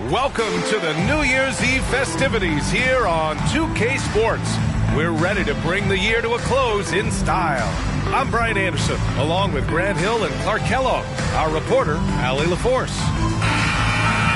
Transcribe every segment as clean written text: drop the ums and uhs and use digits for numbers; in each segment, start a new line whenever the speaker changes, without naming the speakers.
Welcome to the New Year's Eve festivities here on 2K Sports. We're ready to bring the year to a close in style. I'm Brian Anderson, along with Grant Hill and Clark Kellogg, our reporter, Allie LaForce.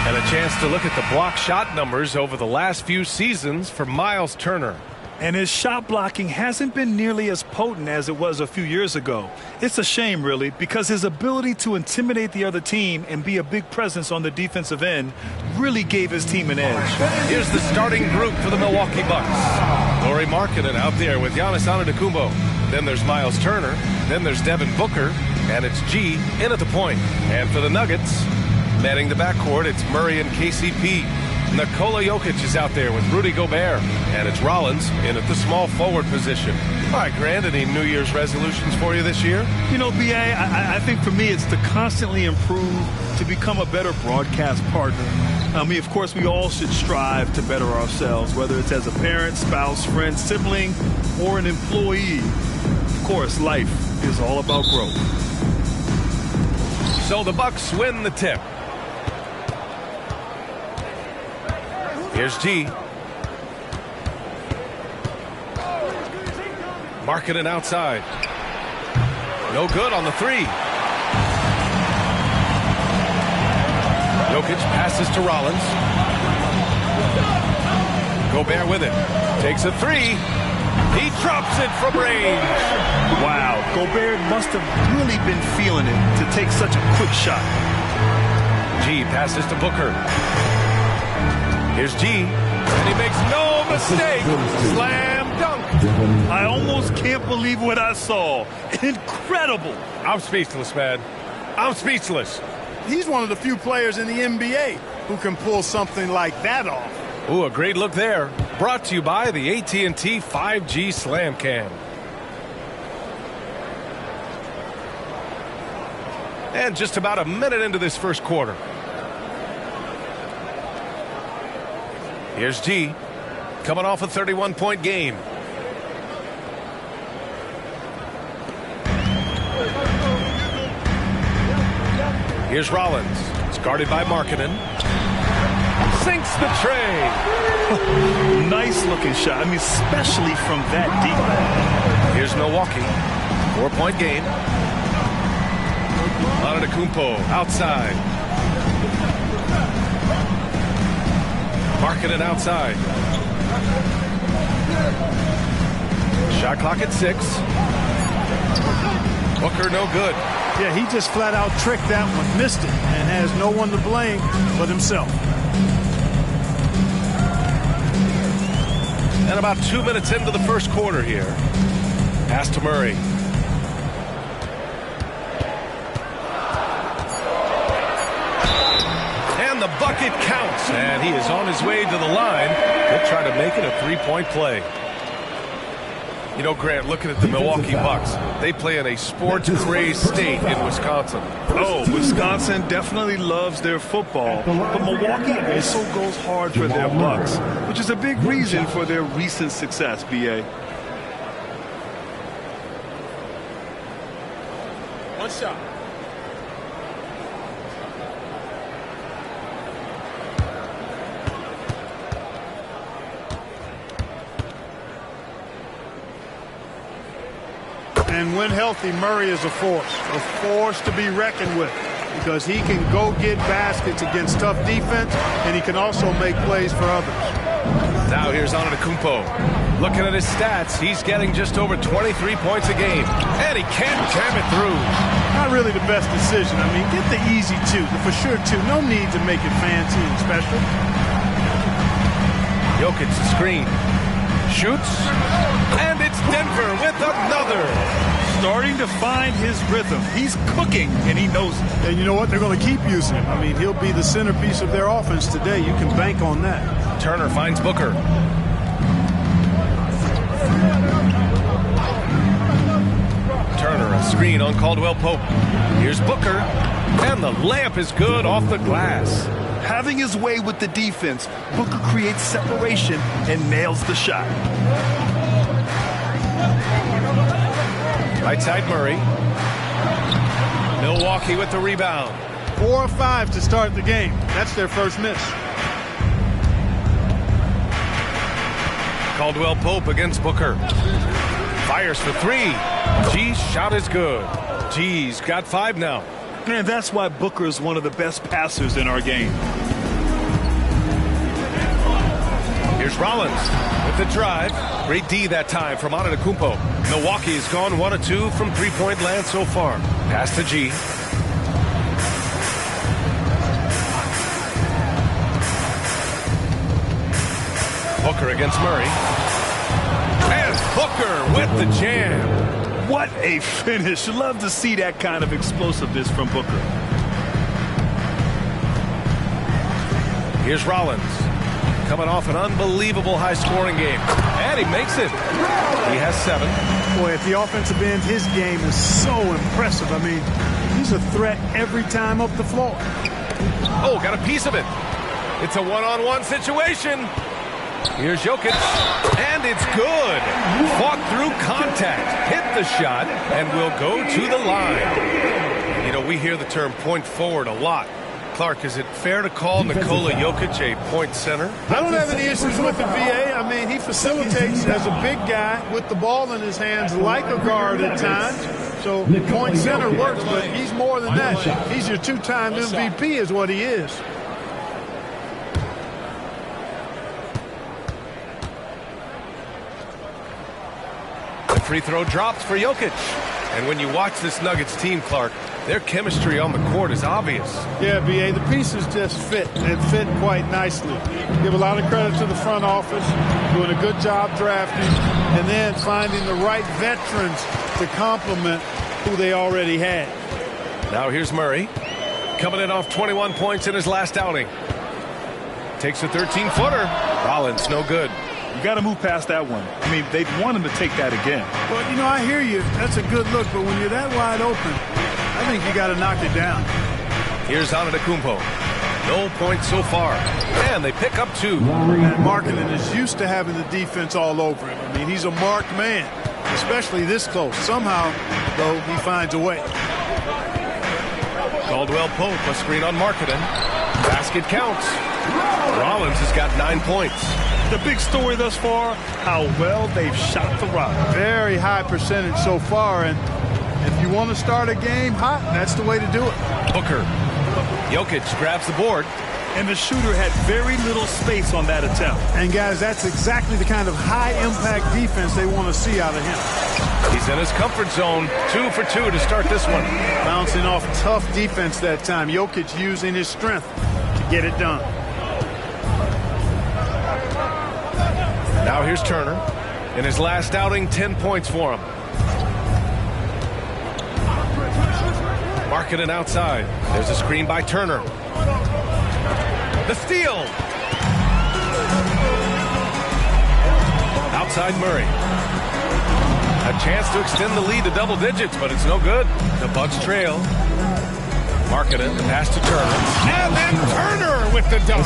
And a chance to look at the block shot numbers over the last few seasons for Miles Turner.
And his shot blocking hasn't been nearly as potent as it was a few years ago. It's a shame, really, because his ability to intimidate the other team and be a big presence on the defensive end really gave his team an edge.
Here's the starting group for the Milwaukee Bucks. Lauri Markkanen out there with Giannis Antetokounmpo. Then there's Miles Turner. Then there's Devin Booker. And it's G in at the point. And for the Nuggets, manning the backcourt, it's Murray and KCP. Nikola Jokic is out there with Rudy Gobert. And it's Rollins in at the small forward position. All right, Grant, any New Year's resolutions for you this year?
You know, B.A., I think for me it's to constantly improve, to become a better broadcast partner. Of course, we all should strive to better ourselves, whether it's as a parent, spouse, friend, sibling, or an employee. Of course, life is all about growth.
So the Bucks win the tip. Here's G. Markkanen outside. No good on the three. Jokic passes to Rollins. Gobert with it. Takes a three. He drops it from range.
Wow, Gobert must have really been feeling it to take such a quick shot.
G passes to Booker. Here's G, and he makes no mistake. Slam dunk.
I almost can't believe what I saw. Incredible.
I'm speechless, man. I'm speechless.
He's one of the few players in the NBA who can pull something like that off.
Ooh, a great look there. Brought to you by the AT&T 5G Slam Cam. And just about a minute into this first quarter. Here's G, coming off a 31-point game. Here's Rollins. It's guarded by Markkanen. Sinks the tray.
Nice-looking shot. I mean, especially from that deep.
Here's Milwaukee. 4-point game. Antetokounmpo outside. Markkanen outside. Shot clock at 6. Booker no good.
Yeah, he just flat out tricked that one, missed it, and has no one to blame but himself.
And about 2 minutes into the first quarter here. Pass to Murray. And the bucket counts, and he is on his way to the line. He'll try to make it a 3-point play. You know, Grant, looking at the Milwaukee Bucks, they play in a sports-crazed state in Wisconsin.
Oh, Wisconsin definitely loves their football, but Milwaukee also goes hard for their Bucks, which is a big reason for their recent success, B.A.
One shot. And when healthy, Murray is a force to be reckoned with, because he can go get baskets against tough defense, and he can also make plays for others.
Now here's Antetokounmpo. Looking at his stats, he's getting just over 23 points a game, and he can't jam it through.
Not really the best decision. I mean, get the easy two, the for sure two. No need to make it fancy and special.
Jokic the screen. Shoots, and it's Denver with another.
Starting to find his rhythm. He's cooking, and he knows it.
And you know what? They're going to keep using him. I mean, he'll be the centerpiece of their offense today. You can bank on that.
Turner finds Booker. Turner, a screen on Caldwell Pope. Here's Booker, and the layup is good off the glass.
Having his way with the defense, Booker creates separation and nails the shot.
Right side Murray. Milwaukee with the rebound.
4 of 5 to start the game. That's their first miss.
Caldwell Pope against Booker. Fires for three. G's shot is good. G's got 5 now.
And that's why Booker is one of the best passers in our game.
Here's Rollins with the drive. Great D that time from Antetokounmpo. Milwaukee's gone 1 of 2 from three-point land so far. Pass to G. Booker against Murray. And Booker with the jam.
What a finish. Love to see that kind of explosiveness from Booker.
Here's Rollins. Coming off an unbelievable high-scoring game. And he makes it. He has 7.
Boy, at the offensive end, his game is so impressive. I mean, he's a threat every time up the floor.
Oh, got a piece of it. It's a one-on-one situation. Here's Jokic, and it's good. Fought through contact, hit the shot, and will go to the line. You know, we hear the term point forward a lot. Clark, is it fair to call Nikola Jokic a point center?
I don't have any issues with the VA. I mean, he facilitates as a big guy with the ball in his hands like a guard at times. So point center works, but he's more than that. He's your 2-time MVP is what he is.
The free throw drops for Jokic. And when you watch this Nuggets team, Clark, their chemistry on the court is obvious.
Yeah, B.A., the pieces just fit, and fit quite nicely. Give a lot of credit to the front office, doing a good job drafting, and then finding the right veterans to complement who they already had.
Now here's Murray, coming in off 21 points in his last outing. Takes a 13-footer. Rollins, no good.
You got to move past that one. I mean, they'd want him to take that again.
Well, you know, I hear you. That's a good look, but when you're that wide open, I think you got to knock it down.
Here's Antetokounmpo. No points so far. And they pick up 2.
And Markkanen is used to having the defense all over him. I mean, he's a marked man, especially this close. Somehow, though, he finds a way.
Caldwell Pope, a screen on Markkanen. Basket counts. Rollins has got 9 points.
The big story thus far, how well they've shot the rock.
Very high percentage so far, and if you want to start a game hot, that's the way to do it.
Booker. Jokic grabs the board.
And the shooter had very little space on that attempt.
And, guys, that's exactly the kind of high-impact defense they want to see out of him.
He's in his comfort zone. 2 for 2 to start this one.
Bouncing off tough defense that time. Jokic using his strength to get it done.
Now here's Turner. In his last outing, 10 points for him. Markkanen outside. There's a screen by Turner. The steal. Outside Murray. A chance to extend the lead to double digits, but it's no good. The Bucks trail. Markkanen, the pass to Turner. And then Turner with the dunk.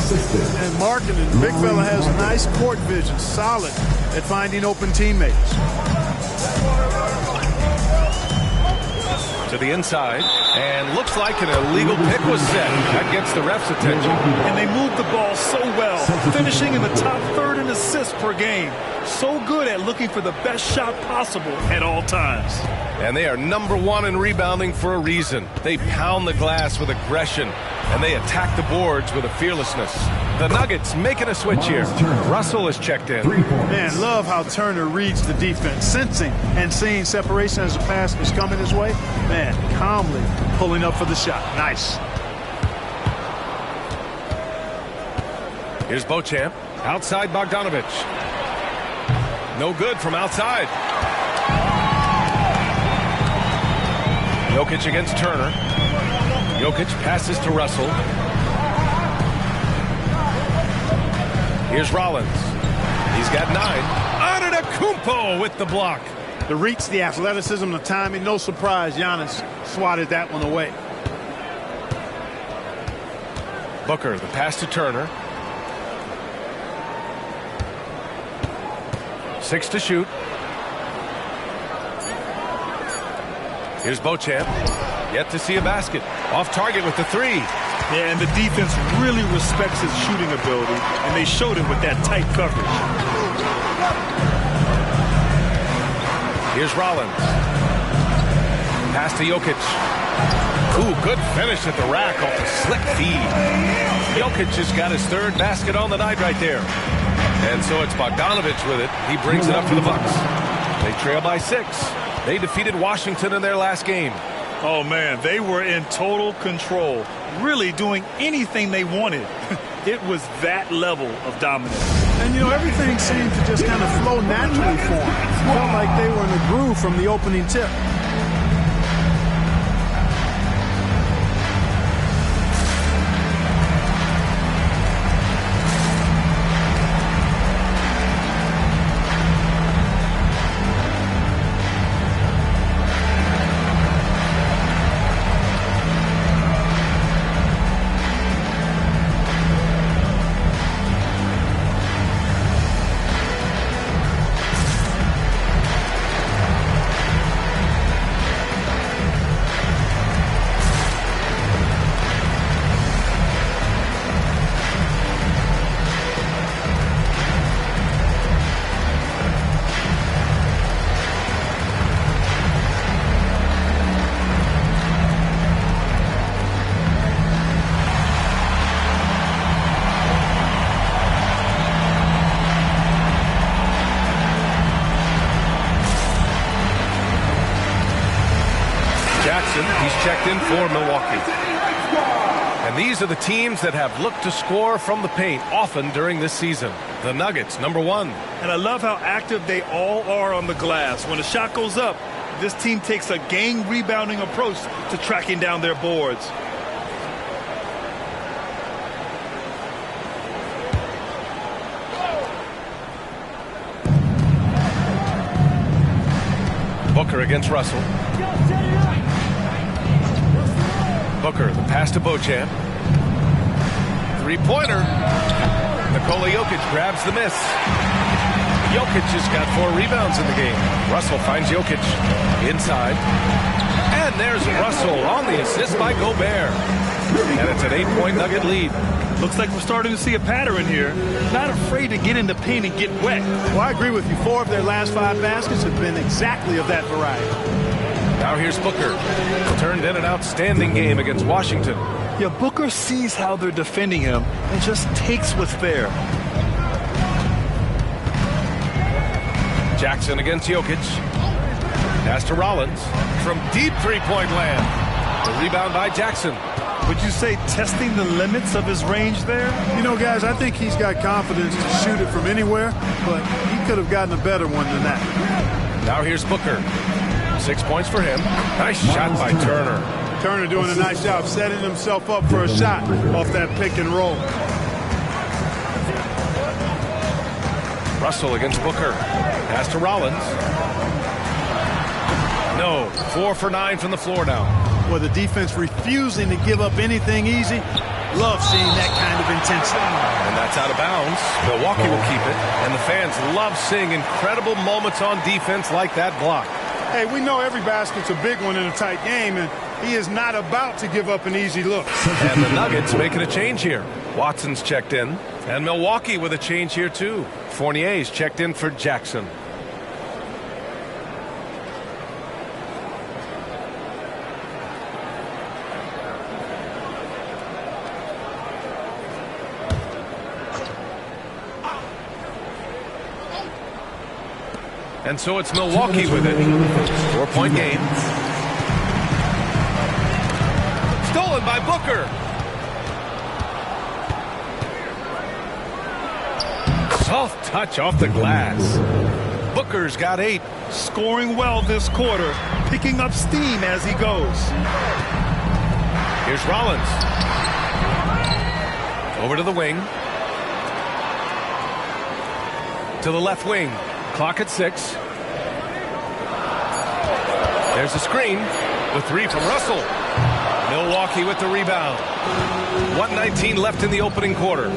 And Markkanen, big fella, has nice court vision, solid at finding open teammates.
To the inside, and looks like an illegal pick was set. That gets the ref's attention.
And they moved the ball so well, finishing in the top third in assists per game. So good at looking for the best shot possible at all times.
And they are number 1 in rebounding for a reason. They pound the glass with aggression, and they attack the boards with a fearlessness. The Nuggets making a switch here. Russell is checked in.
Man, love how Turner reads the defense, sensing and seeing separation as the pass was coming his way. Man, calmly pulling up for the shot. Nice.
Here's Beauchamp. Outside Bogdanovich. No good from outside. Jokic against Turner. Jokic passes to Russell. Here's Rollins. He's got 9. Antetokounmpo with the block.
The reach, the athleticism, the timing. No surprise, Giannis swatted that one away.
Booker, the pass to Turner. 6 to shoot. Here's Beauchamp. Yet to see a basket. Off target with the 3.
Yeah, and the defense really respects his shooting ability, and they showed it with that tight coverage.
Here's Rollins. Pass to Jokic. Ooh, good finish at the rack off the slick feed. Jokic just got his third basket on the night right there. And so it's Bogdanovich with it. He brings it up for the Bucks. They trail by 6. They defeated Washington in their last game.
Oh, man, they were in total control, really doing anything they wanted. It was that level of dominance.
And, you know, everything seemed to just kind of flow naturally for them. Felt like they were in a groove from the opening tip.
He's checked in for Milwaukee. And these are the teams that have looked to score from the paint often during this season. The Nuggets, number 1.
And I love how active they all are on the glass. When a shot goes up, this team takes a gang rebounding approach to tracking down their boards.
Booker against Russell. Booker, the pass to Beauchamp. Three-pointer. Nikola Jokic grabs the miss. Jokic just got 4 rebounds in the game. Russell finds Jokic inside. And there's Russell on the assist by Gobert. And it's an 8-point Nugget lead.
Looks like we're starting to see a pattern here. Not afraid to get in the paint and get wet.
Well, I agree with you. 4 of their last 5 baskets have been exactly of that variety.
Now here's Booker. Turned in an outstanding game against Washington.
Yeah, Booker sees how they're defending him and just takes what's there.
Jackson against Jokic. Pass to Rollins from deep three-point land. The rebound by Jackson.
Would you say testing the limits of his range there?
You know, guys, I think he's got confidence to shoot it from anywhere, but he could have gotten a better one than that.
Now here's Booker. 6 points for him. Nice shot by Turner.
Turner doing a nice job setting himself up for a shot off that pick and roll.
Russell against Booker. Pass to Rollins. No. 4 for 9 from the floor now.
Well, the defense refusing to give up anything easy. Love seeing that kind of intensity.
And that's out of bounds. Milwaukee will keep it. And the fans love seeing incredible moments on defense like that block.
Hey, we know every basket's a big one in a tight game, and he is not about to give up an easy look.
And the Nuggets making a change here. Watson's checked in. And Milwaukee with a change here, too. Fournier's checked in for Jackson. And so it's Milwaukee with it. 4-point game. Stolen by Booker. Soft touch off the glass. Booker's got 8.
Scoring well this quarter. Picking up steam as he goes.
Here's Rollins. Over to the wing. To the left wing. Clock at 6. There's a screen. The 3 from Russell. Milwaukee with the rebound. 1:19 left in the opening quarter.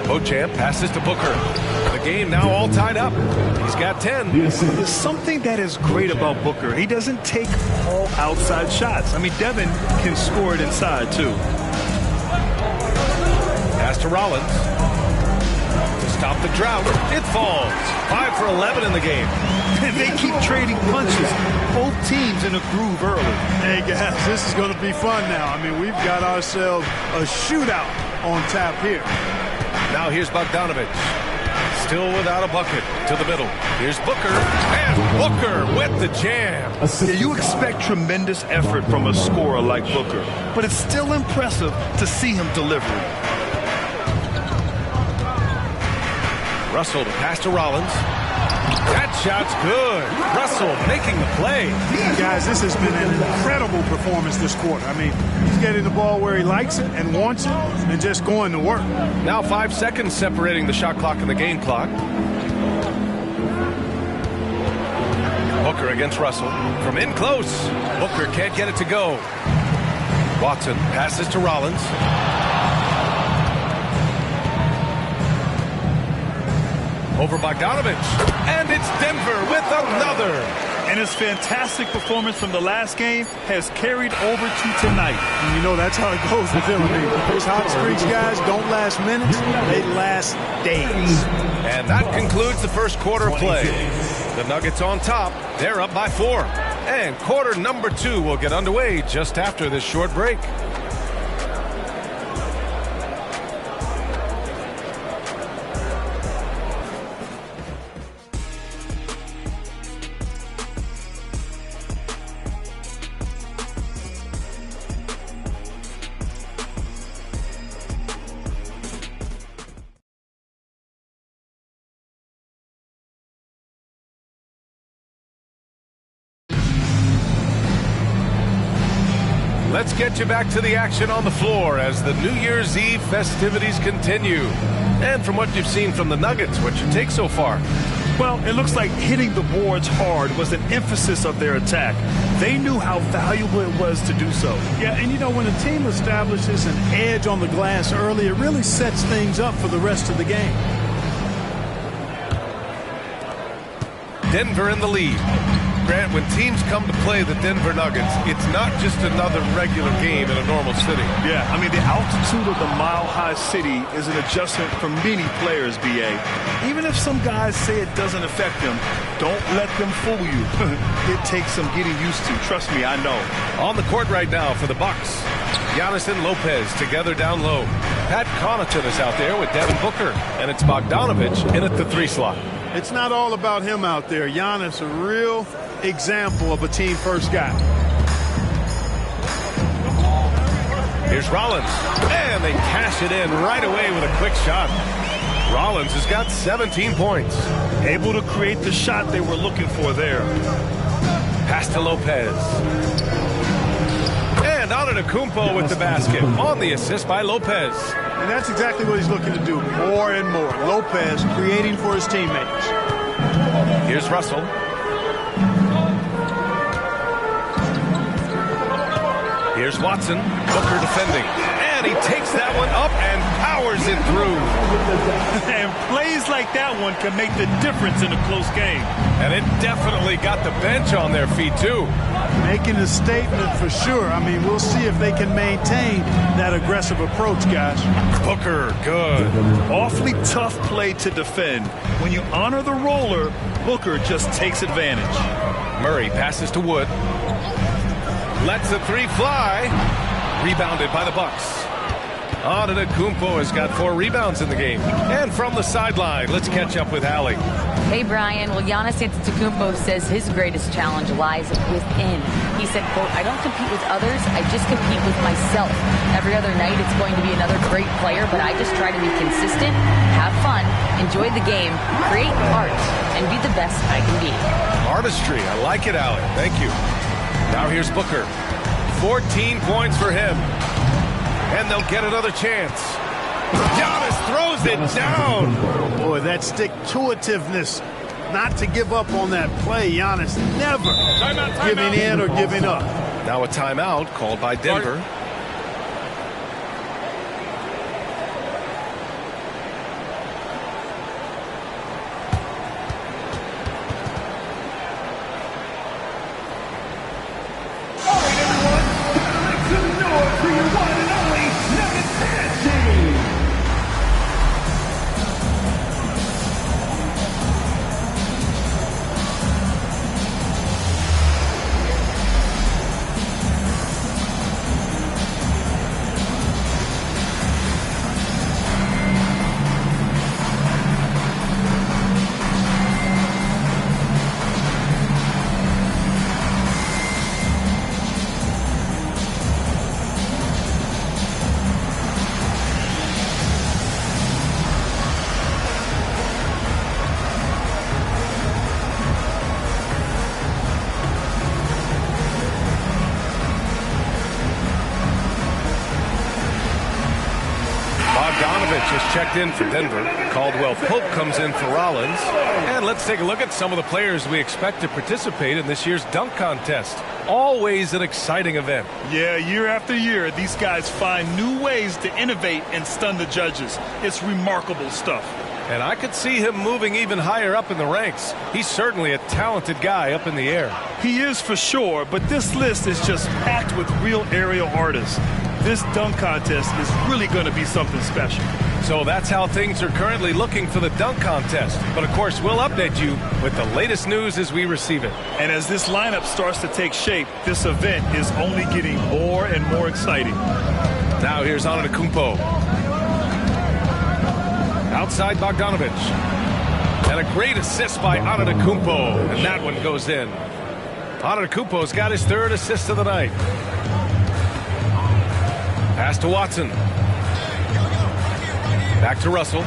Beauchamp passes to Booker. The game now all tied up. He's got 10.
There's something that is great about Booker. He doesn't take all outside shots. I mean, Devin can score it inside, too.
Pass to Rollins. stop the drought. It falls. 5 for 11 in the game.
And they keep trading punches. Both teams in a groove early.
Hey, guys, this is going to be fun now. I mean, we've got ourselves a shootout on tap here.
Now here's Bogdanovich. Still without a bucket. To the middle. Here's Booker. And Booker with the jam.
Yeah, you expect tremendous effort from a scorer like Booker, but it's still impressive to see him delivering.
Russell to pass to Rollins. That shot's good. Russell making the play.
Guys, this has been an incredible performance this quarter. I mean, he's getting the ball where he likes it and wants it and just going to work.
Now 5 seconds separating the shot clock and the game clock. Booker against Russell. From in close. Booker can't get it to go. Watson passes to Rollins. Over Bogdanovich. And it's Denver with another.
And his fantastic performance from the last game has carried over to tonight.
And you know, that's how it goes with him. I mean, those hot streaks, guys, don't last minutes. They last days.
And that concludes the first quarter play. The Nuggets on top. They're up by 4. And quarter number 2 will get underway just after this short break. Let's get you back to the action on the floor as the New Year's Eve festivities continue. And from what you've seen from the Nuggets, what's your take so far?
Well, it looks like hitting the boards hard was an emphasis of their attack. They knew how valuable it was to do so.
Yeah, and you know, when a team establishes an edge on the glass early, it really sets things up for the rest of the game.
Denver in the lead. Grant, when teams come to play the Denver Nuggets, it's not just another regular game in a normal city.
Yeah, I mean, the altitude of the mile-high city is an adjustment for many players, B.A. Even if some guys say it doesn't affect them, don't let them fool you. It takes some getting used to. Trust me, I know.
On the court right now for the Bucks, Giannis and Lopez together down low. Pat Connaughton is out there with Devin Booker, and it's Bogdanovich in at the 3 slot.
It's not all about him out there. Giannis, a real example of a team-first guy.
Here's Rollins, and they cash it in right away with a quick shot. Rollins has got 17 points.
Able to create the shot they were looking for there.
Pass to Lopez. And Antetokounmpo with the basket on the assist by Lopez.
And that's exactly what he's looking to do, more and more. Lopez creating for his teammates.
Here's Russell. Here's Watson. Booker defending. And he takes that one up and powers it through.
And plays like that one can make the difference in a close game.
And it definitely got the bench on their feet, too.
Making a statement for sure. I mean, we'll see if they can maintain that aggressive approach, guys.
Booker, good.
Awfully tough play to defend. When you honor the roller, Booker just takes advantage.
Murray passes to Wood. Lets the 3 fly. Rebounded by the Bucks. Antetokounmpo has got 4 rebounds in the game. And from the sideline, let's catch up with Allie.
Hey, Brian. Well, Giannis Antetokounmpo says his greatest challenge lies within. He said, quote, "I don't compete with others. I just compete with myself. Every other night it's going to be another great player, but I just try to be consistent, have fun, enjoy the game, create art, and be the best I can be."
Artistry. I like it, Allie. Thank you. Now here's Booker. 14 points for him. And they'll get another chance. Giannis throws it down.
Boy, that stick-to-itiveness, not to give up on that play. Giannis never giving in or giving up.
Now a timeout called by Denver. has checked in for Denver. Caldwell Pope comes in for Rollins. And let's take a look at some of the players we expect to participate in this year's dunk contest. Always an exciting event.
Yeah, year after year, these guys find new ways to innovate and stun the judges. It's remarkable stuff.
And I could see him moving even higher up in the ranks. He's certainly a talented guy up in the air.
He is for sure, but this list is just packed with real aerial artists. This dunk contest is really going to be something special.
So that's how things are currently looking for the dunk contest. But of course, we'll update you with the latest news as we receive it.
And as this lineup starts to take shape, this event is only getting more and more exciting.
Now here's Antetokounmpo. Outside Bogdanovic. And a great assist by Antetokounmpo. And that one goes in. Antetokounmpo's got his third assist of the night. Pass to Watson. Back to Russell.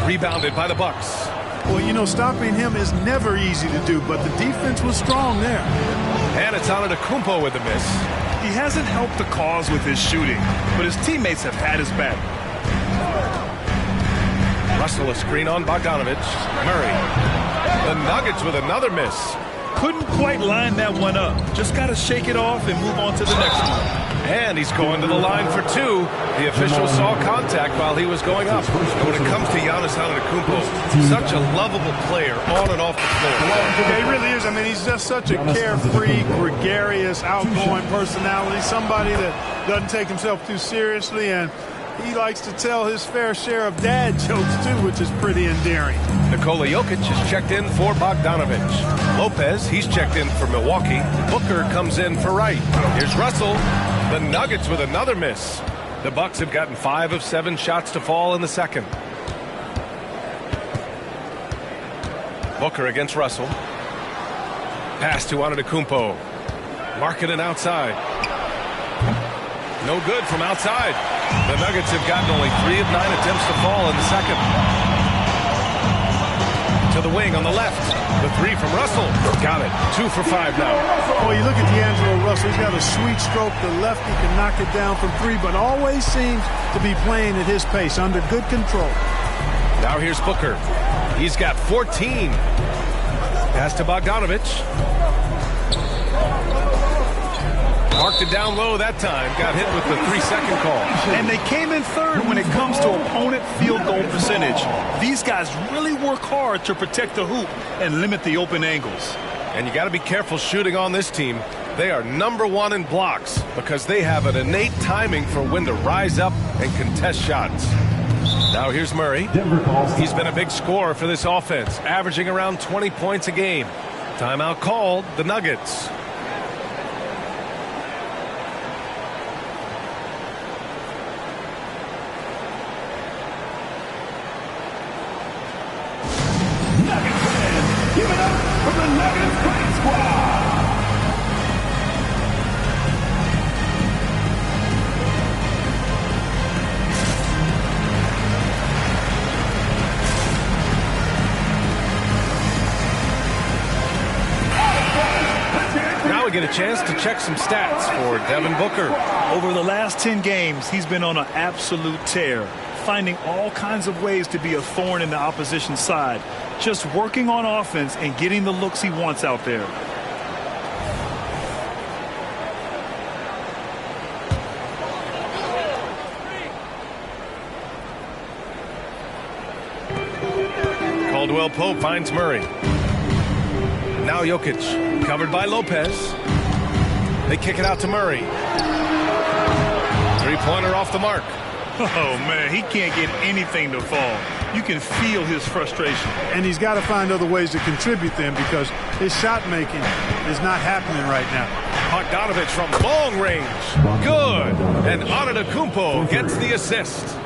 Rebounded by the Bucks.
Well, you know, stopping him is never easy to do, but the defense was strong there.
And it's Antetokounmpo with the miss.
He hasn't helped the cause with his shooting, but his teammates have had his back.
Russell a screen on Bogdanovic. Murray. The Nuggets with another miss.
Couldn't quite line that one up. Just got to shake it off and move on to the next one.
And he's going to the line for two. The official saw contact while he was going up. And when it comes to Giannis Antetokounmpo, such a lovable player on and off the floor.
Yeah, he really is. I mean, he's just such a carefree, gregarious, outgoing personality. Somebody that doesn't take himself too seriously, and he likes to tell his fair share of dad jokes, too, which is pretty endearing.
Nikola Jokic has checked in for Bogdanovic. Lopez, he's checked in for Milwaukee. Booker comes in for Wright. Here's Russell. The Nuggets with another miss. The Bucks have gotten 5 of 7 shots to fall in the second. Booker against Russell. Pass to Antetokounmpo. Marking it outside. No good from outside. The Nuggets have gotten only 3 of 9 attempts to fall in the second. To the wing on the left. The 3 from Russell. Got it. 2 for 5 now.
Oh, you look at D'Angelo Russell. He's got a sweet stroke. The lefty can knock it down from 3, but always seems to be playing at his pace, under good control.
Now here's Booker. He's got 14. Pass to Bogdanovic. Marked it down low that time. Got hit with the 3-second call.
And they came in third when it comes to opponent field goal percentage. These guys really work hard to protect the hoop and limit the open angles.
And you got to be careful shooting on this team. They are #1 in blocks because they have an innate timing for when to rise up and contest shots. Now here's Murray. He's been a big scorer for this offense, averaging around 20 points a game. Timeout called, the Nuggets.
Give it up for the Nuggets Great Squad!
Now we get a chance to check some stats for Devin Booker.
Over the last 10 games, he's been on an absolute tear, finding all kinds of ways to be a thorn in the opposition's side, just working on offense and getting the looks he wants out there.
Caldwell Pope finds Murray. Now Jokic, covered by Lopez. They kick it out to Murray. Three-pointer off the mark.
Oh, man, he can't get anything to fall. You can feel his frustration.
And he's got to find other ways to contribute then, because his shot making is not happening right now.
Bogdanovic from long range. Good. And Antetokounmpo gets the assist.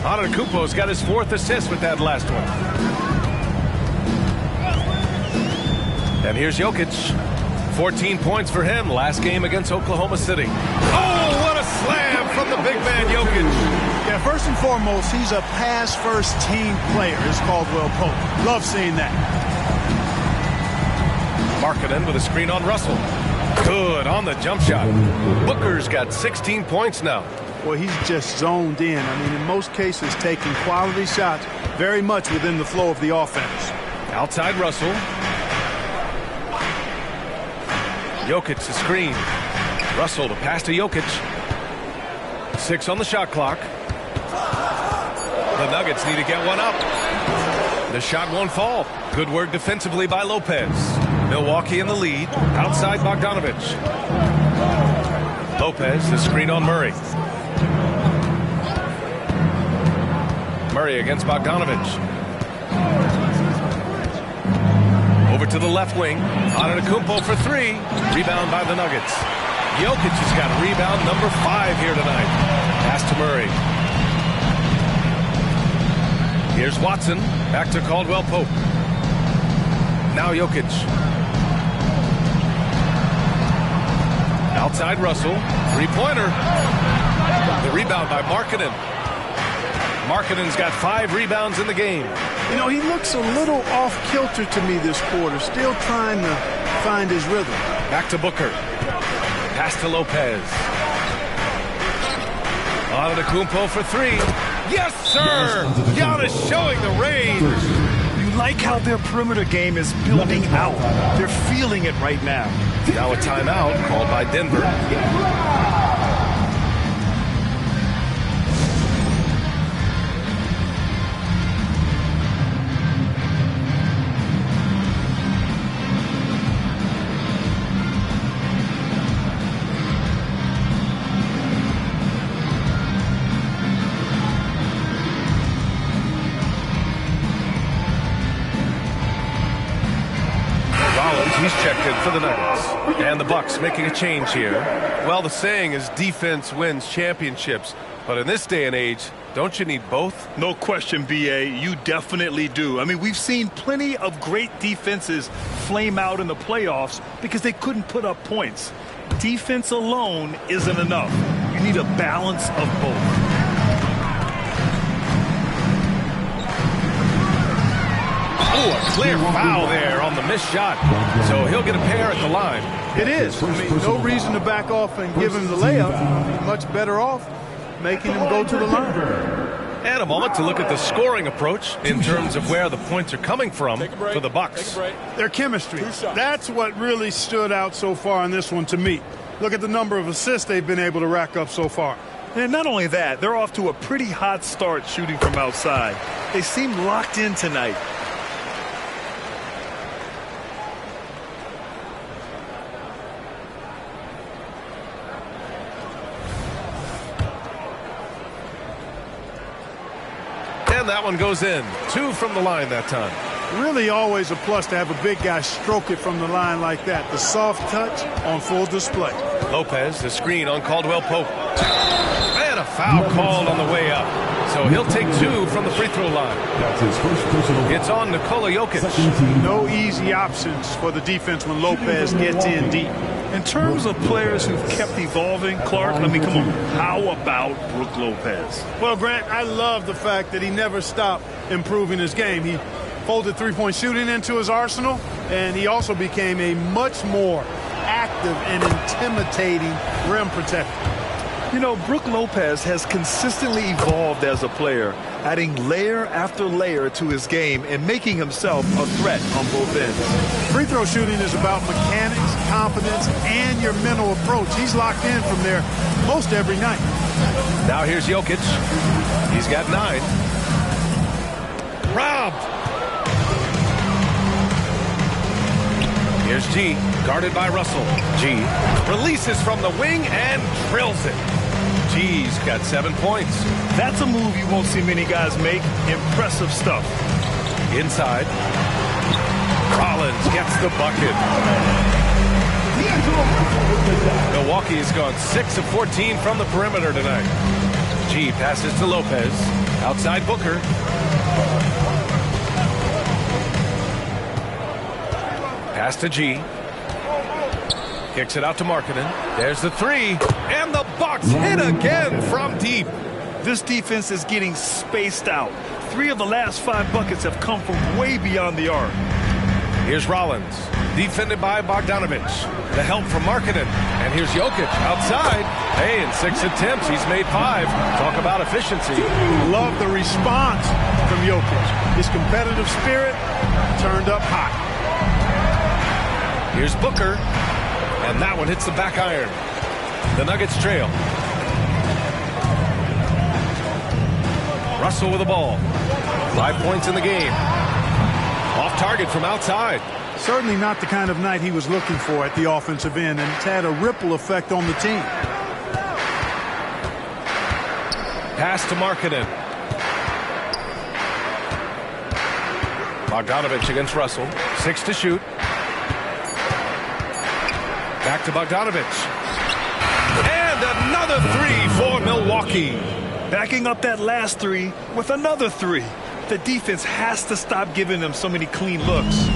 Antetokounmpo's got his 4th assist with that last one. And here's Jokic. 14 points for him last game against Oklahoma City. Oh, what a slam from the big man Jokic.
Yeah, first and foremost, he's a pass-first team player, is Caldwell Pope. Love seeing that.
Markkanen with a screen on Russell. Good on the jump shot. Booker's got 16 points now.
Well, he's just zoned in. I mean, in most cases, taking quality shots very much within the flow of the offense.
Outside Russell. Jokic to screen. Russell to pass to Jokic. 6 on the shot clock. The Nuggets need to get one up. The shot won't fall. Good work defensively by Lopez. Milwaukee in the lead. Outside Bogdanovich. Lopez, the screen on Murray. Murray against Bogdanovich. Over to the left wing. Antetokounmpo for 3. Rebound by the Nuggets. Jokic has got rebound number 5 here tonight. Pass to Murray. Here's Watson. Back to Caldwell-Pope. Now Jokic. Outside Russell. 3-pointer. The rebound by Markkanen. Markkanen's got 5 rebounds in the game.
You know, he looks a little off-kilter to me this quarter. Still trying to find his rhythm.
Back to Booker. Pass to Lopez. Antetokounmpo for 3. Yes, sir! Giannis showing the range.
You like how their perimeter game is building out. They're feeling it right now.
Now a timeout called by Denver. He's checked in for the Nuggets. And the Bucks making a change here. Well, the saying is defense wins championships. But in this day and age, don't you need both?
No question, B.A. You definitely do. I mean, we've seen plenty of great defenses flame out in the playoffs because they couldn't put up points. Defense alone isn't enough. You need a balance of both.
Oh, a clear foul there on the missed shot. So he'll get a pair at the line.
It is. I mean, no reason to back off and give him the layup. Much better off making him go to the line.
And a moment to look at the scoring approach in terms of where the points are coming from for the Bucks.
Their chemistry. That's what really stood out so far in this one to me. Look at the number of assists they've been able to rack up so far.
And not only that, they're off to a pretty hot start shooting from outside. They seem locked in tonight.
And that one goes in. 2 from the line that time.
Really always a plus to have a big guy stroke it from the line like that. The soft touch on full display.
Lopez, the screen on Caldwell-Pope. And a foul called on the way up. So he'll take 2 from the free throw line.
That's his first personal.
It's on Nikola Jokic.
No easy options for the defense when Lopez gets in deep.
In terms of players who've kept evolving, Clark, I mean, come on. How about Brook Lopez?
Well, Grant, I love the fact that he never stopped improving his game. He folded three-point shooting into his arsenal, and he also became a much more active and intimidating rim protector.
You know, Brook Lopez has consistently evolved as a player, adding layer after layer to his game and making himself a threat on both ends.
Free throw shooting is about mechanics, confidence, and your mental approach. He's locked in from there most every night.
Now here's Jokic. He's got 9. Robbed. Here's G, guarded by Russell. G releases from the wing and drills it. G's got 7 points.
That's a move you won't see many guys make. Impressive stuff.
Inside. Rollins gets the bucket. Milwaukee has gone 6 of 14 from the perimeter tonight. G passes to Lopez. Outside Booker. Pass to G. Kicks it out to Markkanen. There's the 3. And the Bucks hit again from deep.
This defense is getting spaced out. 3 of the last 5 buckets have come from way beyond the arc.
Here's Rollins. defended by Bogdanovich. The help from Markkanen. And here's Jokic outside. Hey, in 6 attempts, he's made 5. Talk about efficiency.
Love the response from Jokic. His competitive spirit turned up high.
Here's Booker. And that one hits the back iron. The Nuggets trail. Russell with the ball. 5 points in the game. Off target from outside.
Certainly not the kind of night he was looking for at the offensive end, and it's had a ripple effect on the team.
Pass to Markkanen. Bogdanovich against Russell. 6 to shoot. Back to Bogdanovich. And another 3 for Milwaukee.
Backing up that last 3 with another 3. The defense has to stop giving them so many clean looks.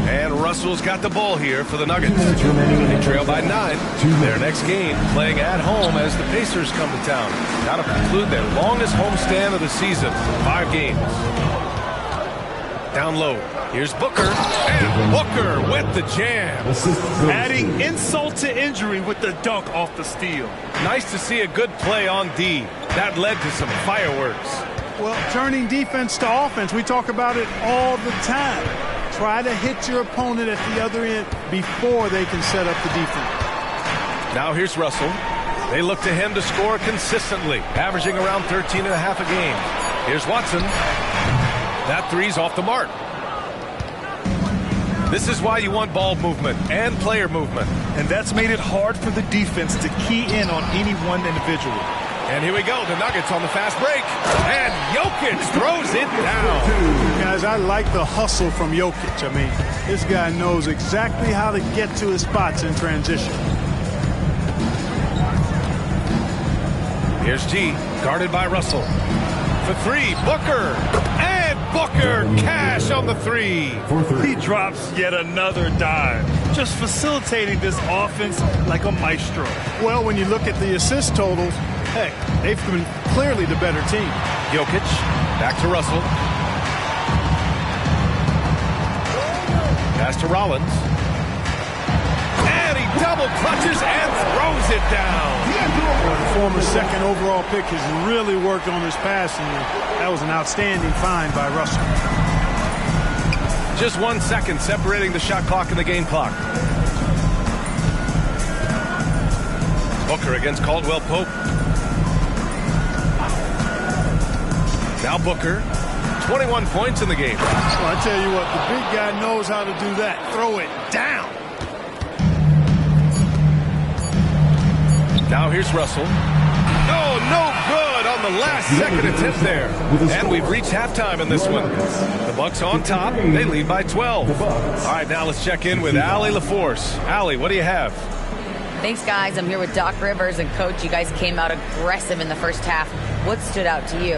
And Russell's got the ball here for the Nuggets. They trail by 9. Their next game playing at home as the Pacers come to town. Now to conclude their longest homestand of the season. 5 games. Down low. Here's Booker. And Booker with the jam.
Adding insult to injury with the dunk off the steal.
Nice to see a good play on D. That led to some fireworks.
Well, turning defense to offense, we talk about it all the time. Try to hit your opponent at the other end before they can set up the defense.
Now here's Russell. They look to him to score consistently, averaging around 13.5 a game. Here's Watson. That 3's off the mark. This is why you want ball movement and player movement.
And that's made it hard for the defense to key in on any one individual.
And here we go, the Nuggets on the fast break. And Jokic throws it down.
Guys, I like the hustle from Jokic. I mean, this guy knows exactly how to get to his spots in transition.
Here's G, guarded by Russell. For 3, Booker. And Booker cash on the 3.
He drops yet another dive, just facilitating this offense like a maestro.
Well, when you look at the assist totals, hey, they've been clearly the better team.
Jokic, back to Russell. Pass to Rollins. And he double clutches and throws it down.
Well, the former second overall pick has really worked on his passing. That was an outstanding find by Russell.
Just 1 second separating the shot clock and the game clock. Booker against Caldwell Pope. Now Booker, 21 points in the game.
Well, I tell you what, the big guy knows how to do that. Throw it down.
Now here's Russell. Oh, no good on the last second attempt there. And we've reached halftime in this one. The Bucks on top. They lead by 12. All right, now let's check in with Allie LaForce. Allie, what do you have?
Thanks, guys. I'm here with Doc Rivers. And, Coach, you guys came out aggressive in the first half. What stood out to you?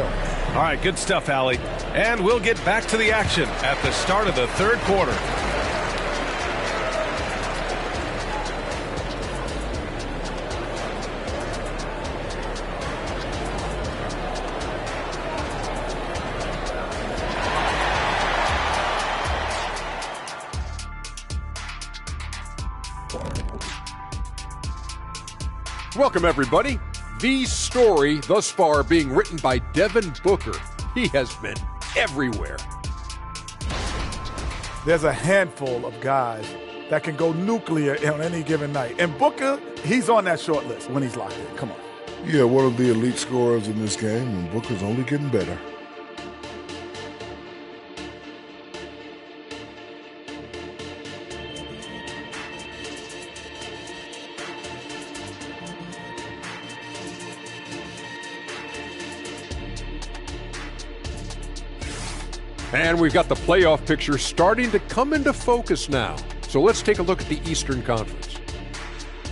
All right, good stuff, Allie. And we'll get back to the action at the start of the third quarter.
Welcome, everybody. The story thus far being written by Devin Booker. He has been everywhere.
There's a handful of guys that can go nuclear on any given night. And Booker, he's on that short list when he's locked in. Come on.
Yeah, one of the elite scorers in this game, and Booker's only getting better.
And we've got the playoff picture starting to come into focus now. So let's take a look at the Eastern Conference.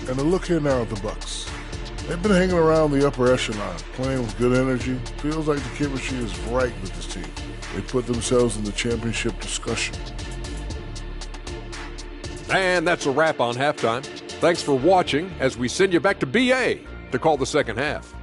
And a look here now at the Bucks. They've been hanging around the upper echelon, playing with good energy. Feels like the chemistry is right with this team. They put themselves in the championship discussion.
And that's a wrap on halftime. Thanks for watching as we send you back to BA to call the second half.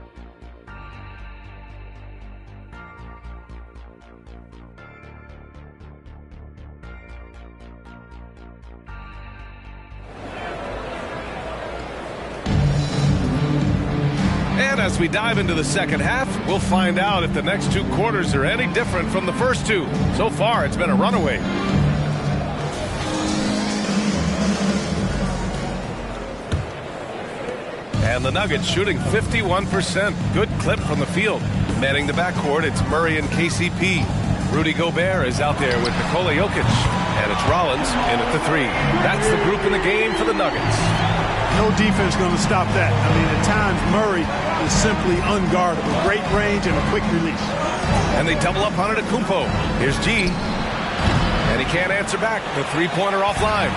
as we dive into the second half, we'll find out if the next 2 quarters are any different from the first 2. So far, it's been a runaway. And the Nuggets shooting 51%. Good clip from the field. Manning the backcourt, it's Murray and KCP. Rudy Gobert is out there with Nikola Jokic. And it's Rollins in at the 3. That's the group in the game for the Nuggets.
No defense going to stop that. I mean, at times, Murray is simply unguardable. Great range and a quick release.
And they double up on Antetokounmpo. Here's G. And he can't answer back. The three-pointer offline.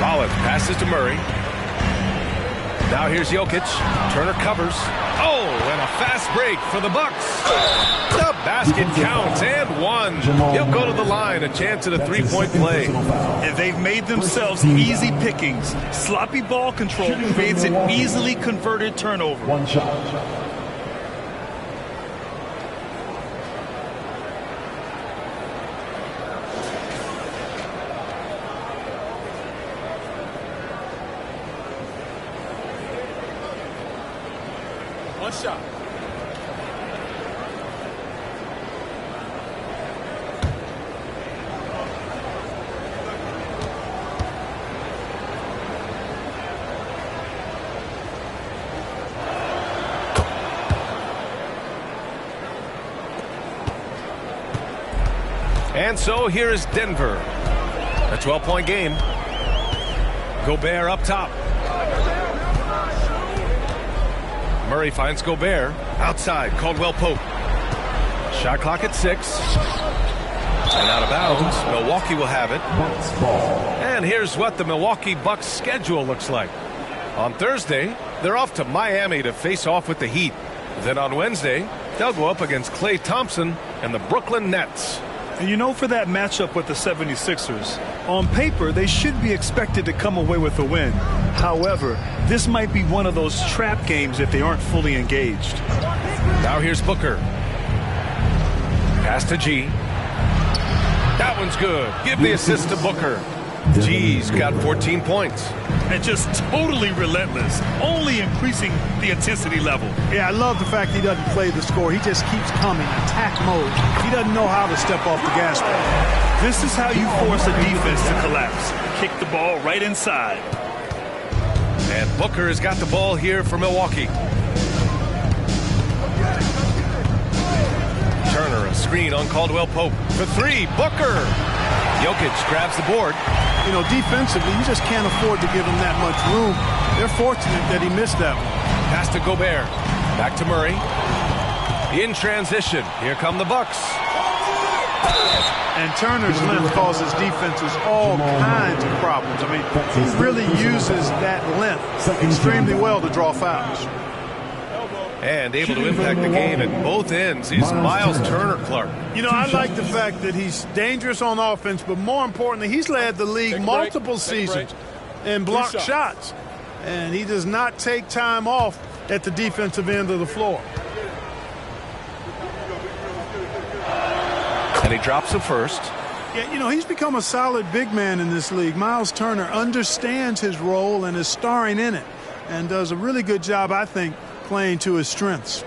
Rollins passes to Murray. Now here's Jokic. Turner covers. Oh, and a fast break for the Bucks. The basket counts and one. He'll go to the line. A chance at a three-point play.
And they've made themselves easy pickings. Sloppy ball control creates an easily converted turnover.
One shot.
One shot.
And so here is Denver. A 12-point game. Gobert up top. Murray finds Gobert. Outside, Caldwell Pope. Shot clock at 6. And out of bounds. Milwaukee will have it. And here's what the Milwaukee Bucks schedule looks like. On Thursday, they're off to Miami to face off with the Heat. Then on Wednesday, they'll go up against Klay Thompson and the Brooklyn Nets.
And you know, for that matchup with the 76ers, on paper, they should be expected to come away with a win. However, this might be one of those trap games if they aren't fully engaged.
Now here's Booker. Pass to G. That one's good. Give the assist to Booker. G's got 14 points.
And just totally relentless, only increasing the intensity level.
Yeah, I love the fact he doesn't play the score. He just keeps coming, attack mode. He doesn't know how to step off the gas pedal.
This is how you force a defense to collapse. Kick the ball right inside.
And Booker has got the ball here for Milwaukee. Turner, a screen on Caldwell Pope. For 3, Booker. Jokic grabs the board.
You know, defensively, you just can't afford to give him that much room. They're fortunate that he missed that one.
Pass to Gobert. Back to Murray. In transition. Here come the Bucks.
And Turner's length causes defenses all kinds of problems. I mean, he really uses that length extremely well to draw fouls.
And able to impact the game at both ends is Miles Turner Clark.
You know, I like the fact that he's dangerous on offense, but more importantly, he's led the league multiple seasons in blocked shots. And he does not take time off at the defensive end of the floor.
And he drops it first.
Yeah, you know, he's become a solid big man in this league. Miles Turner understands his role and is starring in it and does a really good job, I think, playing to his strengths.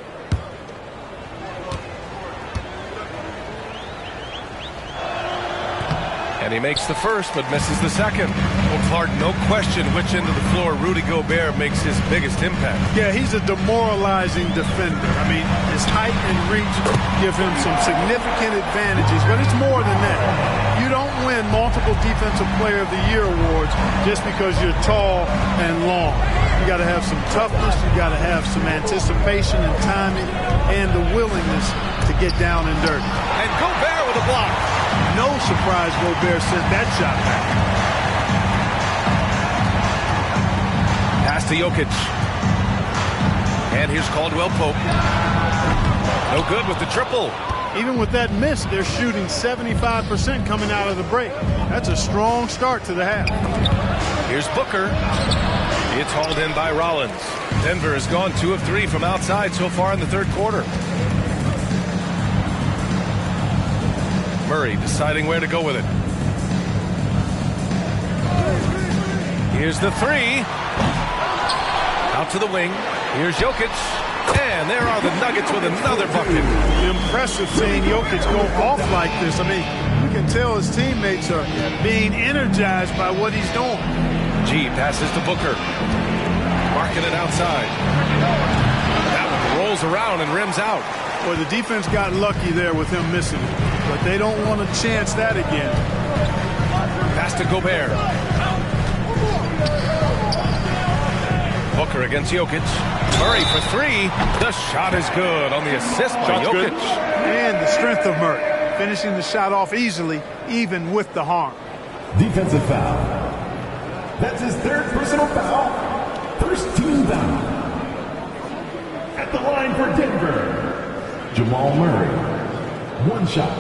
And he makes the first, but misses the second. Well, Clark, no question which end of the floor Rudy Gobert makes his biggest impact.
Yeah, he's a demoralizing defender. I mean, his height and reach give him some significant advantages, but it's more than that. You don't win multiple Defensive Player of the Year awards just because you're tall and long. You got to have some toughness, you got to have some anticipation and timing, and the willingness to get down and dirty.
And Gobert with a block.
No surprise Gobert sent that shot back.
Pass to Jokic. And here's Caldwell Pope. No good with the triple.
Even with that miss, they're shooting 75% coming out of the break. That's a strong start to the half.
Here's Booker. It's hauled in by Rollins. Denver has gone 2 of 3 from outside so far in the third quarter. Murray deciding where to go with it. Here's the 3. out to the wing. Here's Jokic. And there are the Nuggets with another bucket.
Impressive seeing Jokic go off like this. I mean, you can tell his teammates are being energized by what he's doing.
G passes to Booker. Marking it outside. That one rolls around and rims out.
Well, the defense got lucky there with him missing it. But they don't want to chance that again.
Pass to Gobert. Booker against Jokic. Murray for three. The shot is good on the assist by Jokic.
And the strength of Murray. Finishing the shot off easily, even with the harm.
Defensive foul. That's his third personal foul. First team foul. At the line for Denver, Jamal Murray. One shot.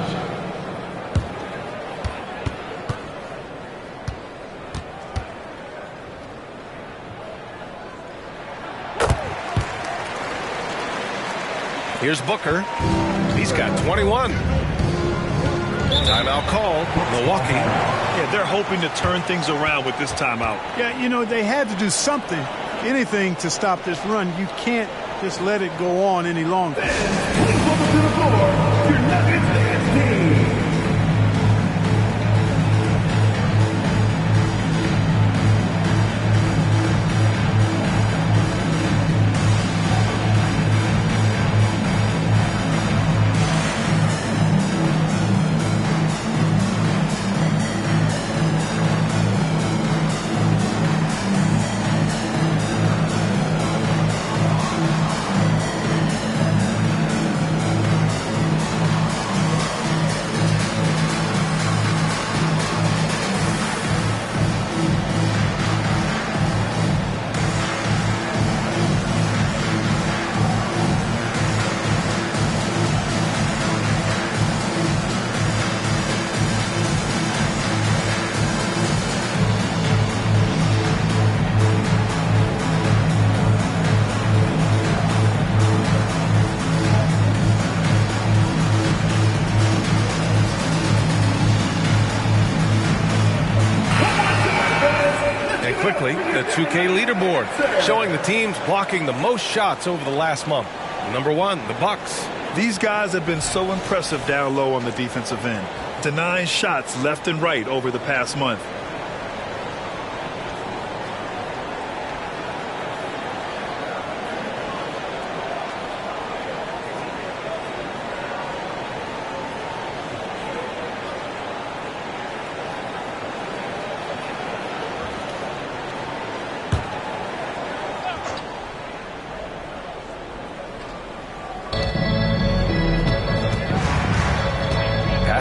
Here's Booker. He's got 21. Timeout called. Milwaukee.
Yeah, they're hoping to turn things around with this timeout.
Yeah, you know, they had to do something, anything to stop this run. You can't just let it go on any longer.
Please welcome to the floor, your Nuggets dance team.
Quickly, the 2K leaderboard showing the teams blocking the most shots over the last month. Number one, the Bucks.
These guys have been so impressive down low on the defensive end, denying shots left and right over the past month.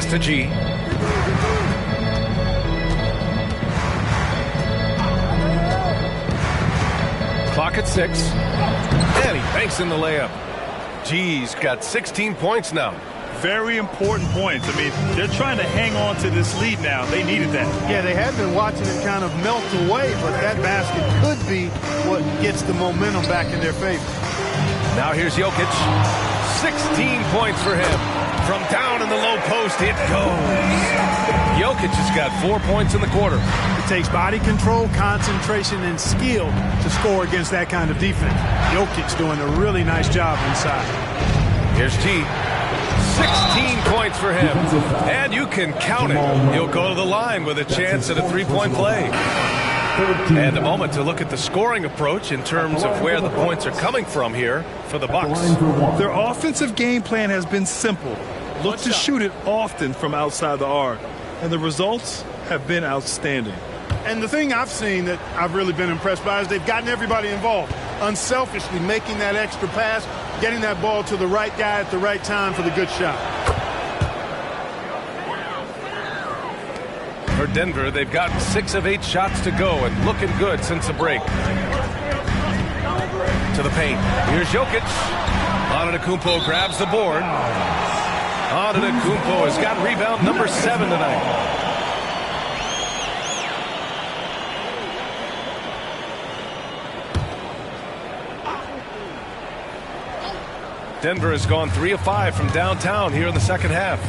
To G. Clock at 6. And he banks in the layup. G's got 16 points now.
Very important points. I mean, they're trying to hang on to this lead now. They needed that.
Yeah, they had been watching it kind of melt away, but that basket could be what gets the momentum back in their favor.
Now here's Jokic. 16 points for him. From down in the low post, it goes. Jokic has got 4 points in the quarter.
It takes body control, concentration, and skill to score against that kind of defense. Jokic's doing a really nice job inside.
Here's G. 16 points for him. And you can count it. He'll go to the line with a chance at a three-point play. And a moment to look at the scoring approach in terms of where the points are coming from here for the Bucks.
Their offensive game plan has been simple. Look to shoot it often from outside the arc. And the results have been outstanding.
And the thing I've seen that I've really been impressed by is they've gotten everybody involved. Unselfishly making that extra pass, getting that ball to the right guy at the right time for the good shot.
For Denver, they've gotten 6 of 8 shots to go and looking good since the break. To the paint. Here's Jokic. Antetokounmpo grabs the board. Antetokounmpo has got rebound number 7 tonight. Denver has gone 3 of 5 from downtown here in the second half.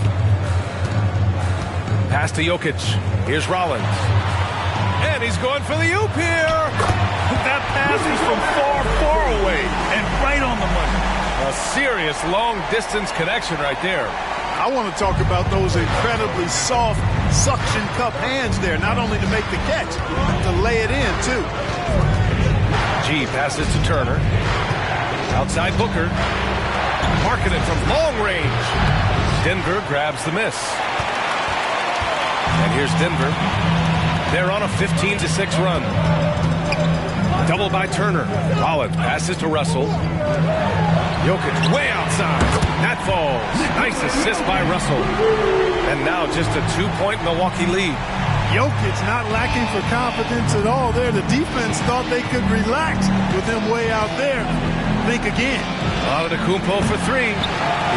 Pass to Jokic. Here's Rollins. And he's going for the oop here.
That pass was from far, far away and right on the money.
A serious long-distance connection right there.
I want to talk about those incredibly soft suction cup hands there, not only to make the catch, but to lay it in, too.
G passes to Turner. Outside Booker. Marketed from long range. Denver grabs the miss. And here's Denver. They're on a 15-6 run. Double by Turner. Rollins passes to Russell. Jokic way outside. That falls. Nice assist by Russell. And now just a 2-point Milwaukee lead.
Jokic not lacking for confidence at all there. The defense thought they could relax with him way out there. Think again.
Antetokounmpo for three.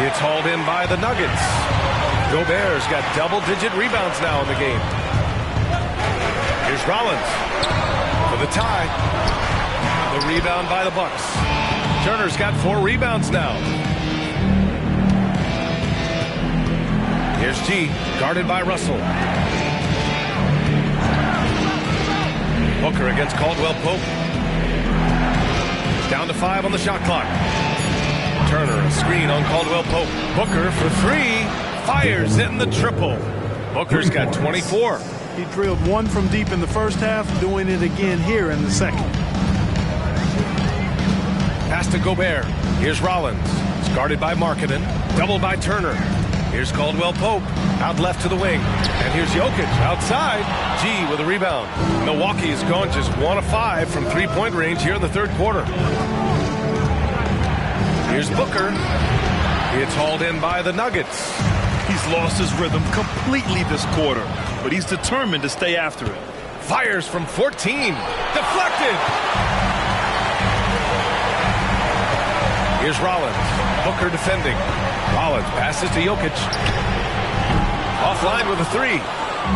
It's hauled in by the Nuggets. Gobert's got double-digit rebounds now in the game. Here's Rollins for the tie. The rebound by the Bucks. Turner's got 4 rebounds now. Here's G, guarded by Russell. Booker against Caldwell Pope. He's down to 5 on the shot clock. Turner, a screen on Caldwell Pope. Booker for 3. Fires in the triple. Booker's got 24.
He drilled one from deep in the first half, doing it again here in the second.
Pass to Gobert. Here's Rollins. It's guarded by Markkanen. Doubled by Turner. Here's Caldwell Pope. Out left to the wing. And here's Jokic outside. G with a rebound. Milwaukee has gone just 1 of 5 from three-point range here in the third quarter. Here's Booker. It's hauled in by the Nuggets.
He's lost his rhythm completely this quarter, but he's determined to stay after it.
Fires from 14. Deflected. Here's Rollins. Booker defending. Rollins passes to Jokic. Offline with a 3.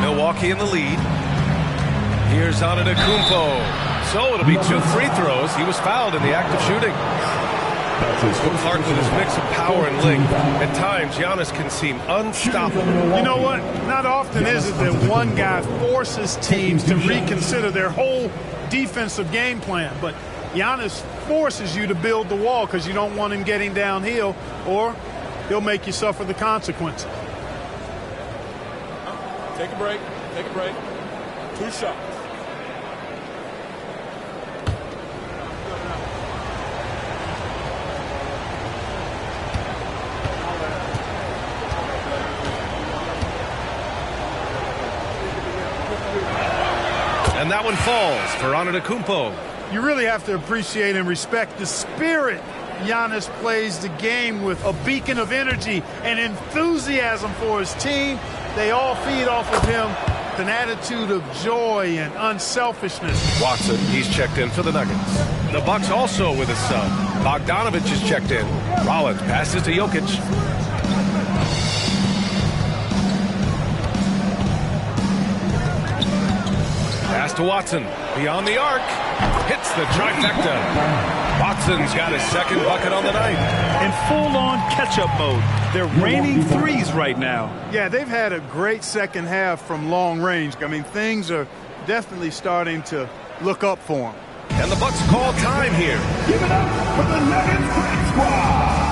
Milwaukee in the lead. Here's Antetokounmpo. So it'll be 2 free throws. He was fouled in the act of shooting. Clark with his mix of power and length. At times, Giannis can seem unstoppable.
You know what? Not often is it that one guy forces teams to reconsider their whole defensive game plan. But Giannis forces you to build the wall because you don't want him getting downhill, or he'll make you suffer the consequences.
Take a break. Take a break. 2 shots.
And that one falls for Antetokounmpo.
You really have to appreciate and respect the spirit Giannis plays the game with, a beacon of energy and enthusiasm for his team. They all feed off of him with an attitude of joy and unselfishness.
Watson, he's checked in for the Nuggets. The Bucks also with a sub. Bogdanovich is checked in. Rollins passes to Jokic. Pass to Watson. Beyond the arc. Hits the trifecta. Watson's got his second bucket on the night.
In full-on catch-up mode. They're raining threes right now.
Yeah, they've had a great second half from long range. I mean, things are definitely starting to look up for them.
And the Bucks call time here.
Give it up for the Nuggets Practice Squad.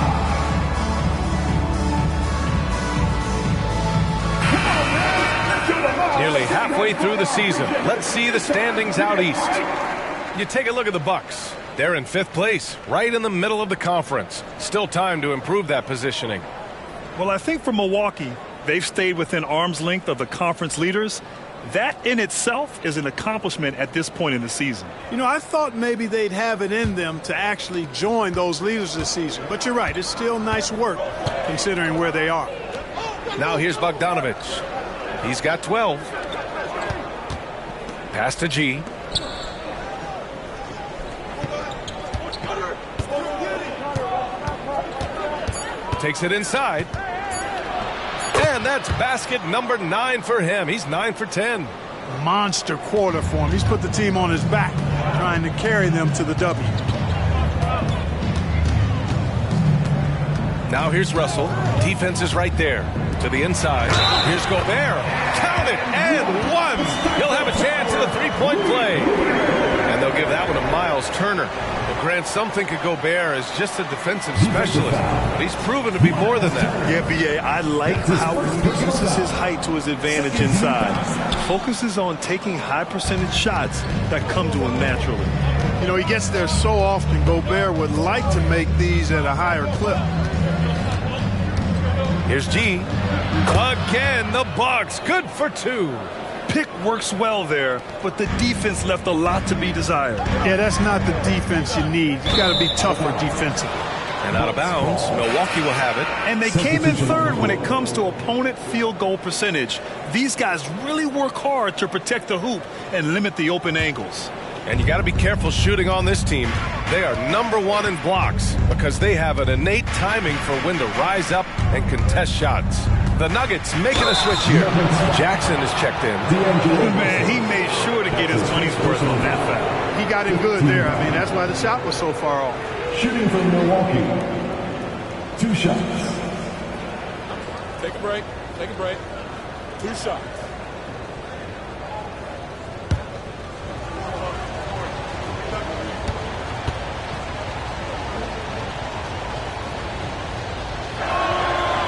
Nearly halfway through the season. Let's see the standings out east. You take a look at the Bucks. They're in 5th place, right in the middle of the conference. Still time to improve that positioning.
Well, I think for Milwaukee, they've stayed within arm's length of the conference leaders. That in itself is an accomplishment at this point in the season.
You know, I thought maybe they'd have it in them to actually join those leaders this season. But you're right, it's still nice work considering where they are.
Now here's Bogdanovich. He's got 12. Pass to G. Takes it inside. And that's basket number 9 for him. He's 9 for 10.
Monster quarter for him. He's put the team on his back, trying to carry them to the W.
Now here's Russell. Defense is right there. To the inside. Here's Gobert. Count it and 1. He'll have a chance in the the three-point play. And they'll give that one to Miles Turner. Well, Grant, some think of Gobert as just a defensive specialist, but he's proven to be more than that.
Yeah, B.A., I like how he uses his height to his advantage inside. Focuses on taking high-percentage shots that come to him naturally.
You know, he gets there so often. Gobert would like to make these at a higher clip.
Here's G. Again, the Bucks. Good for two.
Pick works well there, but the defense left a lot to be desired.
Yeah, that's not the defense you need. You got to be tougher defensively.
And out of bounds, Milwaukee will have it.
And they came in third when it comes to opponent field goal percentage. These guys really work hard to protect the hoop and limit the open angles.
And you got to be careful shooting on this team. They are #1 in blocks because they have an innate timing for when to rise up and contest shots. The Nuggets making a switch here. Jackson is checked in.
Man, he made sure to get his money's worth on that foul.
He got him good there. I mean, that's why the shot was so far off.
Shooting from Milwaukee. 2 shots.
Take a break. Take a break. 2 shots.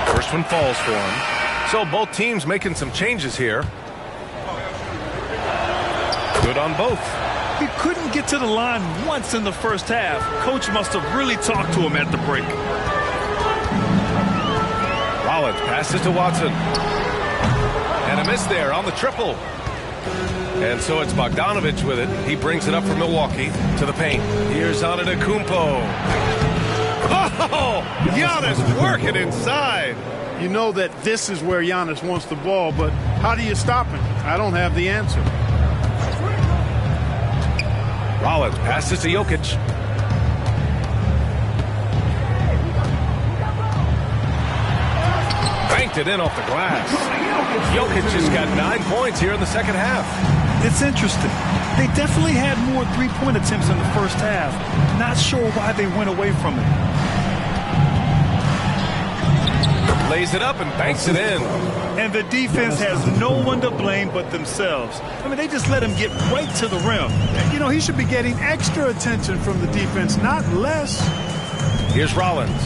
First one falls for him. So both teams making some changes here. Good on both.
He couldn't get to the line once in the first half. Coach must have really talked to him at the break.
Rollins passes to Watson. And a miss there on the triple. And so it's Bogdanovich with it. He brings it up for Milwaukee to the paint. Here's Antetokounmpo. Oh, Giannis working inside.
You know that this is where Giannis wants the ball, but how do you stop him? I don't have the answer.
Rollins passes to Jokic. Banked it in off the glass. Jokic just got 9 points here in the second half.
It's interesting. They definitely had more three-point attempts in the first half. Not sure why they went away from it.
Lays it up and banks it in.
And the defense has no one to blame but themselves. I mean, they just let him get right to the rim.
You know, he should be getting extra attention from the defense, not less.
Here's Rollins.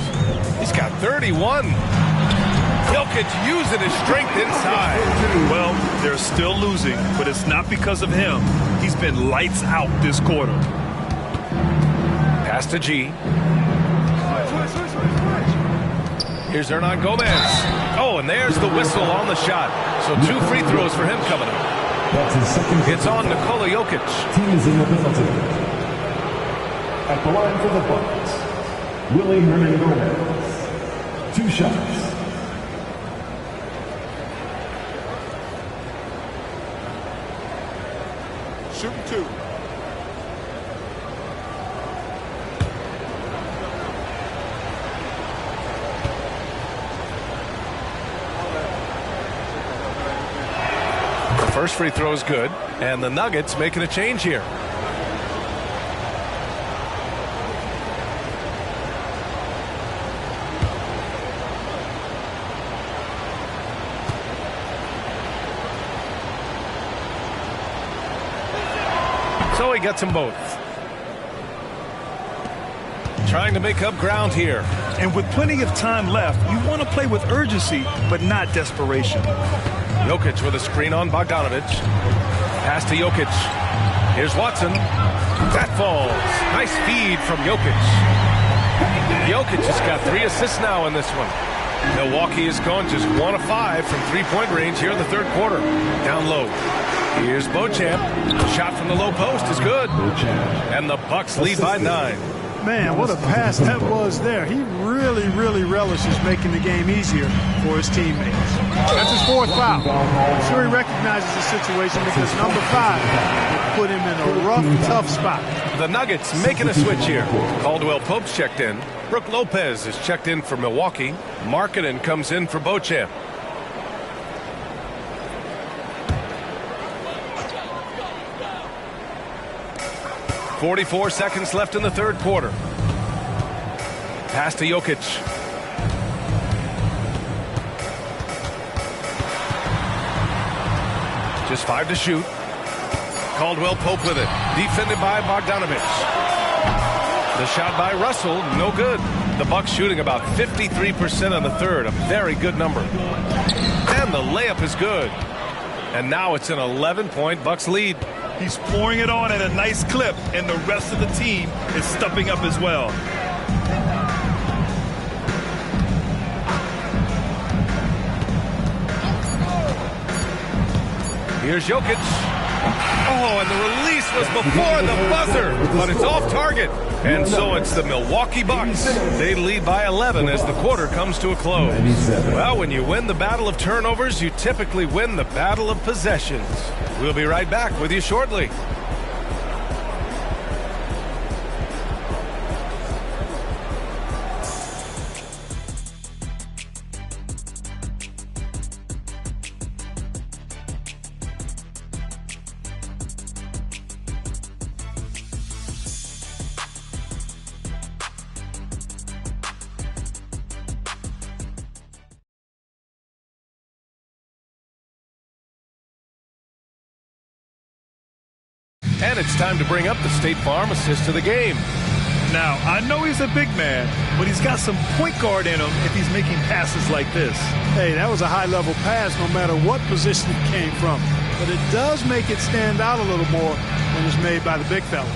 He's got 31. Jokic using his strength inside.
Well, they're still losing, but it's not because of him. He's been lights out this quarter.
Pass to G. Here's Hernan Gomez. Oh, and there's the whistle on the shot. So 2 free throws for him coming up.
That's his second.
It's on Nikola Jokic.
Teasing the penalty. At the line for the Bucks, Willie Hernan Gomez. 2 shots.
Shooting 2.
First free throw is good, and the Nuggets making a change here. So he gets them both. Trying to make up ground here.
And with plenty of time left, you want to play with urgency, but not desperation.
Jokic with a screen on Bogdanovich. Pass to Jokic. Here's Watson. That falls. Nice feed from Jokic. Jokic has got 3 assists now in this one. Milwaukee is going just 1 of 5 from three-point range here in the third quarter. Down low. Here's Beauchamp. Shot from the low post is good. And the Bucks lead by 9.
Man, what a pass that was there. He really, really relishes making the game easier for his teammates. That's his 4th foul. I'm sure he recognizes the situation because number 5 put him in a rough, tough spot.
The Nuggets making a switch here. Caldwell Pope's checked in. Brook Lopez is checked in for Milwaukee. Markkanen comes in for Beauchamp. .44 seconds left in the third quarter. Pass to Jokic. Just 5 to shoot. Caldwell Pope with it. Defended by Bogdanovich. The shot by Russell, no good. The Bucks shooting about 53% on the third, a very good number. And the layup is good. And now it's an 11-point Bucks lead.
He's pouring it on at a nice clip, and the rest of the team is stepping up as well.
Here's Jokic. Oh, and the release was before the buzzer, but it's off target. And so it's the Milwaukee Bucks. They lead by 11 as the quarter comes to a close. Well, when you win the battle of turnovers, you typically win the battle of possessions. We'll be right back with you shortly. And it's time to bring up the State Farm assist of the game.
Now, I know he's a big man, but he's got some point guard in him if he's making passes like this.
Hey, that was a high-level pass no matter what position it came from. But it does make it stand out a little more when it's made by the big fella.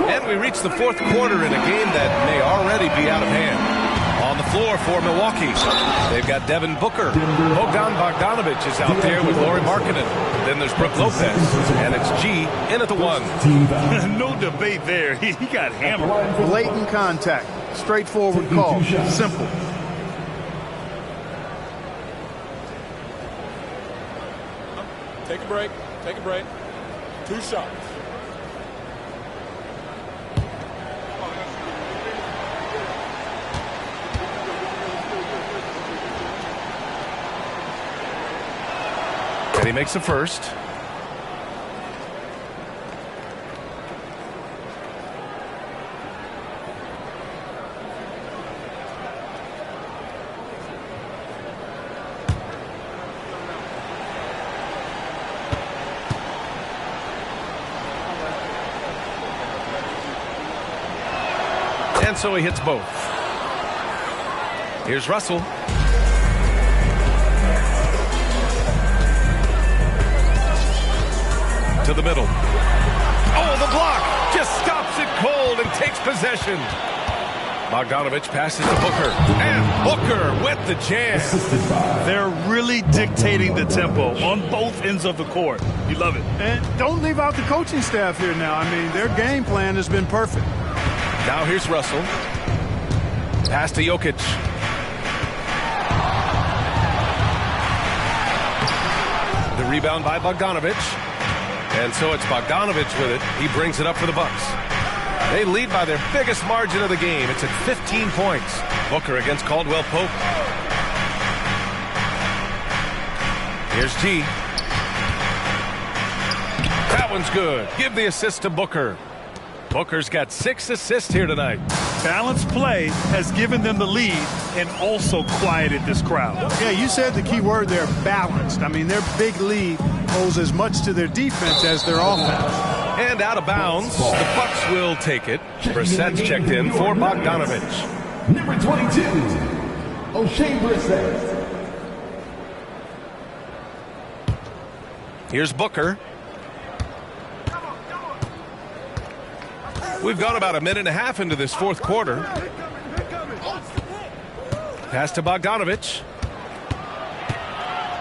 And we reach the fourth quarter in a game that may already be out of hand. On the floor for Milwaukee, they've got Devin Booker. Bogdanovich is out there with Lauri Markkanen. Then there's Brook Lopez, and it's G in at the one.
No debate there. He got hammered.
Blatant contact. Straightforward call. Simple.
Take a break. Take a break. 2 shots.
And he makes the first. And so he hits both. Here's Russell. To the middle. Oh, the block just stops it cold and takes possession. Bogdanovich passes to Booker, and Booker with the jam.
They're really dictating the tempo on both ends of the court. You love it.
And don't leave out the coaching staff here now. I mean, their game plan has been perfect.
Now here's Russell. Pass to Jokic. The rebound by Bogdanovich. And so it's Bogdanovich with it. He brings it up for the Bucks. They lead by their biggest margin of the game. It's at 15 points. Booker against Caldwell Pope. Here's G. That one's good. Give the assist to Booker. Booker's got 6 assists here tonight.
Balanced play has given them the lead and also quieted this crowd.
Yeah, you said the key word there, balanced. I mean, their big lead owes as much to their defense as their offense.
And out of bounds, the Bucks will take it. Brissett's checked in for Bogdanovich.
Number 22, O'Shea Brissett.
Here's Booker. We've gone about a minute and a half into this fourth quarter. Pass to Bogdanovich.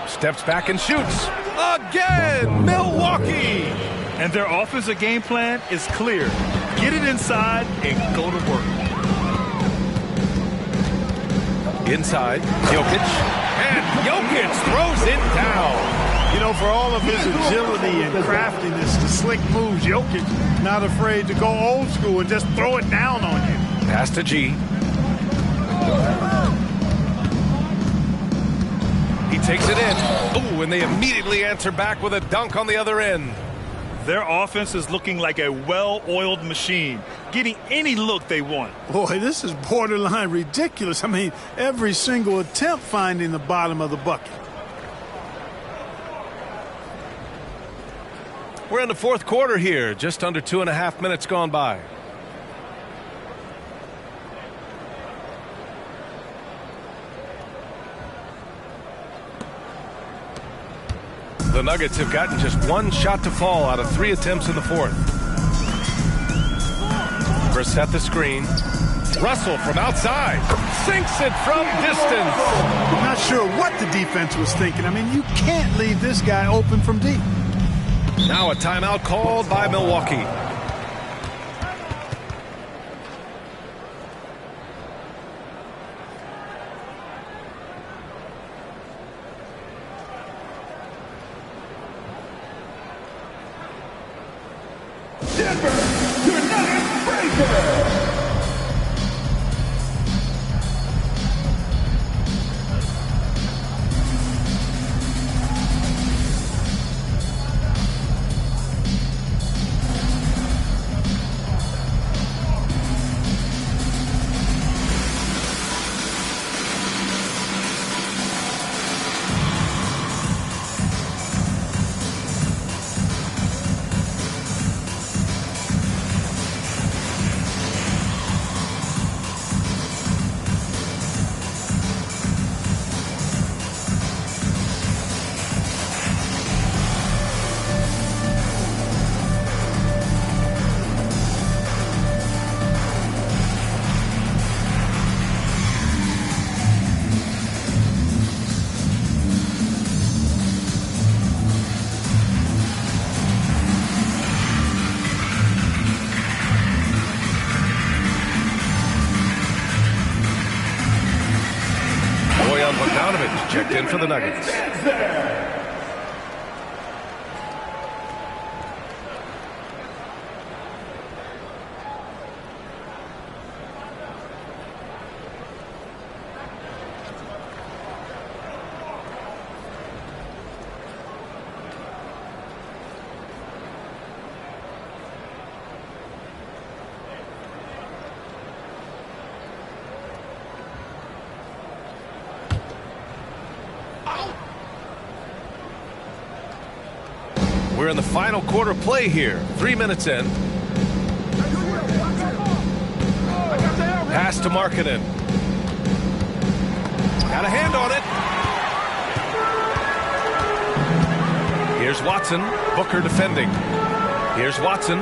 Steps back and shoots. Again, Milwaukee!
And their offensive game plan is clear. Get it inside and go to work.
Inside, Jokic. And Jokic throws it down.
You know, for all of his agility and craftiness, the slick moves, Jokic not afraid to go old school and just throw it down on you.
Pass to G. He takes it in. Ooh, and they immediately answer back with a dunk on the other end.
Their offense is looking like a well-oiled machine, getting any look they want.
Boy, this is borderline ridiculous. I mean, every single attempt finding the bottom of the bucket.
We're in the fourth quarter here, just under 2.5 minutes gone by. The Nuggets have gotten just one shot to fall out of 3 attempts in the fourth. First set the screen. Russell from outside sinks it from distance.
I'm not sure what the defense was thinking. I mean, you can't leave this guy open from deep.
Now a timeout called by Milwaukee.
Denver to Nuggets breaker.
Checked in for the Nuggets. We're in the final quarter play here. 3 minutes in. Pass to Markkanen. Got a hand on it. Here's Watson. Booker defending. Here's Watson.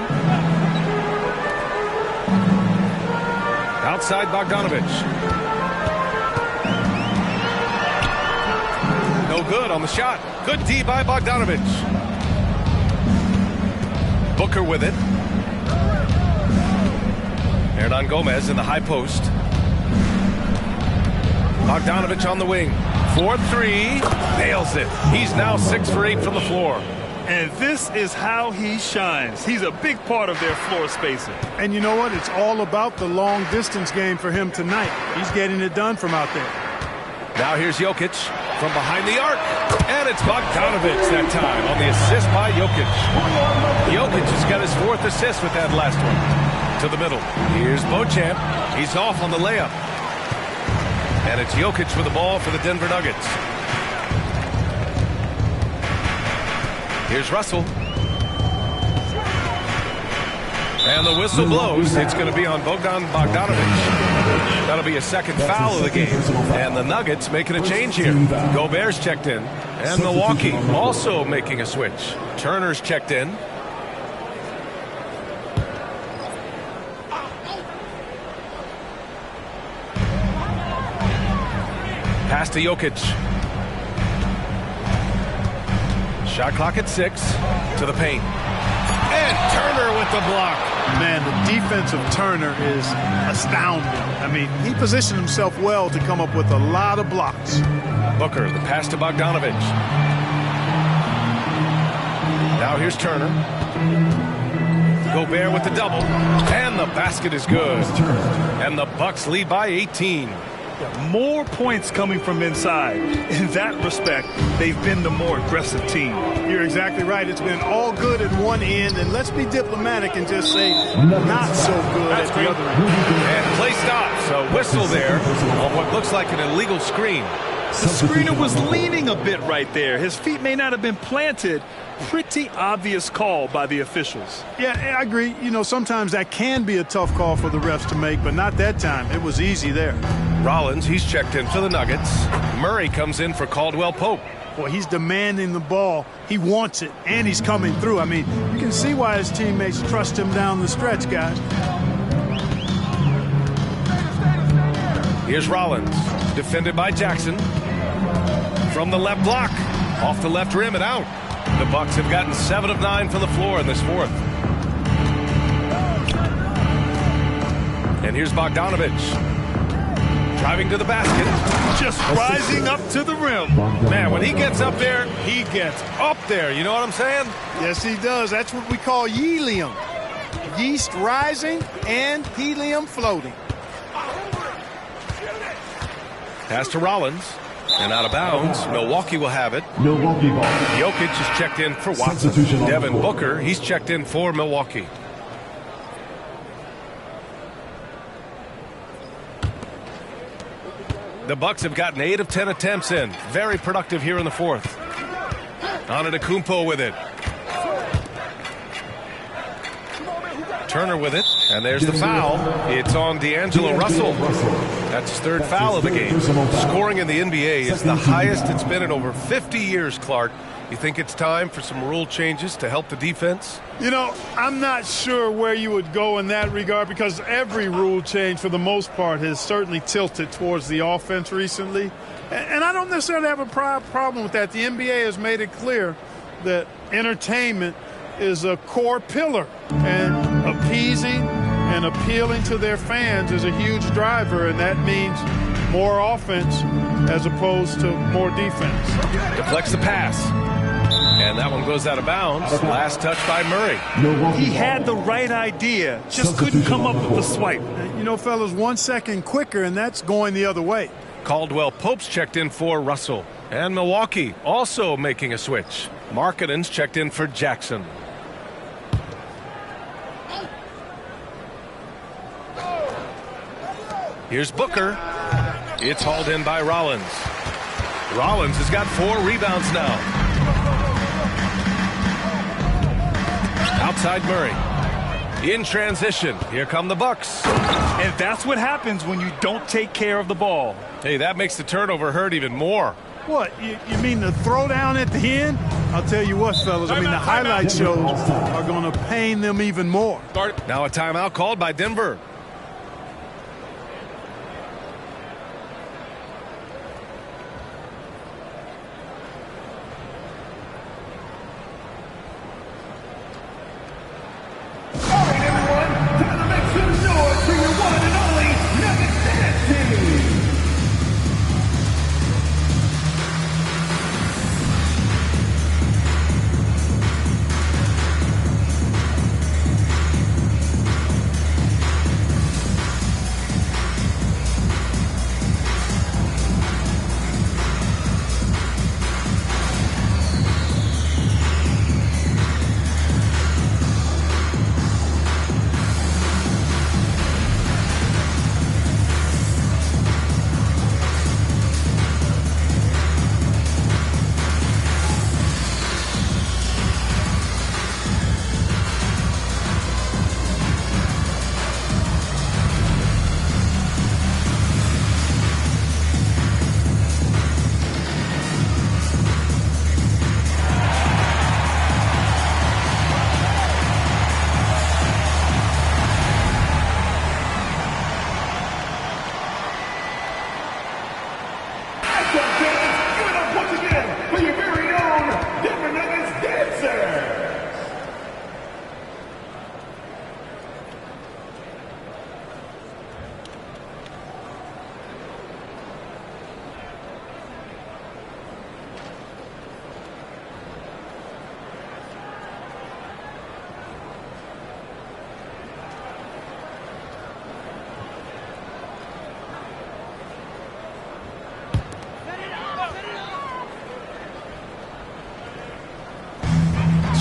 Outside Bogdanovich. No good on the shot. Good D by Bogdanovich. Booker with it. Hernan Gomez in the high post. Bogdanovich on the wing. 4-3. Nails it. He's now 6 for 8 from the floor.
And this is how he shines. He's a big part of their floor spacing.
And you know what? It's all about the long distance game for him tonight. He's getting it done from out there.
Now here's Jokic from behind the arc. And it's Bogdanovich that time on the assist by Jokic. Jokic has got his 4th assist with that last one. To the middle. Here's Beauchamp. He's off on the layup. And it's Jokic with the ball for the Denver Nuggets. Here's Russell. And the whistle blows. It's going to be on Bogdanovich. That'll be a second foul of the game. And the Nuggets making a change here. Gobert's checked in. And Milwaukee also making a switch. Turner's checked in. Pass to Jokic. Shot clock at 6. To the paint. And Turner with the block.
Man, the defense of Turner is astounding. I mean, he positioned himself well to come up with a lot of blocks.
Booker, the pass to Bogdanovich. Now here's Turner. Gobert with the double. And the basket is good. And the Bucks lead by 18.
More points coming from inside. In that respect, they've been the more aggressive team.
You're exactly right. It's been all good at one end, and let's be diplomatic and just say not so good at the other end.
And play stops. A whistle there on what looks like an illegal screen.
The screener was leaning a bit right there. His feet may not have been planted. Pretty obvious call by the officials.
Yeah, I agree. You know, sometimes that can be a tough call for the refs to make, but not that time. It was easy there.
Rollins, he's checked in for the Nuggets. Murray comes in for Caldwell Pope.
Boy, he's demanding the ball. He wants it, and he's coming through. I mean, you can see why his teammates trust him down the stretch, guys.
Here's Rollins, defended by Jackson. From the left block, off the left rim and out. The Bucks have gotten 7 of 9 from the floor in this fourth. And here's Bogdanovich. Driving to the basket.
Just rising up to the rim.
Man, when he gets up there, he gets up there. You know what I'm saying?
Yes, he does. That's what we call helium. Yeast rising and helium floating.
Pass to Rollins. And out of bounds. Milwaukee will have it.
Milwaukee ball.
Jokic is checked in for Watson. Devin Booker, he's checked in for Milwaukee. The Bucks have gotten 8 of 10 attempts in. Very productive here in the fourth. Antetokounmpo with it. Turner with it, and there's the foul. It's on D'Angelo Russell. That's his third foul of the game. Scoring in the NBA is the highest it's been in over 50 years, Clark. You think it's time for some rule changes to help the defense?
You know, I'm not sure where you would go in that regard because every rule change, for the most part, has certainly tilted towards the offense recently. And I don't necessarily have a problem with that. The NBA has made it clear that entertainment is a core pillar, and appeasing and appealing to their fans is a huge driver, and that means more offense as opposed to more defense.
Deflects the pass. And that one goes out of bounds. Last touch by Murray.
He had the right idea, just couldn't come up with the swipe.
You know, fellas, 1 second quicker, and that's going the other way.
Caldwell Pope's checked in for Russell. And Milwaukee also making a switch. Markkanen's checked in for Jackson. Here's Booker. It's hauled in by Rollins. Rollins has got 4 rebounds now. Outside Murray. In transition. Here come the Bucks.
And that's what happens when you don't take care of the ball.
Hey, that makes the turnover hurt even more.
What, you mean the throwdown at the end? I'll tell you what, fellas, I mean, the highlight shows are going to pain them even more.
Now a timeout called by Denver.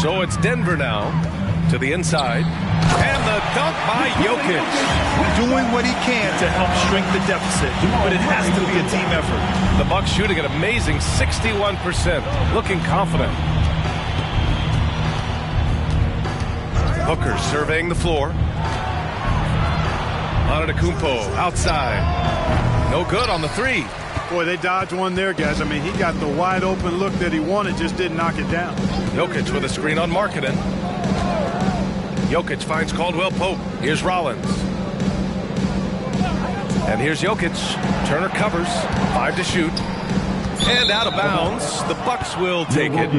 So it's Denver now to the inside. And the dunk by Jokic.
Doing what he can to help shrink the deficit, but it has to be a team effort.
The Bucks shooting an amazing 61%, looking confident. Booker surveying the floor. Antetokounmpo outside. No good on the three.
Boy, they dodged one there, guys. I mean, he got the wide open look that he wanted, just didn't knock it down.
Jokic with a screen on Markkanen. Jokic finds Caldwell Pope. Here's Rollins. And here's Jokic. Turner covers. 5 to shoot. And out of bounds. The Bucks will take it.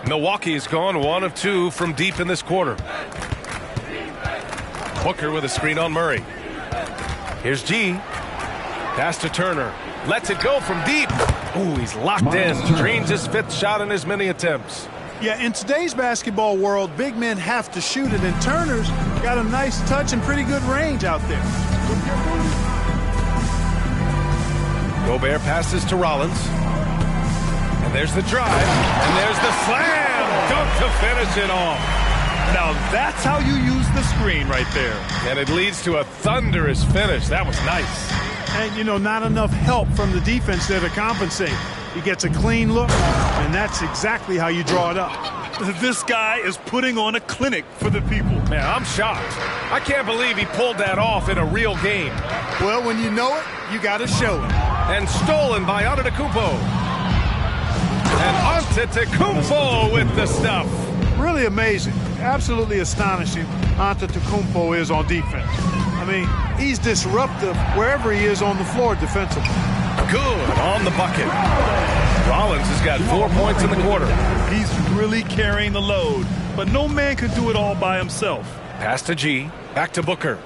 Milwaukee has gone 1 of 2 from deep in this quarter. Booker with a screen on Murray. Here's G. Pass to Turner. Lets it go from deep. Ooh, he's locked in. Dreams his 5th shot in as many attempts.
Yeah, in today's basketball world, big men have to shoot it, and Turner's got a nice touch and pretty good range out there.
Gobert passes to Rollins. And there's the drive. And there's the slam. Dunk to finish it off.
Now that's how you use the screen right there.
And it leads to a thunderous finish. That was nice.
And, you know, not enough help from the defense there to compensate. He gets a clean look, and that's exactly how you draw it up.
This guy is putting on a clinic for the people.
Man, I'm shocked. I can't believe he pulled that off in a real game.
Well, when you know it, you got to show it.
And stolen by Antetokounmpo. And Antetokounmpo with the stuff.
Really amazing. Absolutely astonishing Antetokounmpo is on defense. I mean, he's disruptive wherever he is on the floor defensively.
Good on the bucket. Rollins has got 4 points in the quarter.
He's really carrying the load, but no man could do it all by himself.
Pass to G. Back to Booker.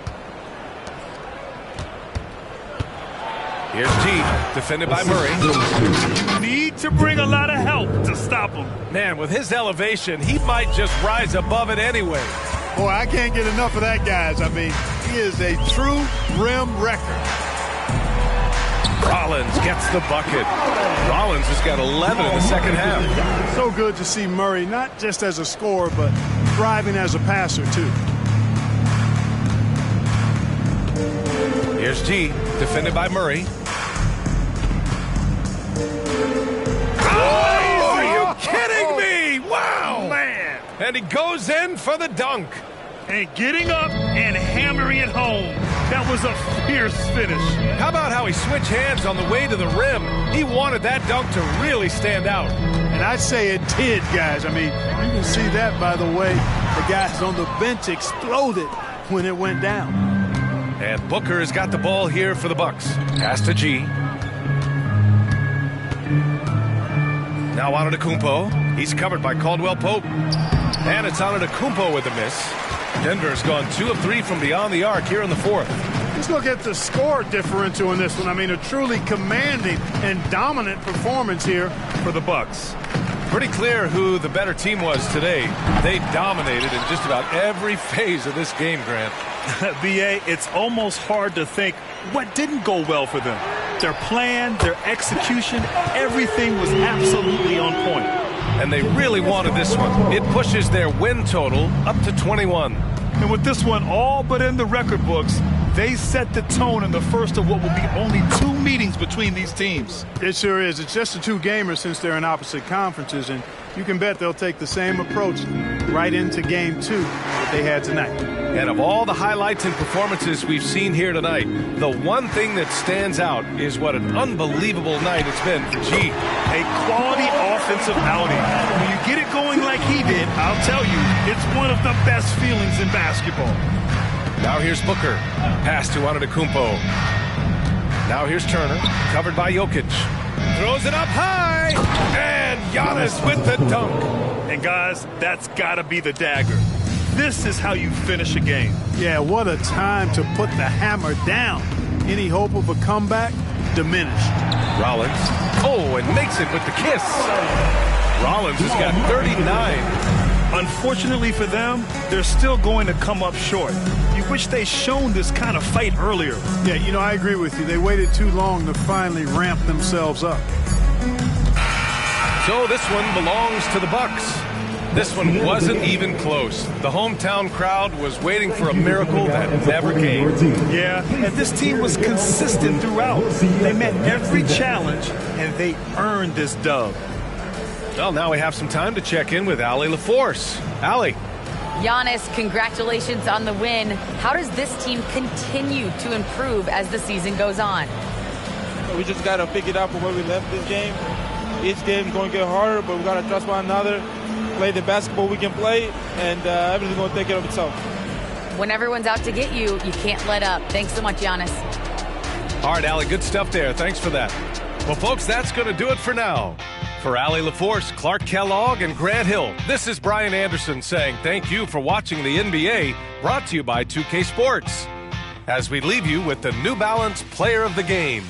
Here's G. Defended by Murray.
Need to bring a lot of help to stop him.
Man, with his elevation, he might just rise above it anyway.
Boy, I can't get enough of that, guys. I mean, he is a true rim wrecker.
Rollins gets the bucket. Rollins has got 11 in the second half.
So good to see Murray, not just as a scorer, but thriving as a passer, too.
Here's G. Defended by Murray. Oh, are you kidding me? Wow.
Man.
And he goes in for the dunk.
And getting up and hammering it home. That was a fierce finish.
How about how he switched hands on the way to the rim? He wanted that dunk to really stand out.
And I'd say it did, guys. I mean, you can see that by the way the guys on the bench exploded when it went down.
And Booker has got the ball here for the Bucks. Pass to G. Now Antetokounmpo. He's covered by Caldwell Pope. And it's Antetokounmpo with a miss. Denver's gone 2 of 3 from beyond the arc here in the 4th.
Just look at the score differential in this one. I mean, a truly commanding and dominant performance here for the Bucks.
Pretty clear who the better team was today. They dominated in just about every phase of this game, Grant.
B.A., it's almost hard to think what didn't go well for them. Their plan, their execution, everything was absolutely on point.
And they really wanted this one. It pushes their win total up to 21.
And with this one all but in the record books, they set the tone in the first of what will be only 2 meetings between these teams.
It sure is. It's just a 2-gamer since they're in opposite conferences, and you can bet they'll take the same approach right into Game 2 that they had tonight.
And of all the highlights and performances we've seen here tonight, the one thing that stands out is what an unbelievable night it's been for G.
A quality offensive outing. When you get it going like he did, I'll tell you, it's one of the best feelings in basketball.
Now here's Booker. Pass to Antetokounmpo. Now here's Turner, covered by Jokic. Throws it up high, and Giannis with the dunk.
And guys, that's got to be the dagger. This is how you finish a game.
Yeah, what a time to put the hammer down. Any hope of a comeback diminished.
Rollins. Oh, and makes it with the kiss. Rollins has got 39.
Unfortunately for them, they're still going to come up short. You wish they'd shown this kind of fight earlier.
Yeah, you know, I agree with you. They waited too long to finally ramp themselves up.
So this one belongs to the Bucks. This one wasn't even close. The hometown crowd was waiting for a miracle that never came.
Yeah, and this team was consistent throughout. They met every challenge, and they earned this dub.
Well, now we have some time to check in with Allie LaForce. Allie.
Giannis, congratulations on the win. How does this team continue to improve as the season goes on?
We just got to pick it up from where we left this game. Each game is going to get harder, but we got to trust one another, play the basketball we can play, and everything's going to take care of itself.
When everyone's out to get you, you can't let up. Thanks so much, Giannis.
All right, Allie, good stuff there. Thanks for that. Well, folks, that's going to do it for now. For Allie LaForce, Clark Kellogg, and Grant Hill, this is Brian Anderson saying thank you for watching the NBA, brought to you by 2K Sports. As we leave you with the New Balance Player of the Game.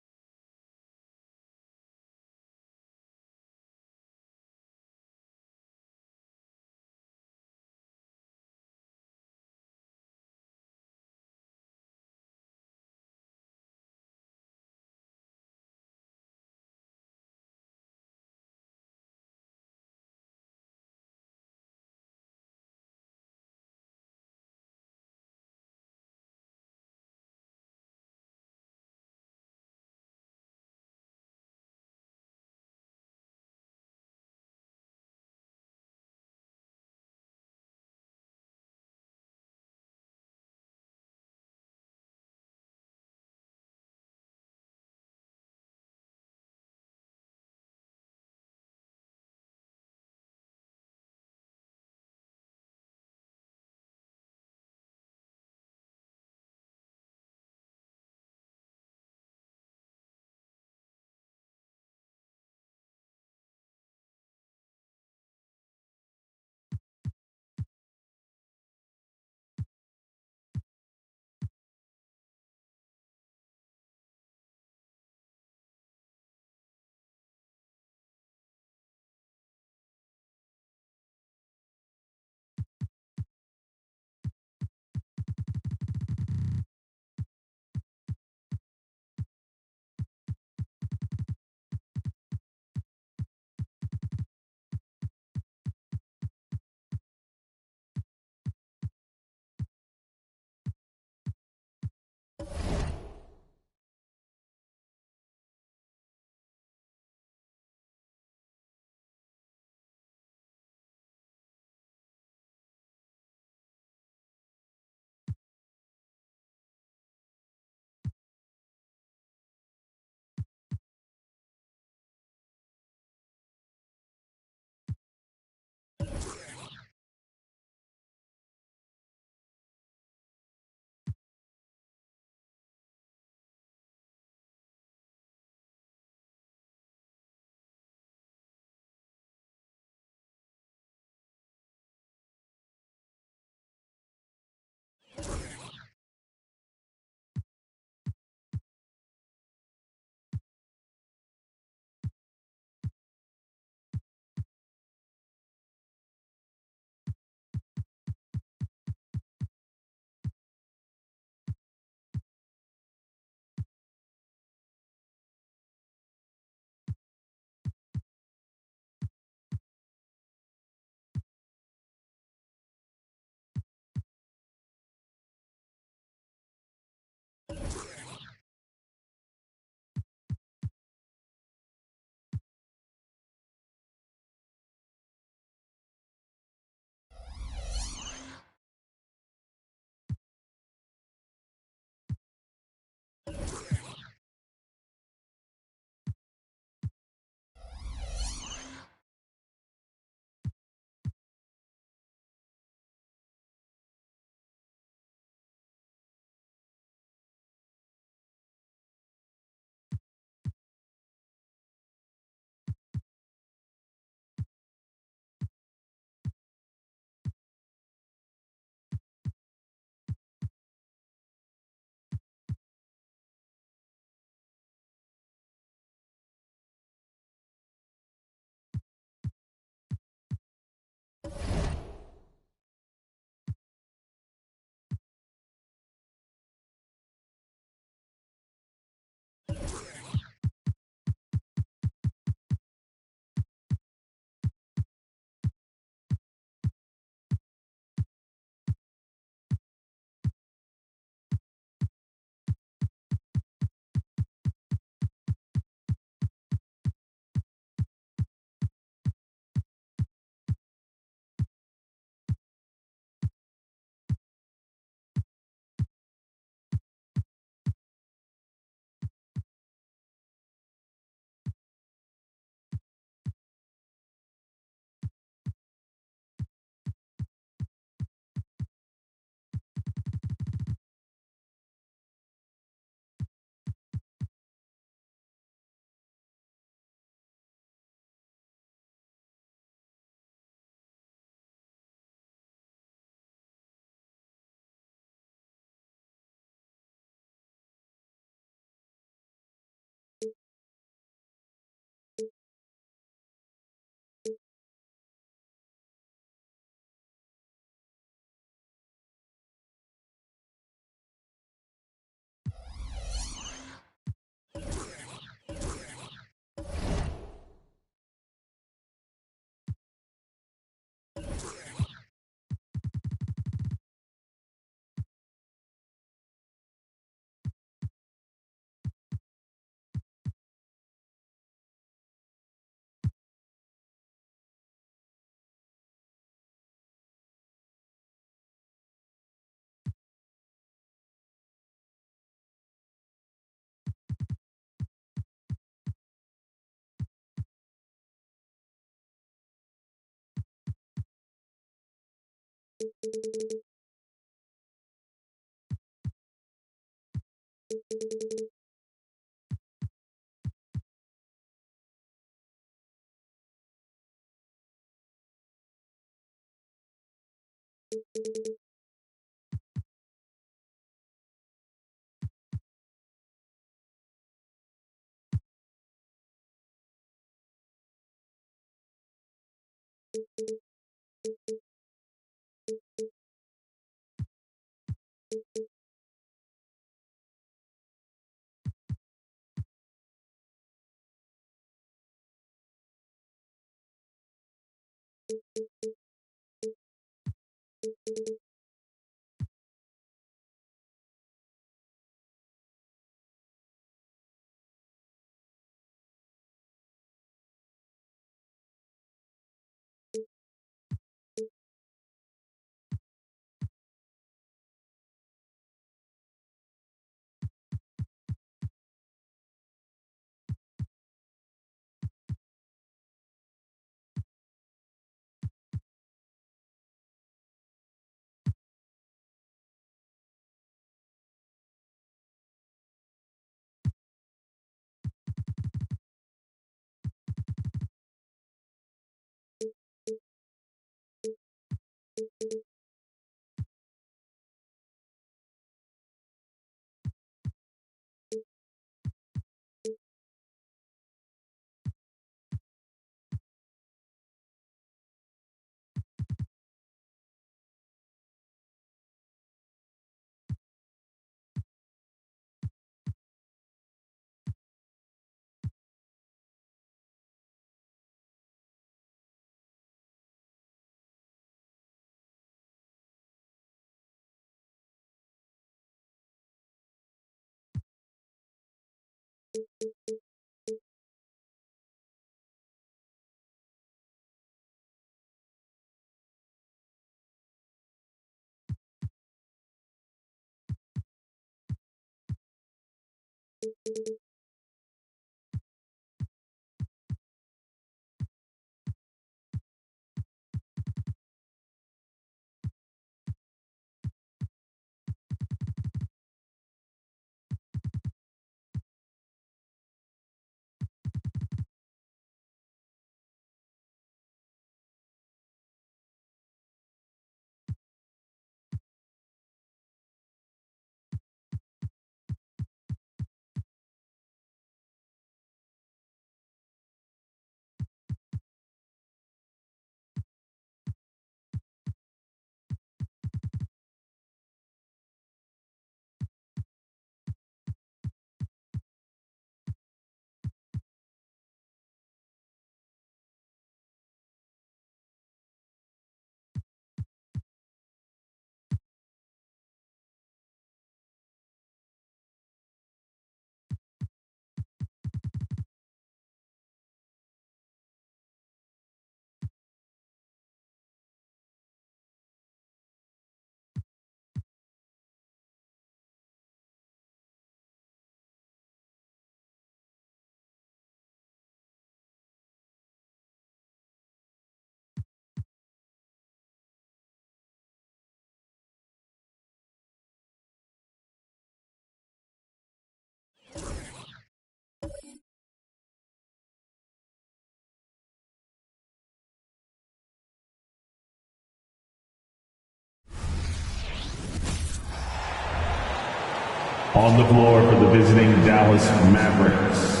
On the floor for the visiting Dallas Mavericks.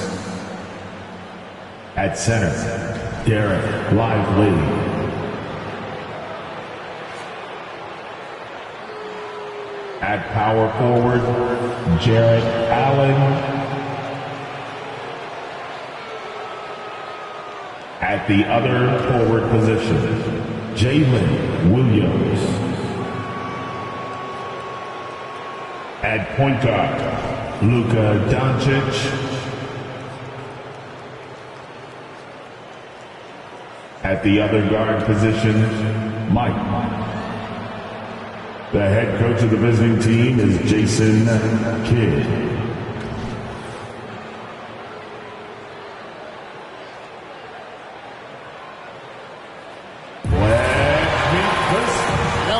At center, Derek Lively. At power forward, Jarrett Allen. At the other forward position, Jalen Williams. At point guard, Luka Doncic. At the other guard position, Mike. The head coach of the visiting team is Jason Kidd.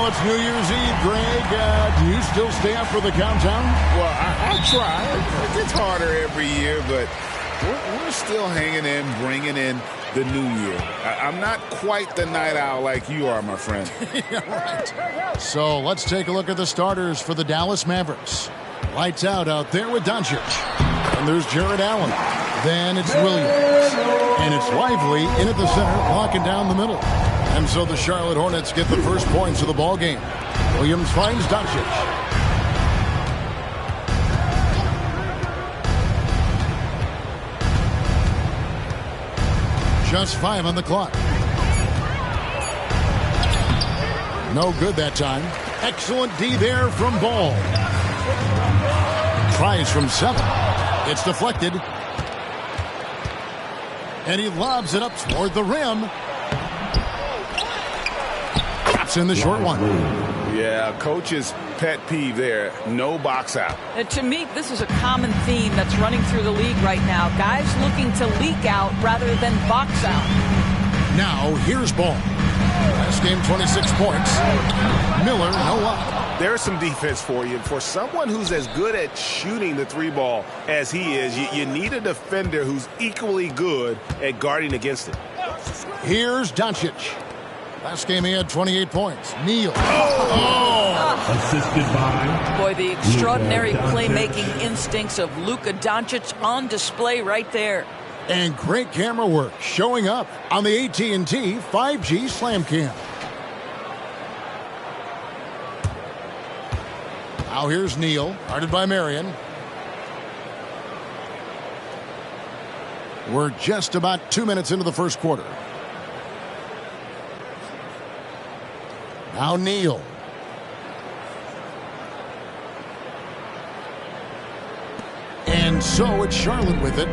Well, it's New Year's Eve, Greg. Do you still stay up for the countdown?
Well, I try. It gets harder every year, but we're still hanging in, bringing in the new year. I'm not quite the night owl like you are, my friend.
Right. So let's take a look at the starters for the Dallas Mavericks. Lights out there with Doncic. And there's Jared Allen. Then it's Williams. And it's Lively in at the center, locking down the middle. And so the Charlotte Hornets get the first points of the ball game. Williams finds Doncic. Just 5 on the clock. No good that time. Excellent D there from Ball. Tries from 7. It's deflected. And he lobs it up toward the rim. Taps in the short one.
Yeah, coach's pet peeve there. No box out.
To me, this is a common theme that's running through the league right now. Guys looking to leak out rather than box out.
Now, here's Ball. Last game, 26 points. Miller, no luck.
There's some defense for you. For someone who's as good at shooting the 3-ball as he is, you need a defender who's equally good at guarding against it.
Here's Doncic. Last game he had 28 points. Neal.
Assisted by...
Boy, the extraordinary playmaking instincts of Luka Doncic on display right there.
And great camera work showing up on the AT&T 5G Slam Cam. Now here's Neal, guarded by Marion. We're just about 2 minutes into the first quarter. Now Neal. And so it's Charlotte with it,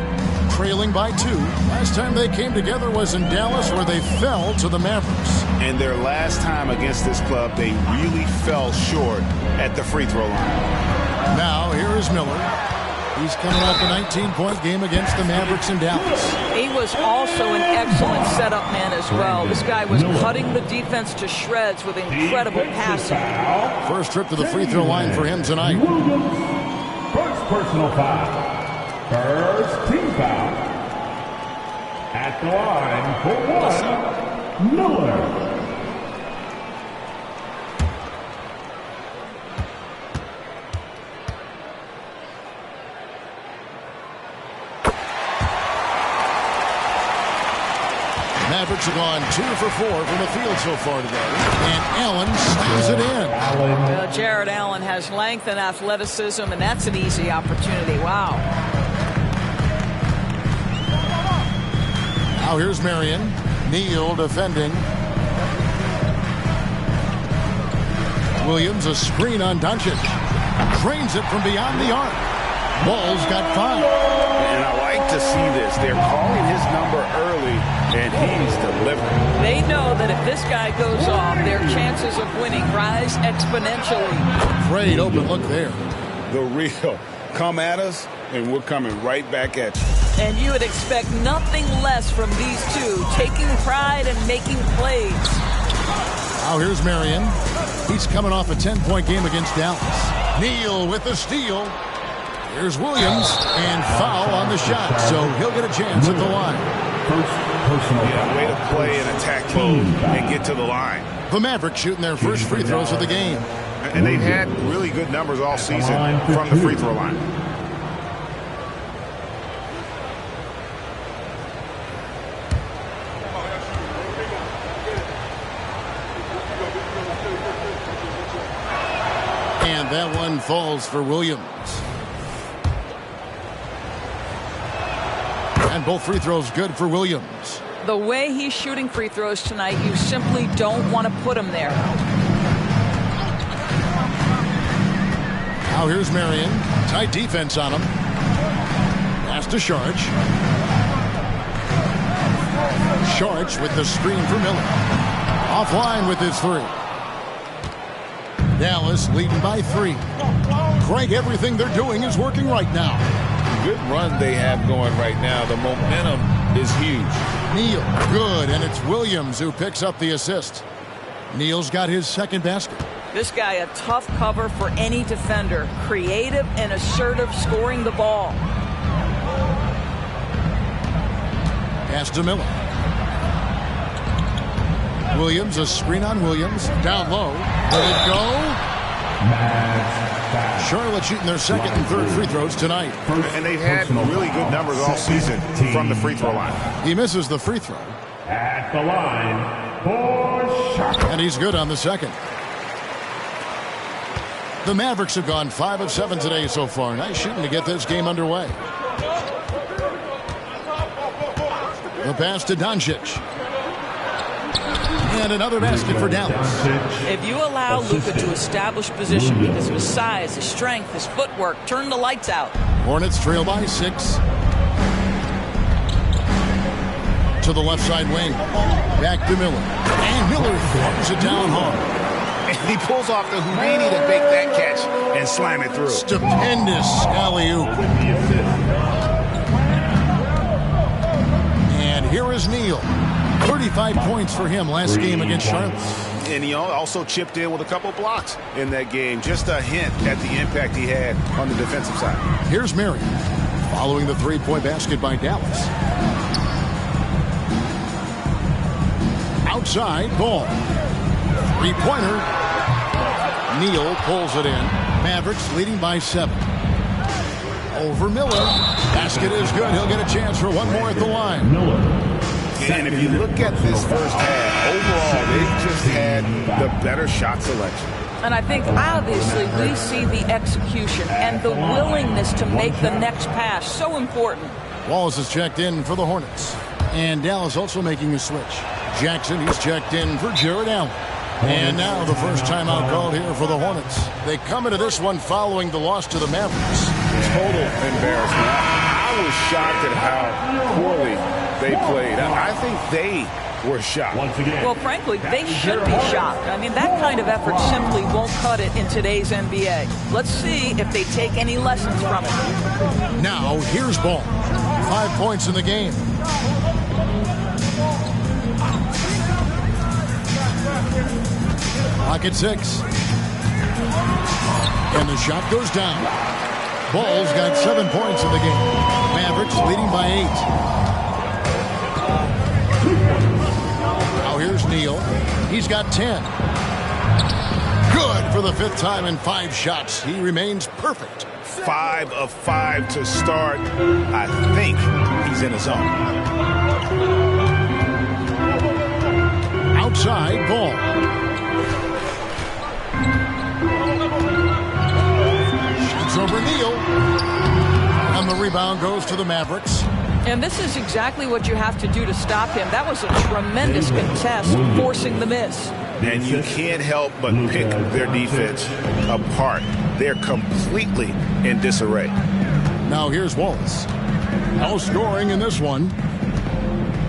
trailing by 2. Last time they came together was in Dallas, where they fell to the Mavericks.
And their last time against this club, they really fell short at the free throw line.
Now here is Miller. He's coming off a 19-point game against the Mavericks in Dallas.
He was also an excellent setup man as well. This guy was cutting the defense to shreds with incredible passing.
First trip to the free throw line for him tonight.
First personal foul. First team foul. At the line for 1, Miller.
Mavericks have gone 2 for 4 from the field so far today. And Allen slams it in.
Well, Jared Allen has length and athleticism, and that's an easy opportunity. Wow.
Now here's Marion. Neal defending. Williams, a screen on Doncic. Drains it from beyond the arc. Ball's got 5.
And I like to see this. They're calling his number early, and he's delivering.
They know that if this guy goes off, their chances of winning rise exponentially.
Great open look there.
The real. Come at us, and we're coming right back at you.
And you would expect nothing less from these two, taking pride and making plays.
Now here's Marion. He's coming off a 10-point game against Dallas. Neal with the steal. Here's Williams, and foul on the shot, so he'll get a chance at the line.
Way to play and attack mode and get to the line.
The Mavericks shooting their first free throws of the game.
And they've had really good numbers all season from the free throw line.
And that one falls for Williams. And both free throws good for Williams.
The way he's shooting free throws tonight, you simply don't want to put him there.
Now here's Marion. Tight defense on him. Pass to Sharge. Sharge with the screen for Miller. Offline with his 3. Dallas leading by 3. Craig, everything they're doing is working right now.
Good run they have going right now. The momentum is huge.
Neal, good, and it's Williams who picks up the assist. Neal's got his second basket.
This guy, a tough cover for any defender. Creative and assertive scoring the ball.
Pass to Miller. Williams, a screen on Williams. Down low. Let it go. Charlotte shooting their second and third free throws tonight.
And they've had really good numbers all season from the free throw line.
He misses the free throw.
At the line for shot.
And he's good on the second. The Mavericks have gone 5 of 7 today so far. Nice shooting to get this game underway. The pass to Doncic. And another basket for Dallas.
If you allow Luka to establish position because of his size, his strength, his footwork, turn the lights out.
Hornets trail by 6. To the left side wing. Back to Miller. And Miller throws it down hard.
And he pulls off the Houdini to make that catch and slam it through.
Stupendous alley-oop. And here is Neal. 35 points for him last game against Charlotte.
And he also chipped in with a couple blocks in that game. Just a hint at the impact he had on the defensive side.
Here's Marion following the three-point basket by Dallas. Outside, ball. Three-pointer. Neal pulls it in. Mavericks leading by 7. Over Miller. Basket is good. He'll get a chance for one more at the line.
And if you look at this first half, overall, they just had the better shot selection.
And I think, obviously, we see the execution and the willingness to make the next pass so important.
Wallace is checked in for the Hornets. And Dallas also making a switch. Jackson, he's checked in for Jared Allen. And now the first timeout called here for the Hornets. They come into this one following the loss to the Mavericks.
Total embarrassment. I was shocked at how poorly they played. I think they were shocked.
Well, frankly, they should be shocked. I mean, that kind of effort simply won't cut it in today's NBA. Let's see if they take any lessons from it.
Now, here's Ball. 5 points in the game. Clock at 6. And the shot goes down. Ball's got 7 points in the game. Mavericks leading by 8. Now here's Neal. He's got 10. Good for the 5th time in 5 shots. He remains perfect.
5 of 5 to start. I think he's in his zone.
Outside, Ball. Shoots over Neal. And the rebound goes to the Mavericks.
And this is exactly what you have to do to stop him. That was a tremendous contest, forcing the miss.
And you can't help but pick their defense apart. They're completely in disarray.
Now here's Wallace. No scoring in this one.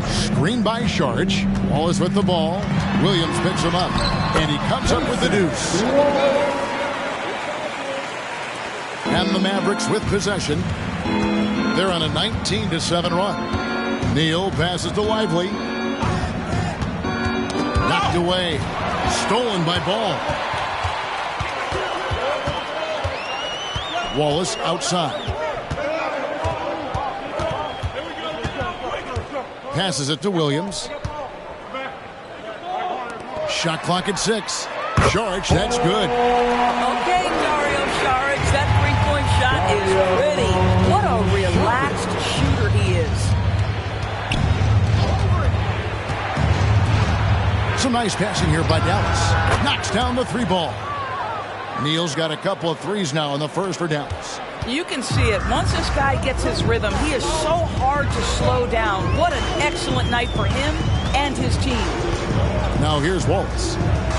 Screen by Sharge. Wallace with the ball. Williams picks him up. And he comes up with the deuce. And the Mavericks with possession. They're on a 19-7 run. Neal passes to Lively. Knocked away. Stolen by Ball. Wallace outside. Passes it to Williams. Shot clock at 6. Sharge, that's good.
Okay, Dario Saric, that three-point shot is pretty. What a relaxed shooter he is.
Some nice passing here by Dallas. Knocks down the 3 ball. Neal's got a couple of threes now in the first for Dallas.
You can see it. Once this guy gets his rhythm, he is so hard to slow down. What an excellent night for him and his team.
Now here's Wallace.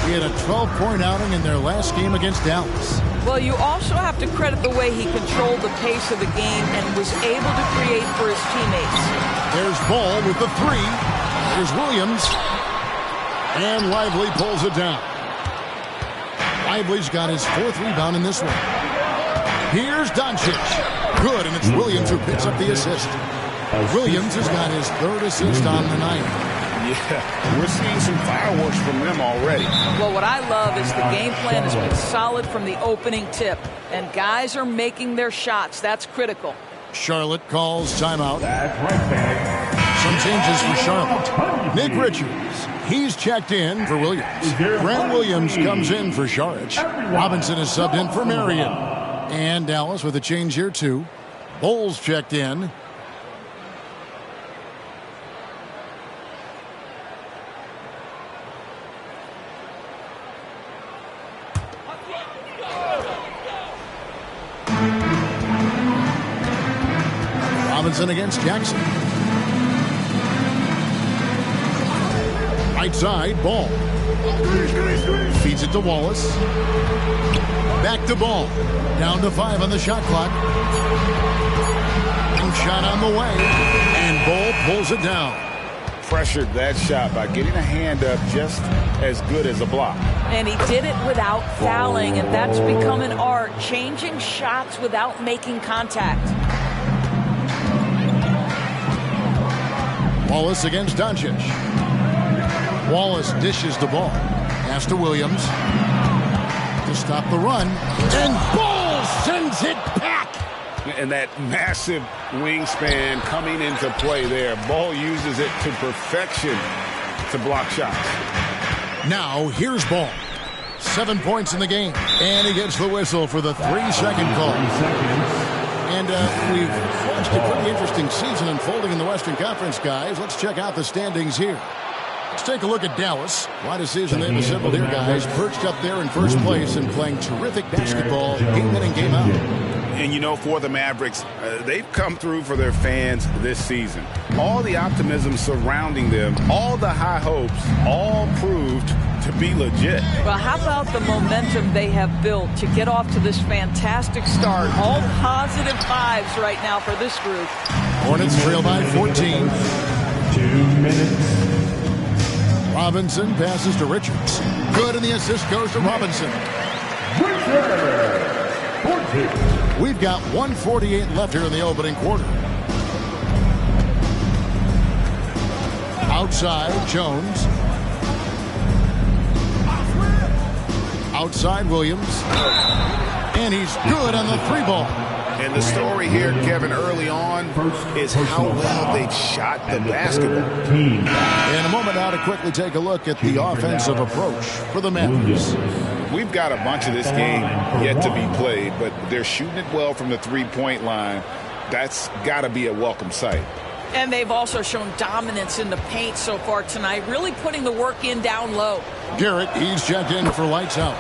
He had a 12-point outing in their last game against Dallas.
Well, you also have to credit the way he controlled the pace of the game and was able to create for his teammates.
There's Ball with the 3. There's Williams. And Lively pulls it down. Lively's got his 4th rebound in this one. Here's Doncic. Good, and it's Williams who picks up the assist. Williams has got his 3rd assist on the night.
Yeah, we're seeing some fireworks from them already.
Well, what I love is the game plan has been solid from the opening tip, and guys are making their shots. That's critical.
Charlotte calls timeout. Some changes for Charlotte. Nick Richards, he's checked in for Williams. Grant Williams comes in for Sharich. Robinson is subbed in for Marion. And Dallas with a change here too. Bowles checked in. Robinson against Jackson. Right side, Ball. Feeds it to Wallace. Back to Ball. Down to 5 on the shot clock. And shot on the way. And Ball pulls it down.
Pressured that shot by getting a hand up just as good as a block.
And he did it without fouling, and that's become an art, changing shots without making contact.
Wallace against Doncic. Wallace dishes the ball. Pass to Williams. To stop the run. And Ball sends it back.
And that massive wingspan coming into play there. Ball uses it to perfection to block shots.
Now here's Ball. 7 points in the game. And he gets the whistle for the 3-second call. And we've watched a pretty interesting season unfolding in the Western Conference, guys. Let's check out the standings here. Let's take a look at Dallas. Quite a season they've assembled here, guys. Perched up there in first place and playing terrific basketball game in and game out.
And, you know, for the Mavericks, they've come through for their fans this season. All the optimism surrounding them, all the high hopes, all proved to be legit.
Well, how about the momentum they have built to get off to this fantastic start? All positive vibes right now for this group.
Hornets trail by 14.
2 minutes.
Robinson passes to Richards. Good, and the assist goes to Robinson. We've got 1:48 left here in the opening quarter. Outside, Jones. Outside, Williams. And he's good on the 3-ball.
And the story here, Kevin, early on is how well they've shot the basketball.
In a moment now to quickly take a look at the offensive approach for the Mavericks.
We've got a bunch of this game yet to be played, but they're shooting it well from the three-point line. That's got to be a welcome sight.
And they've also shown dominance in the paint so far tonight, really putting the work in down low.
Garrett, he's checked in for lights out.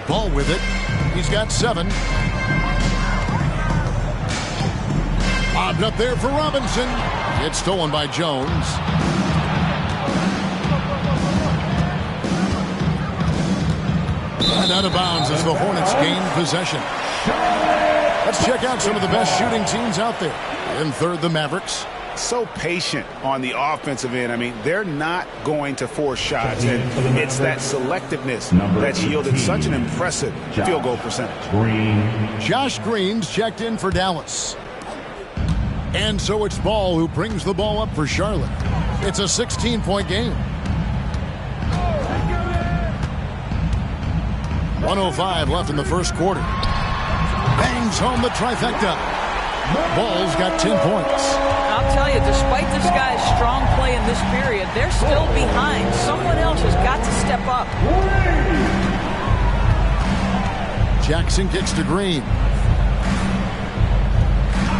Ball with it. He's got 7. Bobbed up there for Robinson. It's stolen by Jones. And out of bounds as the Hornets gain possession. Let's check out some of the best shooting teams out there. In third, the Mavericks.
So patient on the offensive end. I mean, they're not going to force shots, and it's that selectiveness that's yielded such an impressive field goal percentage.
Josh Green's checked in for Dallas. And so it's Ball who brings the ball up for Charlotte. It's a 16-point game. 1:05 left in the first quarter. Bangs home the trifecta. Ball's got 10 points.
I'll tell you, despite this guy's strong play in this period, they're still behind. Someone else has got to step up.
Jackson kicks to Green.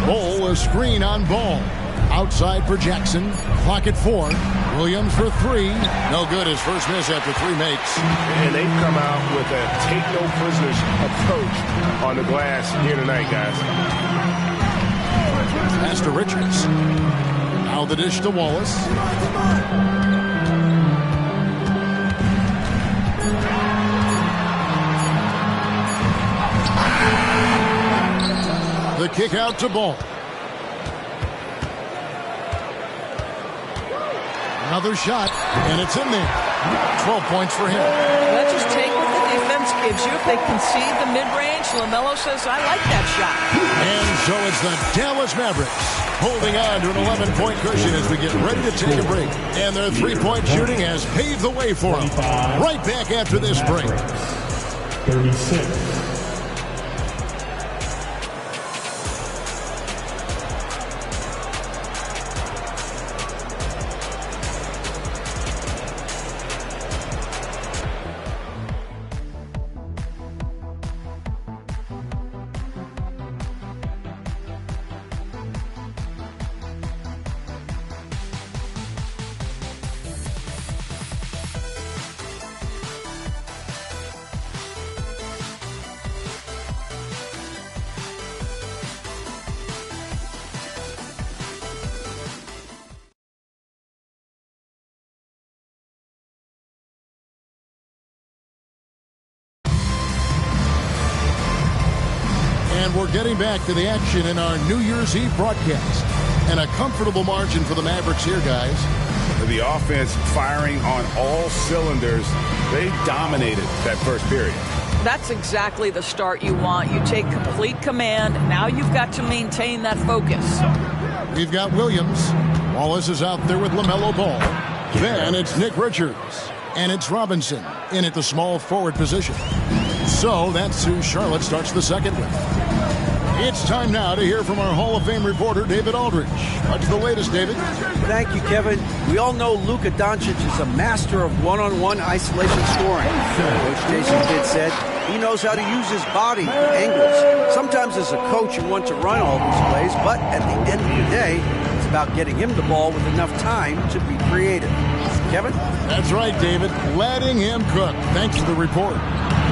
Ball a screen on Ball. Outside for Jackson. Clock at 4. Williams for 3. No good. His first miss after 3 makes.
And they've come out with a take no prisoners approach on the glass here tonight, guys.
Pass to Richards. Now the dish to Wallace. The kick out to Ball. Another shot, and it's in there. 12 points for him.
Let's just take what the defense confidence gives you. If they concede the mid-range, LaMelo says, I like that shot.
And so it's the Dallas Mavericks holding on to an 11-point cushion as we get ready to take a break. And their three-point shooting has paved the way for them. Right back after this break.
36.
We're getting back to the action in our New Year's Eve broadcast. And a comfortable margin for the Mavericks here, guys.
The offense firing on all cylinders. They dominated that first period.
That's exactly the start you want. You take complete command. Now you've got to maintain that focus.
We've got Williams. Wallace is out there with LaMelo Ball. Then it's Nick Richards. And it's Robinson in at the small forward position. So that's who Charlotte starts the second with. It's time now to hear from our Hall of Fame reporter, David Aldridge. What's the latest, David?
Thank you, Kevin. We all know Luka Doncic is a master of one-on-one isolation scoring. Coach Jason Kidd said he knows how to use his body for angles. Sometimes as a coach, you want to run all these plays, but at the end of the day, it's about getting him the ball with enough time to be creative. Kevin?
That's right, David. Letting him cook. Thanks for the report.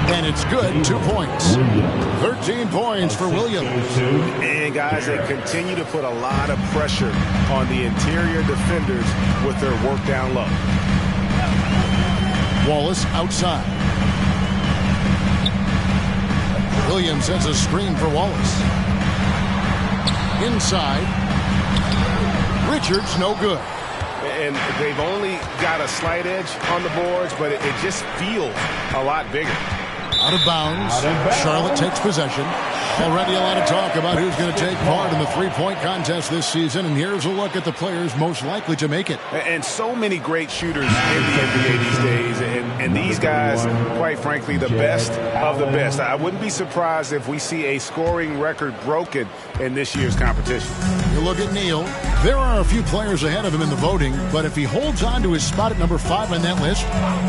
And it's good, 2 points. 13 points for Williams.
And guys, they continue to put a lot of pressure on the interior defenders with their work down low.
Wallace outside. Williams sends a screen for Wallace. Inside. Richards, no good.
And they've only got a slight edge on the boards, but it just feels a lot bigger.
Out of bounds. Charlotte takes possession. Already a lot of talk about who's going to take part in the three-point contest this season, and here's a look at the players most likely to make it.
And so many great shooters in the NBA these days, and these guys, quite frankly, the best of the best. I wouldn't be surprised if we see a scoring record broken in this year's competition.
You look at Neal. There are a few players ahead of him in the voting, but if he holds on to his spot at number 5 on that list,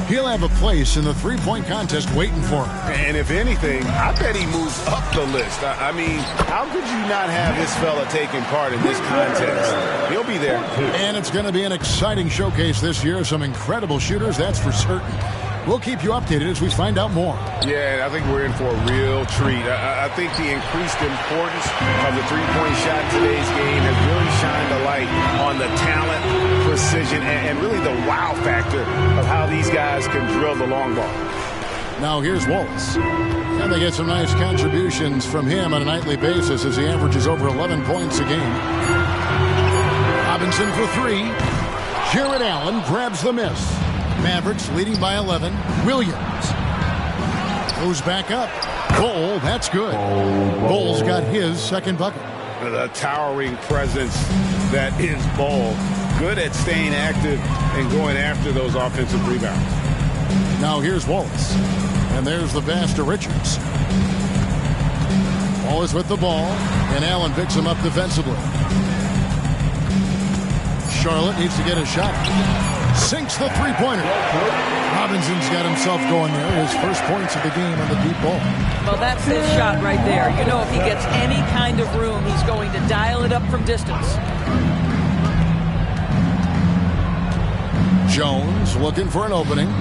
he'll have a place in the three-point contest waiting for him.
And if anything, I bet he moves up the list. I mean, how could you not have this fella taking part in this contest? He'll be there.
And it's going to be an exciting showcase this year. Some incredible shooters, that's for certain. We'll keep you updated as we find out more.
Yeah, I think we're in for a real treat. I think the increased importance of the three-point shot in today's game has really shined a light on the talent, precision, and really the wow factor of how these guys can drill the long ball.
Now here's Wallace. And they get some nice contributions from him on a nightly basis as he averages over 11 points a game. Robinson for 3. Jared Allen grabs the miss. Mavericks leading by 11. Williams goes back up. Bol, that's good. Bol's got his second bucket.
The towering presence that is Bol. Good at staying active and going after those offensive rebounds.
Now here's Wallace. And there's the pass to Richards. Wallace with the ball. And Allen picks him up defensively. Charlotte needs to get a shot. Sinks the three-pointer. Robinson's got himself going there. His first points of the game on the deep ball.
Well, that's his shot right there. You know, if he gets any kind of room, he's going to dial it up from distance.
Jones looking for an opening.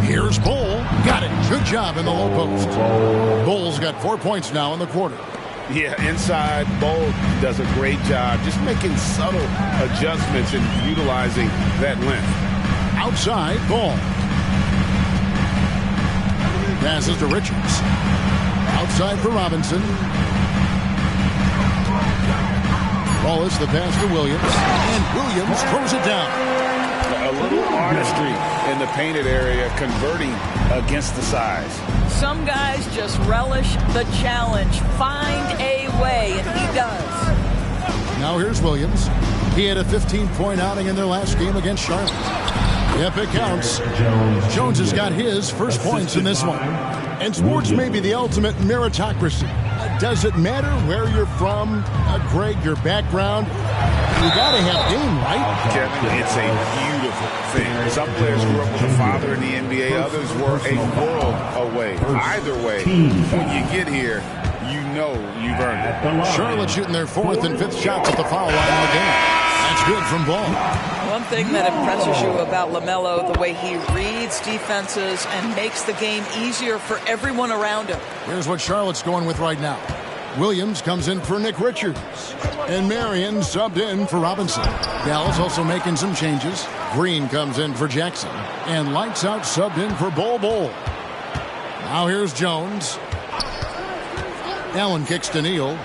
Here's Bol. Got it. Good job in the low post. Bol's got 4 points now in the quarter.
Yeah, inside, Bol does a great job just making subtle adjustments and utilizing that length.
Outside, Ball. Passes to Richards. Outside for Robinson. Wallace, the pass to Williams. And Williams throws it down.
A little artistry in the painted area, converting against the size.
Some guys just relish the challenge. Find a way, and he does.
Now here's Williams. He had a 15-point outing in their last game against Charlotte. Yep, it counts. Jones has got his first points in this one. And sports may be the ultimate meritocracy. Does it matter where you're from, Greg, your background? You got to have game, right?
Kevin, it's a beautiful thing. Some players grew up with a father in the NBA. Others were a world away. Either way, when you get here, you know you've earned it.
Charlotte shooting their fourth and fifth shots at the foul line in the game. That's good from Ball.
One thing that impresses you about LaMelo, the way he reads defenses and makes the game easier for everyone around him.
Here's what Charlotte's going with right now. Williams comes in for Nick Richards. And Marion subbed in for Robinson. Dallas also making some changes. Green comes in for Jackson. And Lights Out subbed in for Bol. Now here's Jones. Allen kicks to Neal.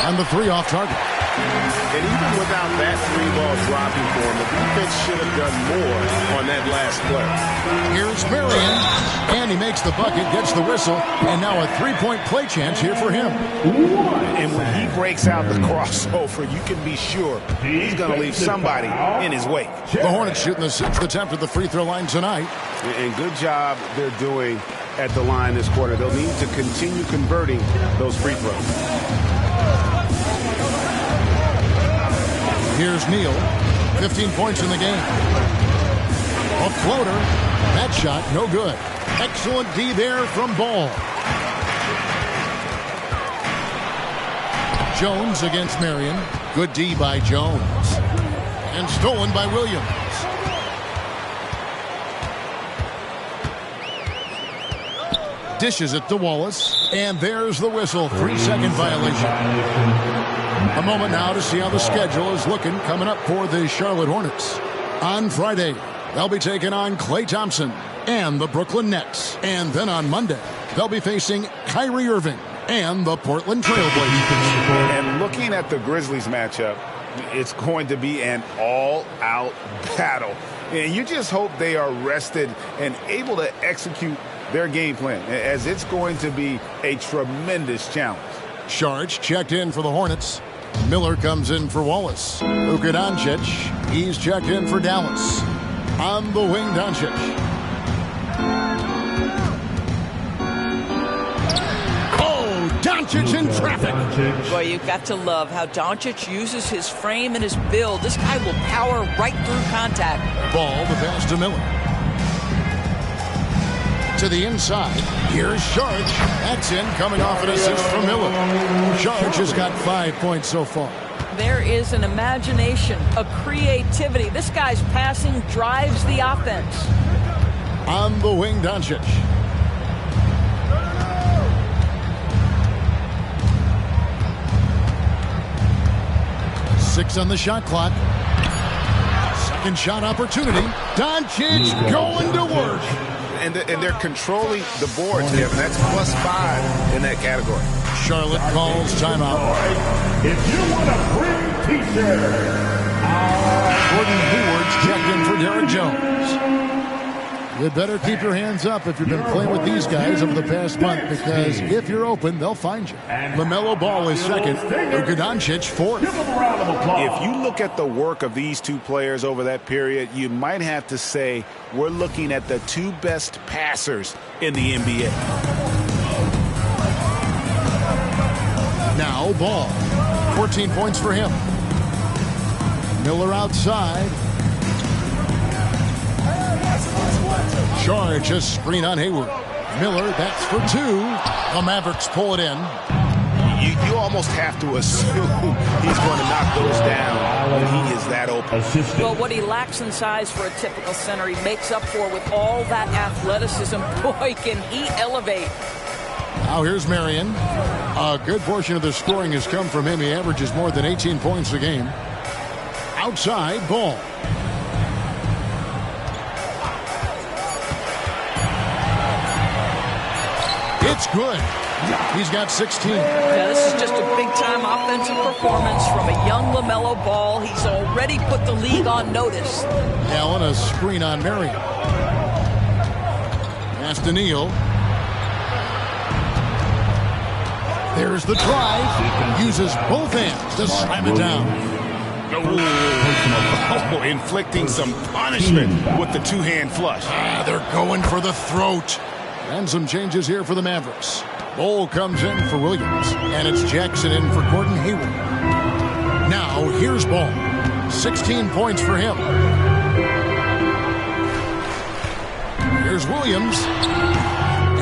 And the three off target.
And even without that three ball dropping for him, the defense should have done more on that last play.
Here's Marion. And he makes the bucket, gets the whistle, and now a three-point play chance here for him.
And when he breaks out the crossover, you can be sure he's going to leave somebody in his wake.
The Hornets shooting the sixth attempt at the free throw line tonight.
And good job they're doing at the line this quarter. They'll need to continue converting those free throws.
Here's Neal, 15 points in the game. A floater, that shot no good. Excellent D there from Ball. Jones against Marion. Good D by Jones. And stolen by Williams. Dishes it to Wallace. And there's the whistle. 3-second violation. A moment now to see how the schedule is looking coming up for the Charlotte Hornets. On Friday, they'll be taking on Klay Thompson and the Brooklyn Nets. And then on Monday, they'll be facing Kyrie Irving and the Portland Trailblazers.
And looking at the Grizzlies matchup, it's going to be an all-out battle. And you just hope they are rested and able to execute their game plan, as it's going to be a tremendous challenge.
Sharge checked in for the Hornets. Miller comes in for Wallace. Luka Doncic, he's checked in for Dallas. On the wing, Doncic. Oh, Doncic in traffic.
Boy, you've got to love how Doncic uses his frame and his build. This guy will power right through contact.
Ball, the pass to Miller. To the inside. Here's Sharge. That's in, coming off an assist from Miller. Sharge has got 5 points so far.
There is an imagination, a creativity. This guy's passing drives the offense.
On the wing, Doncic. Six on the shot clock. Second shot opportunity. Doncic going to work.
And they're controlling the boards, Kevin. That's +5 in that category.
Charlotte calls timeout.
If you want a free t-shirt,
Gordon Hayward's checked in for Derek Jones. You better keep your hands up if you've been playing with these guys over the past month, because if you're open, they'll find you. LaMelo Ball is second. Luka Doncic fourth.
If you look at the work of these two players over that period, you might have to say we're looking at the two best passers in the NBA.
Now Ball. 14 points for him. Miller outside. Charge a screen on Hayward. Miller, that's for two. The Mavericks pull it in.
You almost have to assume he's going to knock those down when he is that open.
Well, what he lacks in size for a typical center, he makes up for with all that athleticism. Boy, can he elevate.
Now here's Marion. A good portion of the scoring has come from him. He averages more than 18 points a game. Outside, Ball. It's good. He's got 16.
Yeah, this is just a big-time offensive performance from a young LaMelo Ball. He's already put the league on notice.
Allen, a screen on Marion. Pass to Neal. There's the drive. Uses both hands to slam it down.
Oh, inflicting some punishment with the two-hand flush.
They're going for the throat. And some changes here for the Mavericks. Bol comes in for Williams, and it's Jackson in for Gordon Hayward. Now, here's Bol. 16 points for him. Here's Williams.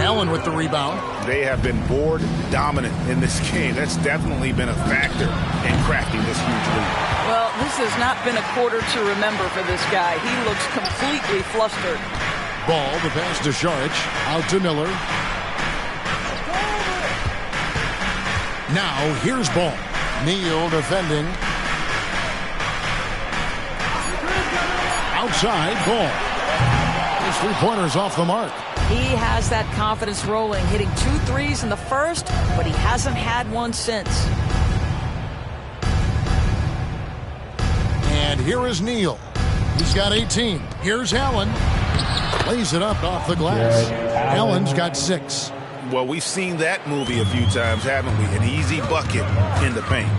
Allen with the rebound.
They have been board dominant in this game. That's definitely been a factor in crafting this huge lead.
Well, this has not been a quarter to remember for this guy. He looks completely flustered.
Ball, the pass to Šarić. Out to Miller. Now, here's Ball. Neal defending. Outside, Ball. His three-pointers off the mark.
He has that confidence rolling, hitting 2 threes in the first, but he hasn't had one since.
And here is Neal. He's got 18. Here's Allen. Lays it up off the glass. Allen's got 6.
Well, we've seen that movie a few times, haven't we? An easy bucket in the paint.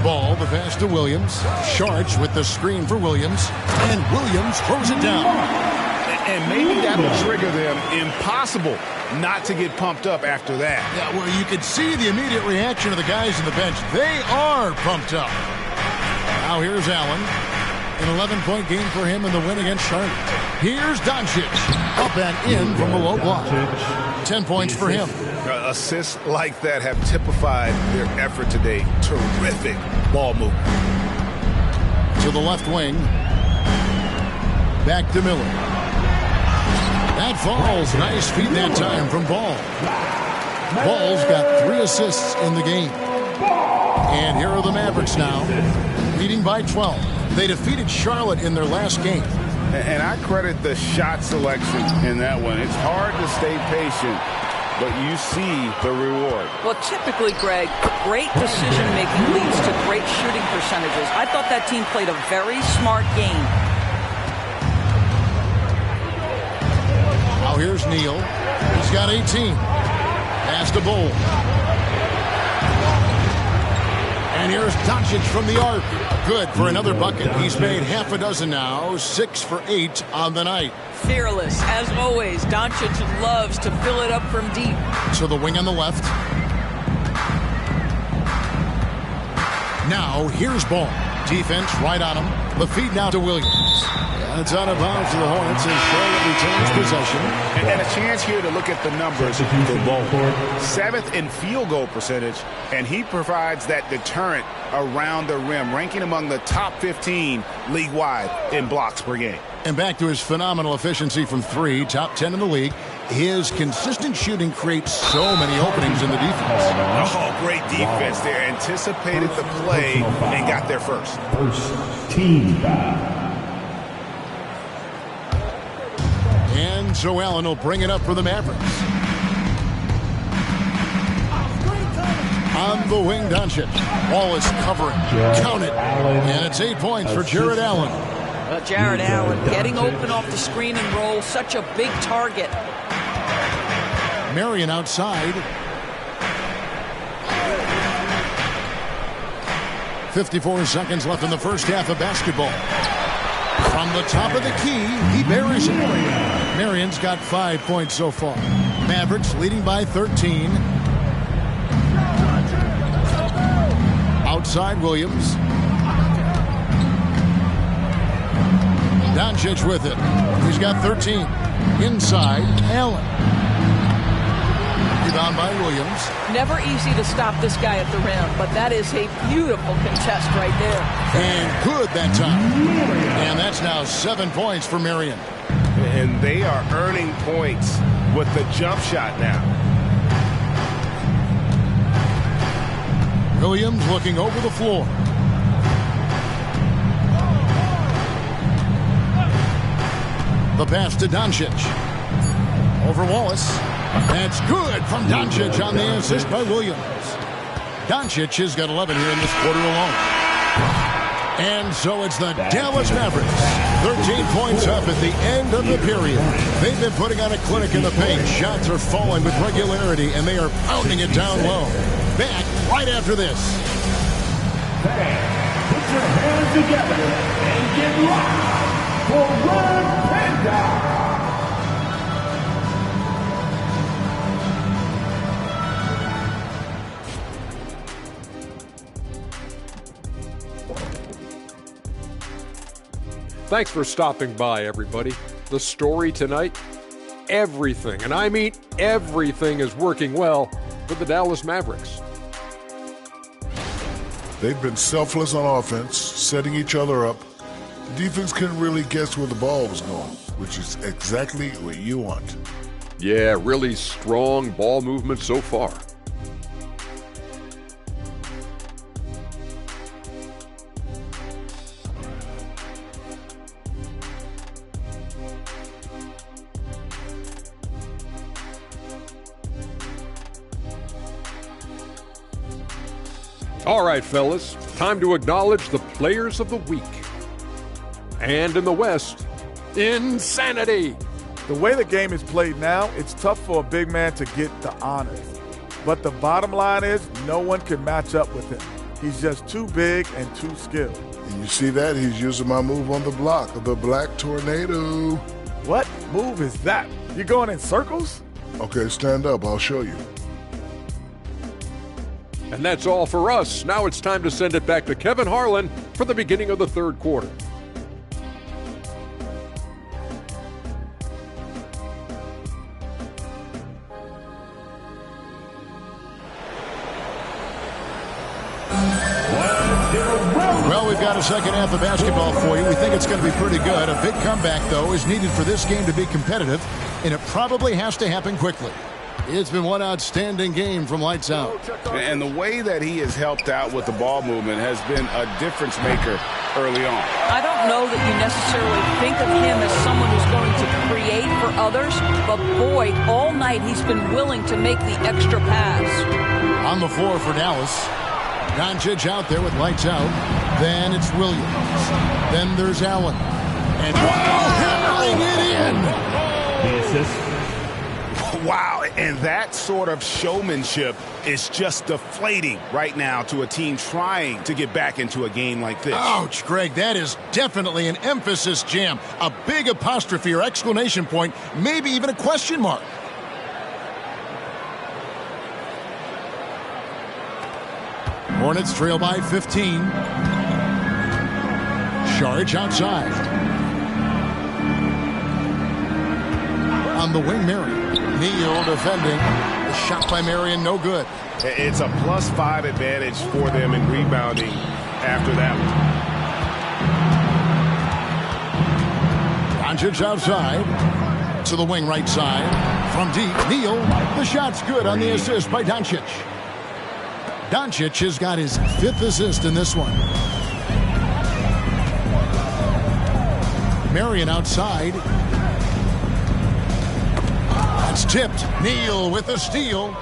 Ball, the pass to Williams. Šarić with the screen for Williams. And Williams throws it down.
And maybe that'll trigger them. Impossible not to get pumped up after that.
Yeah, well, you could see the immediate reaction of the guys on the bench. They are pumped up. Now here's Allen. An 11-point game for him in the win against Charlotte. Here's Doncic. Up and in from the low block. 10 points for him.
Assists like that have typified their effort today. Terrific ball movement.
To the left wing. Back to Miller. That falls. Nice feed that time from Ball. Ball's got 3 assists in the game. And here are the Mavericks now, leading by 12. They defeated Charlotte in their last game.
And I credit the shot selection in that one. It's hard to stay patient, but you see the reward.
Well, typically, Greg, great decision-making leads to great shooting percentages. I thought that team played a very smart game.
Now here's Neal. He's got 18. Pass to Bol. And here's Doncic from the arc. Good for another bucket. He's made half a dozen now. 6 for 8 on the night.
Fearless, as always. Doncic loves to fill it up from deep.
To the wing on the left. Now here's Ball. Defense right on him. The feed now to Williams. And it's out of bounds to the Hornets as Charlotte retains possession.
And a chance here to look at the numbers for Ball. 7th in field goal percentage, and he provides that deterrent around the rim, ranking among the top 15 league-wide in blocks per game.
And back to his phenomenal efficiency from 3, top 10 in the league. His consistent shooting creates so many openings in the defense.
Oh, great defense there. Anticipated the play and got there first.
First team foul.
And so Allen will bring it up for the Mavericks. On the wing, Doncic. Ball is covering. Count it. And it's 8 points for Jared Allen.
Jared Allen getting open off the screen and roll. Such a big target.
Marion outside. 54 seconds left in the first half of basketball. From the top of the key, he buries it. Marion's got 5 points so far. Mavericks leading by 13. Outside Williams. Doncic with it. He's got 13. Inside, Allen. Rebound by Williams.
Never easy to stop this guy at the rim, but that is a beautiful contest right there.
And good that time. And that's now 7 points for Marion.
And they are earning points with the jump shot now.
Williams looking over the floor. The pass to Doncic. Over Wallace. That's good from Doncic on the assist by Williams. Doncic has got 11 here in this quarter alone. And so it's the Dallas Mavericks. 13 points up at the end of the period. They've been putting on a clinic in the paint. Shots are falling with regularity, and they are pounding it down low. Back right after this.
Put your hands together and get loud for Red Panda.
Thanks for stopping by, everybody. The story tonight, everything, and I mean everything, is working well for the Dallas Mavericks.
They've been selfless on offense, setting each other up. The defense couldn't really guess where the ball was going, which is exactly what you want.
Yeah, really strong ball movement so far. All right, fellas, time to acknowledge the players of the week. And in the West, insanity.
The way the game is played now, it's tough for a big man to get the honors. But the bottom line is no one can match up with him. He's just too big and too skilled.
And you see that? He's using my move on the block, the Black Tornado.
What move is that? You going in circles?
Okay, stand up. I'll show you.
And that's all for us. Now it's time to send it back to Kevin Harlan for the beginning of the third quarter.
Well, we've got a second half of basketball for you. We think it's going to be pretty good. A big comeback, though, is needed for this game to be competitive, and it probably has to happen quickly. It's been one outstanding game from lights out.
And the way that he has helped out with the ball movement has been a difference maker early on.
I don't know that you necessarily think of him as someone who's going to create for others, but boy, all night he's been willing to make the extra pass.
On the floor for Dallas. Doncic out there with lights out. Then it's Williams. Then there's Allen. And hammering it in.
The assist.
Wow, and that sort of showmanship is just deflating right now to a team trying to get back into a game like this.
Ouch, Greg, that is definitely an emphasis jam. A big apostrophe or exclamation point, maybe even a question mark. Hornets trail by 15. Saric outside. On the wing, Marion. Neal defending. The shot by Marion, no good.
It's a +5 advantage for them in rebounding after that one.
Doncic outside. To the wing right side. From deep, Neal. The shot's good on the assist by Doncic. Doncic has got his 5th assist in this one. Marion outside. It's tipped. Neal with the steal.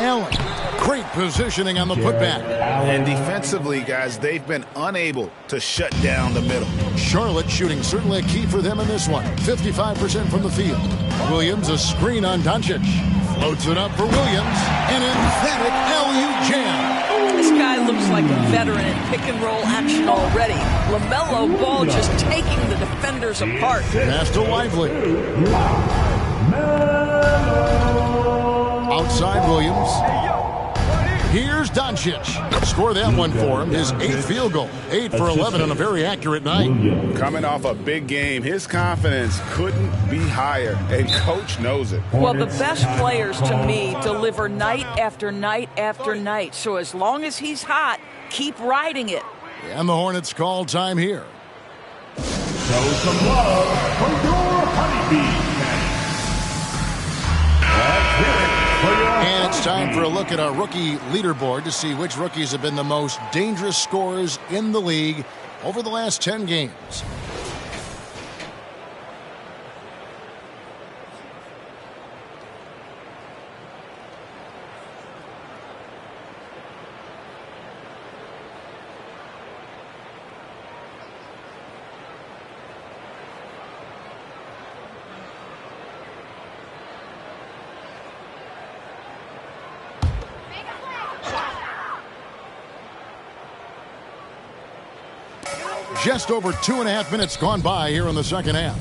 Allen. Great positioning on the putback.
And defensively, guys, they've been unable to shut down the middle.
Charlotte shooting certainly a key for them in this one. 55% from the field. Williams, a screen on Doncic. Floats it up for Williams. An emphatic LU jam.
This guy looks like a veteran in pick-and-roll action already. LaMelo Ball just taking the defenders apart.
Pass to Lively. Outside Williams. Here's Doncic. Score that one for him. His 8th field goal. 8 for 11 on a very accurate night.
Coming off a big game, his confidence couldn't be higher, and Coach knows it.
Well, the best players to me deliver night after night after night. So as long as he's hot, keep riding it.
And the Hornets call time here.
Show some love for your honeybees.
And it's time for a look at our rookie leaderboard to see which rookies have been the most dangerous scorers in the league over the last 10 games. just over 2.5 minutes gone by here in the second half.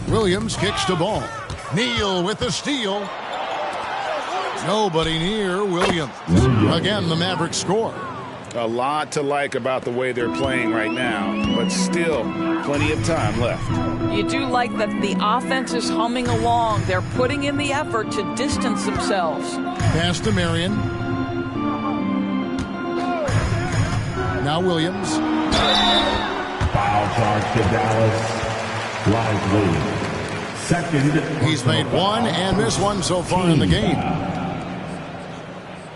Williams kicks to ball. Neal with the steal. Nobody near Williams. Again, the Mavericks score.
A lot to like about the way they're playing right now, but still plenty of time left.
You do like that the offense is humming along. They're putting in the effort to distance themselves.
Pass to Marion. Now Williams.
Foul charge to Dallas. Lively. Second.
He's made one and missed one so far in the game.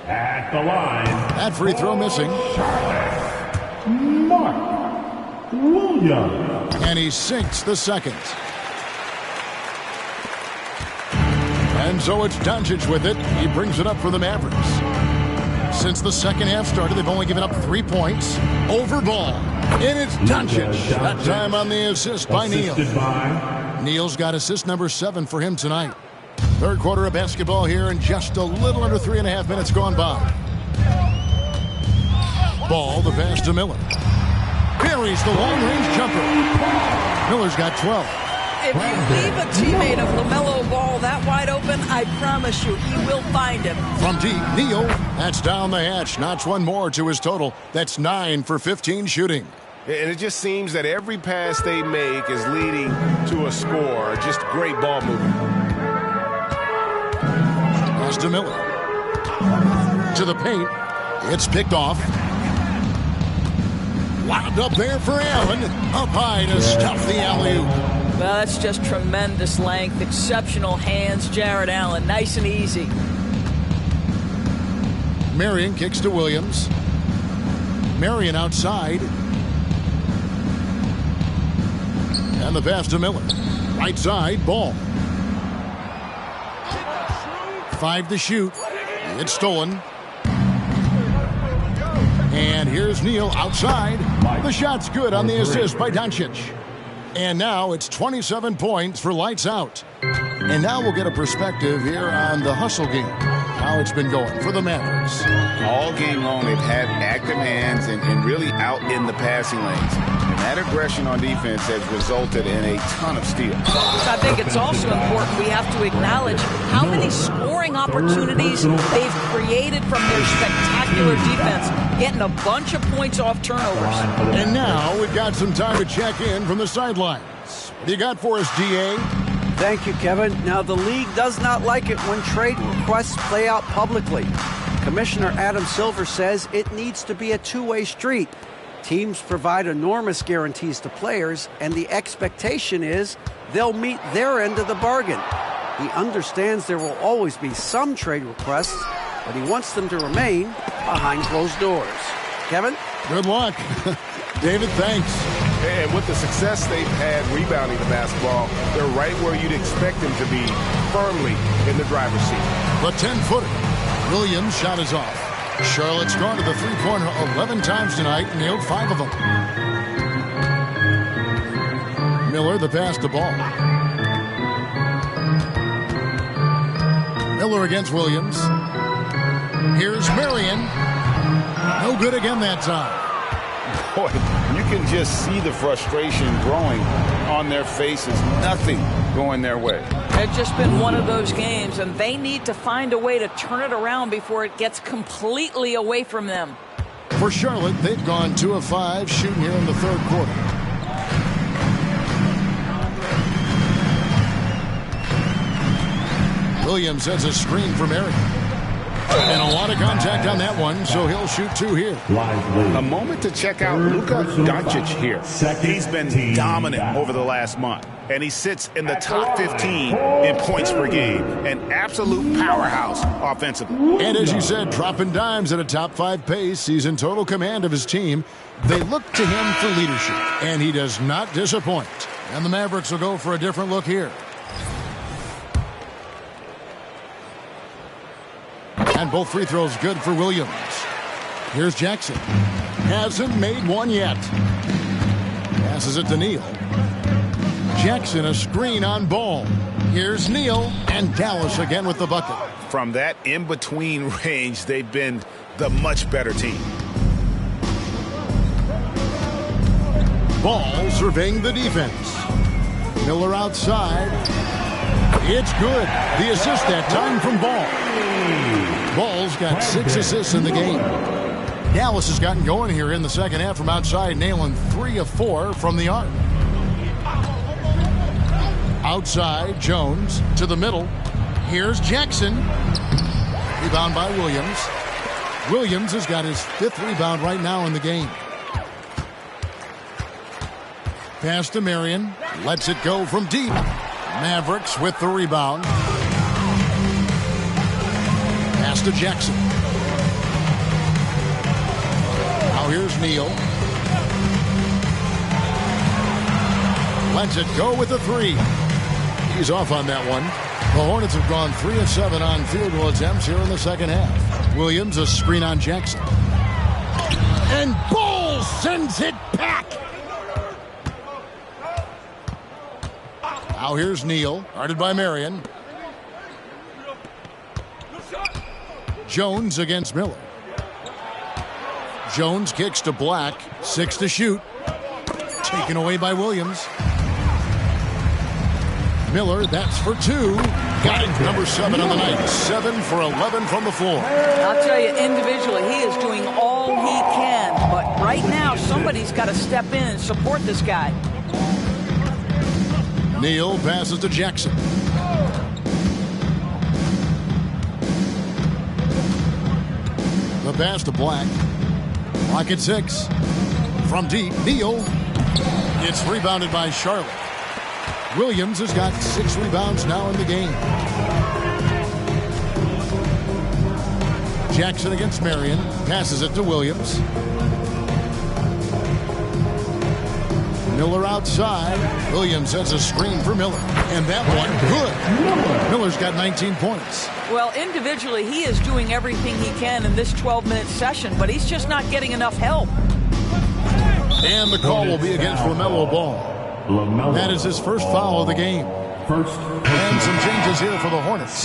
At the line.
That free throw missing.
Mark Williams.
And he sinks the second. And so it's Doncic with it. He brings it up for the Mavericks. Since the second half started, they've only given up 3 points. Over ball. And it's Doncic. That time on the assist by Neal. Neal's got assist number 7 for him tonight. Third quarter of basketball here and just a little under 3.5 minutes gone by. Ball, the pass to Miller. Buries the long-range jumper. Miller's got 12.
If you leave a teammate of LaMelo Ball that wide open, I promise you, he will find him.
From deep, Neal. That's down the hatch. Notch one more to his total. That's 9 for 15 shooting.
And it just seems that every pass they make is leading to a score. Just great ball movement.
Pass to Miller. To the paint. It's picked off. Lobbed up there for Allen. Up high to stuff the alley-oop.
Well, that's just tremendous length. Exceptional hands, Jared Allen. Nice and easy.
Marion kicks to Williams. Marion outside. And the pass to Miller. Right side, Ball. 5 to shoot. It's stolen. And here's Neal outside. The shot's good on the assist by Doncic. And now it's 27 points for lights out. And now we'll get a perspective here on the hustle game. How it's been going for the Mavericks.
All game long, they've had active hands and really out in the passing lanes. And that aggression on defense has resulted in a ton of steals.
I think it's also important we have to acknowledge how many scoring opportunities they've created from their spectacular defense, getting a bunch of points off turnovers.
And now we've got some time to check in from the sidelines. What do you got for us, DA?
Thank you, Kevin. Now, the league does not like it when trade requests play out publicly. Commissioner Adam Silver says it needs to be a two-way street. Teams provide enormous guarantees to players, and the expectation is they'll meet their end of the bargain. He understands there will always be some trade requests, but he wants them to remain behind closed doors. Kevin?
Good luck. David, thanks.
And with the success they've had rebounding the basketball, they're right where you'd expect them to be, firmly in the driver's seat.
The 10-footer. Williams' shot is off. Charlotte's gone to the three-pointer 11 times tonight and nailed 5 of them. Miller, the pass to Ball. Miller against Williams. Here's Marion. No good again that time.
Boy, you can just see the frustration growing on their faces. Nothing going their way.
It's just been one of those games, and they need to find a way to turn it around before it gets completely away from them.
For Charlotte, they've gone 2 of 5 shooting here in the third quarter. Williams has a screen for Marion. And a lot of contact on that one, so he'll shoot 2 here.
A moment to check out Luka Doncic here. He's been dominant over the last month, and he sits in the top 15 in points per game. An absolute powerhouse offensively.
And as you said, dropping dimes at a top 5 pace. He's in total command of his team. They look to him for leadership, and he does not disappoint. And the Mavericks will go for a different look here. And both free throws good for Williams. Here's Jackson. Hasn't made one yet. Passes it to Neal. Jackson a screen on Ball. Here's Neal, and Dallas again with the bucket.
From that in-between range, they've been the much better team.
Ball surveying the defense. Miller outside. It's good. The assist that time from Ball. Ball's got 6 assists in the game. Dallas has gotten going here in the second half from outside, nailing 3 of 4 from the arc. Outside, Jones to the middle. Here's Jackson. Rebound by Williams. Williams has got his 5th rebound right now in the game. Pass to Marion. Lets it go from deep. Mavericks with the rebound. Pass to Jackson. Now here's Neal. Lets it go with the 3. He's off on that one. The Hornets have gone 3 of 7 on field goal attempts here in the second half. Williams, a screen on Jackson. And Ball sends it back. Now here's Neal, guarded by Marion. Jones against Miller. Jones kicks to Black. 6 to shoot. Taken away by Williams. Miller, that's for 2. Got it. Number 7 on the night. 7 for 11 from the floor.
I'll tell you, individually, he is doing all he can. But right now, somebody's got to step in and support this guy.
Neal passes to Jackson. The pass to Black. Black at 6. From deep, Neal. It's rebounded by Charlotte. Williams has got 6 rebounds now in the game. Jackson against Marion. Passes it to Williams. Miller outside. Williams sets a screen for Miller. And that one, good. Miller's got 19 points.
Well, individually, he is doing everything he can in this 12-minute session, but he's just not getting enough help.
And the call will be against LaMelo Ball. That is his first foul of the game. And some changes here for the Hornets.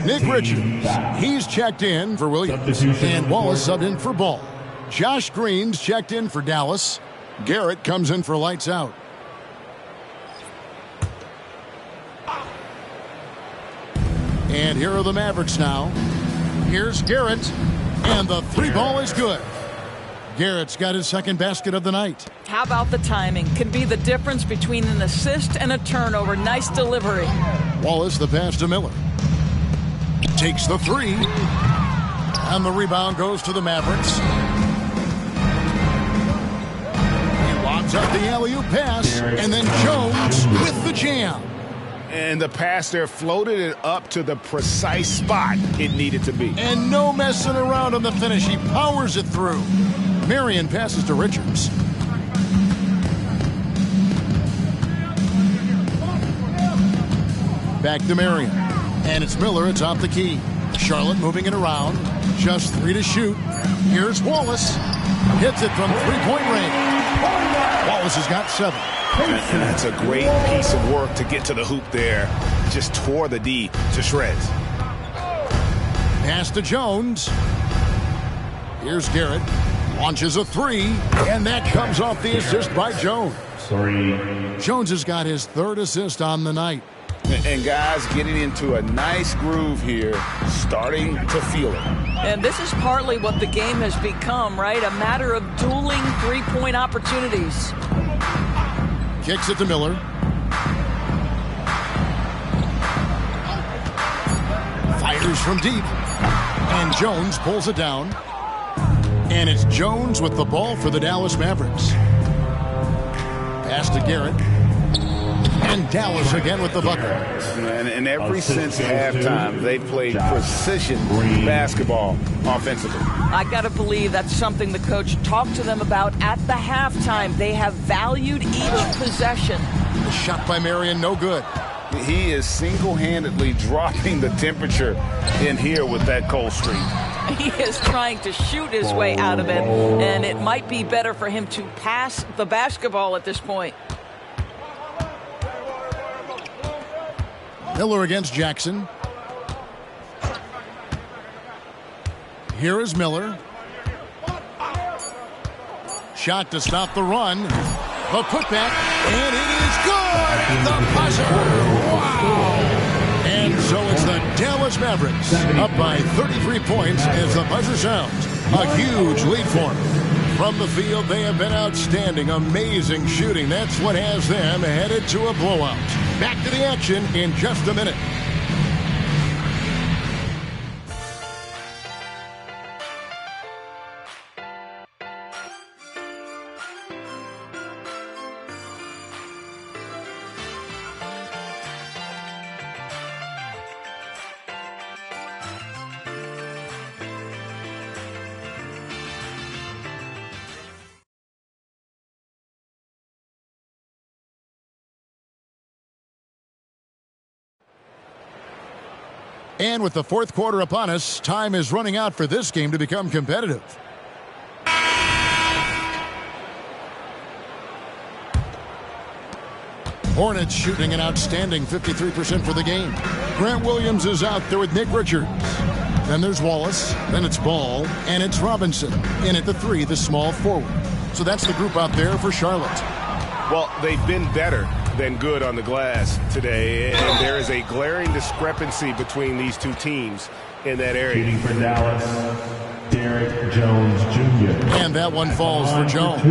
Nick Richards, he's checked in for Williams. And Wallace subbed in for Ball. Josh Green's checked in for Dallas. Garrett comes in for lights out. And here are the Mavericks now. Here's Garrett. And the 3 ball is good. Garrett's got his 2nd basket of the night.
How about the timing? Can be the difference between an assist and a turnover. Nice delivery.
Wallace, the pass to Miller. Takes the 3. And the rebound goes to the Mavericks. He lobs up the alley-oop pass. And then Jones with the jam.
And the pass there floated it up to the precise spot it needed to be.
And no messing around on the finish. He powers it through. Marion passes to Richards. Back to Marion. And it's Miller atop the key. Charlotte moving it around. Just 3 to shoot. Here's Wallace. Hits it from 3-point range. Wallace has got 7.
And that's a great piece of work to get to the hoop there. Just tore the D to shreds.
Pass to Jones. Here's Garrett. Launches a 3. And that comes off the assist by Jones. Jones has got his 3rd assist on the night.
And guys getting into a nice groove here, starting to feel it.
And this is partly what the game has become, right? A matter of dueling 3-point opportunities.
Kicks it to Miller. Fires from deep. And Jones pulls it down. And it's Jones with the ball for the Dallas Mavericks. Pass to Garrett. And Dallas again with the bucket.
And ever since halftime, they've played precision basketball offensively.
I got to believe that's something the coach talked to them about at the halftime. They have valued each possession.
The shot by Marion, no good.
He is single-handedly dropping the temperature in here with that cold streak.
He is trying to shoot his way out of it, and it might be better for him to pass the basketball at this point.
Miller against Jackson. Here is Miller. Shot to stop the run. A putback, and it is good at the buzzer. Wow! And so it's the Dallas Mavericks up by 33 points as the buzzer sounds. A huge lead for them. From the field, they have been outstanding. Amazing shooting. That's what has them headed to a blowout. Back to the action in just a minute. And with the fourth quarter upon us, time is running out for this game to become competitive. Hornets shooting an outstanding 53% for the game. Grant Williams is out there with Nick Richards. Then there's Wallace. Then it's Ball. And it's Robinson. In at the 3, the small forward. So that's the group out there for Charlotte.
Well, they've been better than good on the glass today, and there is a glaring discrepancy between these two teams in that area.
Shooting for Dallas, Derek Jones Jr.
And that one falls for Jones.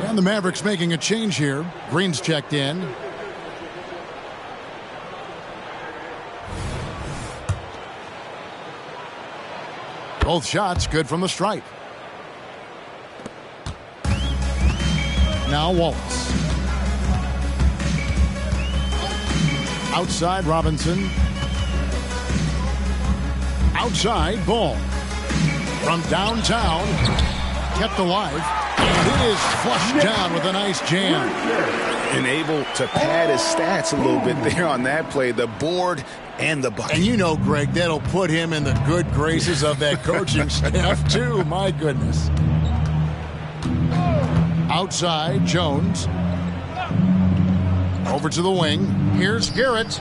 And the Mavericks making a change here. Green's checked in. Both shots good from the stripe. Now Wallace. Outside Robinson. Outside Ball. From downtown. Kept alive. And it is flushed down with a nice jam.
And able to pad his stats a little bit there on that play. The board and the bucket.
And you know, Greg, that'll put him in the good graces of that coaching staff, too. My goodness. Outside, Jones. Over to the wing. Here's Garrett.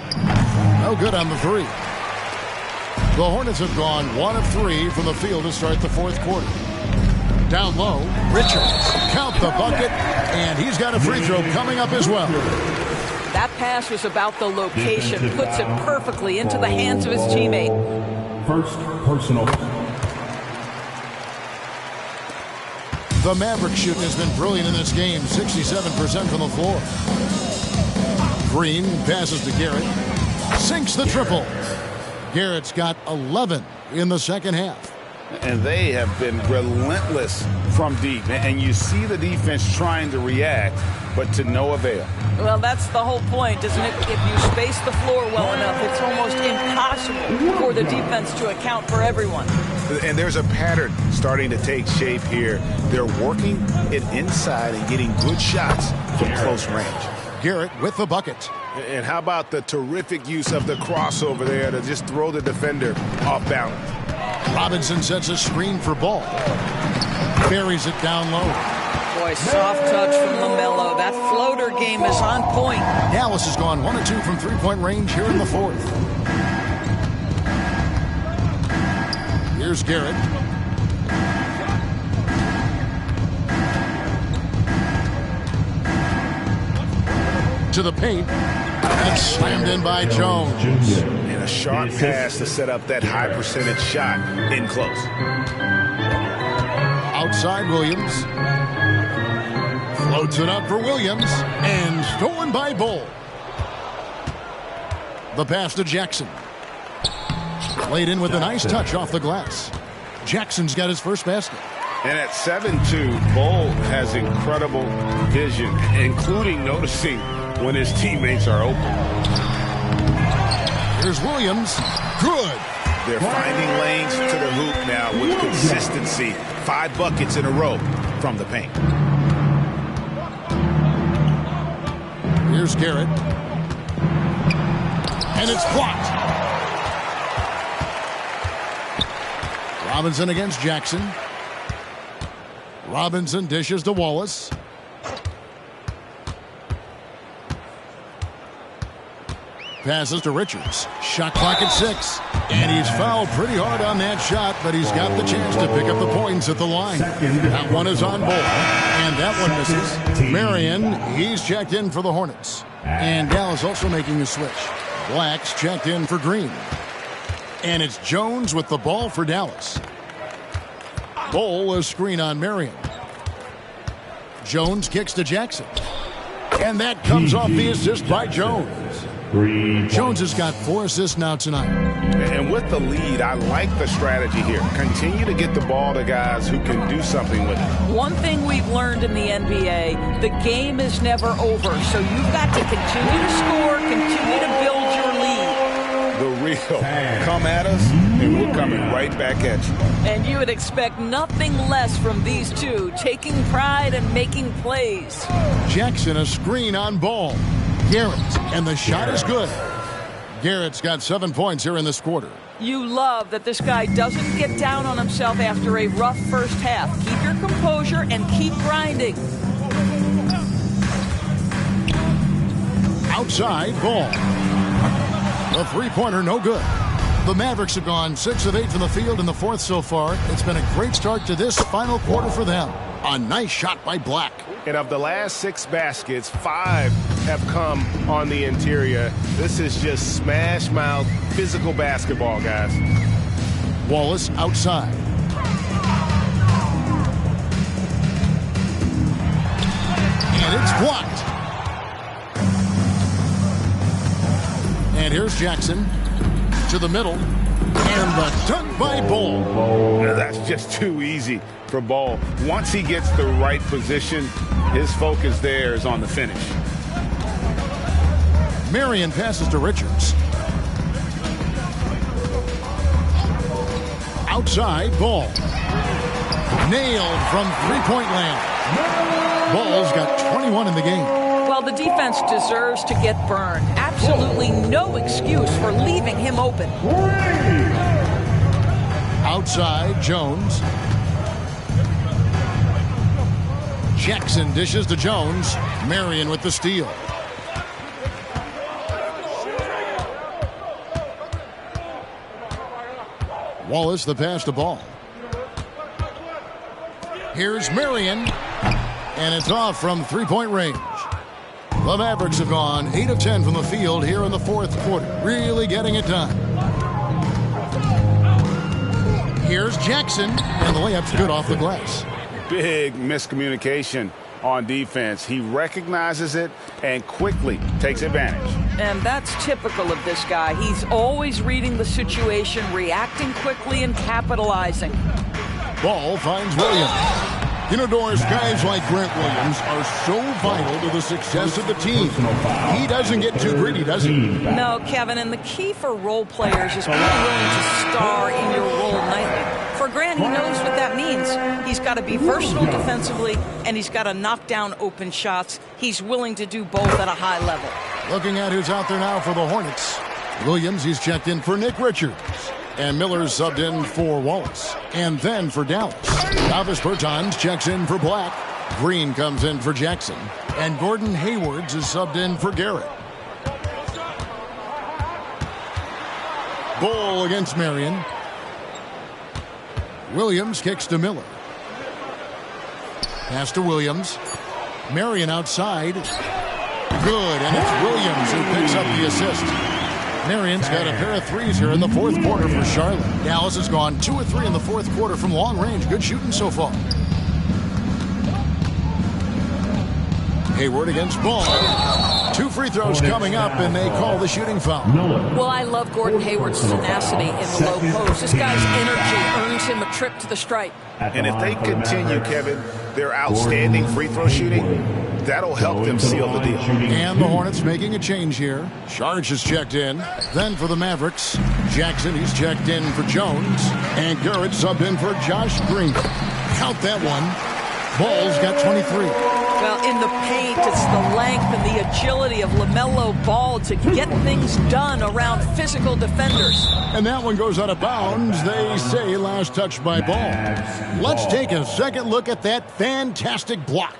No good on the 3. The Hornets have gone 1 of 3 from the field to start the fourth quarter. Down low, Richards. Count the bucket, and he's got a free throw coming up as well.
That pass was about the location. Puts it perfectly into the hands of his teammate.
First personal.
The Mavericks shooting has been brilliant in this game. 67% from the floor. Green passes to Garrett. Sinks the triple. Garrett's got 11 in the second half.
And they have been relentless from deep. And you see the defense trying to react, but to no avail.
Well, that's the whole point, isn't it? If you space the floor well enough, it's almost impossible for the defense to account for everyone.
And there's a pattern starting to take shape here. They're working it inside and getting good shots from close range.
Garrett with the bucket.
And how about the terrific use of the crossover there to just throw the defender off balance?
Robinson sets a screen for Ball. Buries it down low.
Boy, soft touch from LaMelo. That floater game is on point.
Dallas has gone 1 of 2 from three-point range here in the fourth. Here's Garrett. To the paint. And slammed in by Jones.
And a sharp pass to set up that high percentage shot in close.
Outside Williams. Floats it up for Williams. And stolen by Bull. The pass to Jackson. Laid in with a nice touch off the glass. Jackson's got his first basket.
And at 7'2", Bull has incredible vision, including noticing when his teammates are open.
Here's Williams. Good.
They're finding lanes to the hoop now with consistency. 5 buckets in a row from the paint.
Here's Garrett. And it's blocked. Robinson against Jackson. Robinson dishes to Wallace. passes to Richards. Shot clock at 6. And he's fouled pretty hard on that shot, but he's got the chance to pick up the points at the line. That one is on Ball, and that one misses. Marion, he's checked in for the Hornets. And Dallas also making a switch. Black's checked in for Green. And it's Jones with the ball for Dallas. Ball, a screen on Marion. Jones kicks to Jackson. And that comes off the assist by Jones. Jones has got 4 assists now tonight.
And with the lead, I like the strategy here. Continue to get the ball to guys who can do something with it.
One thing we've learned in the NBA, the game is never over. So you've got to continue to score, continue to build your lead.
The real come at us, and we're coming right back at you.
And you would expect nothing less from these two, taking pride and making plays.
Jackson, a screen on Ball. Garrett, and the shot is good. Garrett's got 7 points here in this quarter.
You love that this guy doesn't get down on himself after a rough first half. Keep your composure and keep grinding.
Outside, Ball. The three-pointer, no good. The Mavericks have gone 6 of 8 from the field in the fourth so far. It's been a great start to this final quarter for them. A nice shot by Black.
And of the last 6 baskets, 5 have come on the interior. This is just smash mouth physical basketball, guys.
Wallace outside. And it's blocked. And here's Jackson to the middle. And the dunk by Ball.
That's just too easy for Ball. Once he gets the right position, his focus there is on the finish.
Marion passes to Richards. Outside, Ball. Nailed from three-point land. Ball's got 21 in the game.
Well, the defense deserves to get burned. Absolutely no excuse for leaving him open.
Outside, Jones. Jackson dishes to Jones. Marion with the steal. Wallace the pass to Ball. Here's Marion. And it's off from three-point range. The Mavericks have gone 8 of 10 from the field here in the fourth quarter. Really getting it done. Here's Jackson. And the layup's good off the glass.
Big miscommunication on defense. He recognizes it and quickly takes advantage.
And that's typical of this guy. He's always reading the situation, reacting quickly, and capitalizing.
Ball finds Williams. You know, Doris, guys like Grant Williams are so vital to the success of the team. He doesn't get too greedy, does he?
No, Kevin, and the key for role players is being willing to star in your role nightly. For Grant, he knows what that means. He's got to be versatile defensively, and he's got to knock down open shots. He's willing to do both at a high level.
Looking at who's out there now for the Hornets. Williams, he's checked in for Nick Richards. And Miller's subbed in for Wallace. And then for Dallas. Davis Bertans checks in for Black. Green comes in for Jackson. And Gordon Haywards is subbed in for Garrett. Ball against Marion. Williams kicks to Miller. Pass to Williams. Marion outside. Good, and it's Williams who picks up the assist. Marion's got a pair of threes here in the fourth quarter for Charlotte. Dallas has gone 2 of 3 in the fourth quarter from long range. Good shooting so far. Hayward against Ball. 2 free throws coming up, and they call the shooting foul.
Well, I love Gordon Hayward's tenacity in the low post. This guy's energy earns him a trip to the stripe.
And if they continue, Kevin, their outstanding free throw shooting, that'll help them seal the deal.
And the Hornets making a change here. Sharge is checked in. Then for the Mavericks, Jackson, he's checked in for Jones. And Garrett subbed in for Josh Green. Count that one. Ball's got 23.
Well, in the paint, it's the length and the agility of LaMelo Ball to get things done around physical defenders.
And that one goes out of bounds. They say last touch by Ball. Let's take a second look at that fantastic block.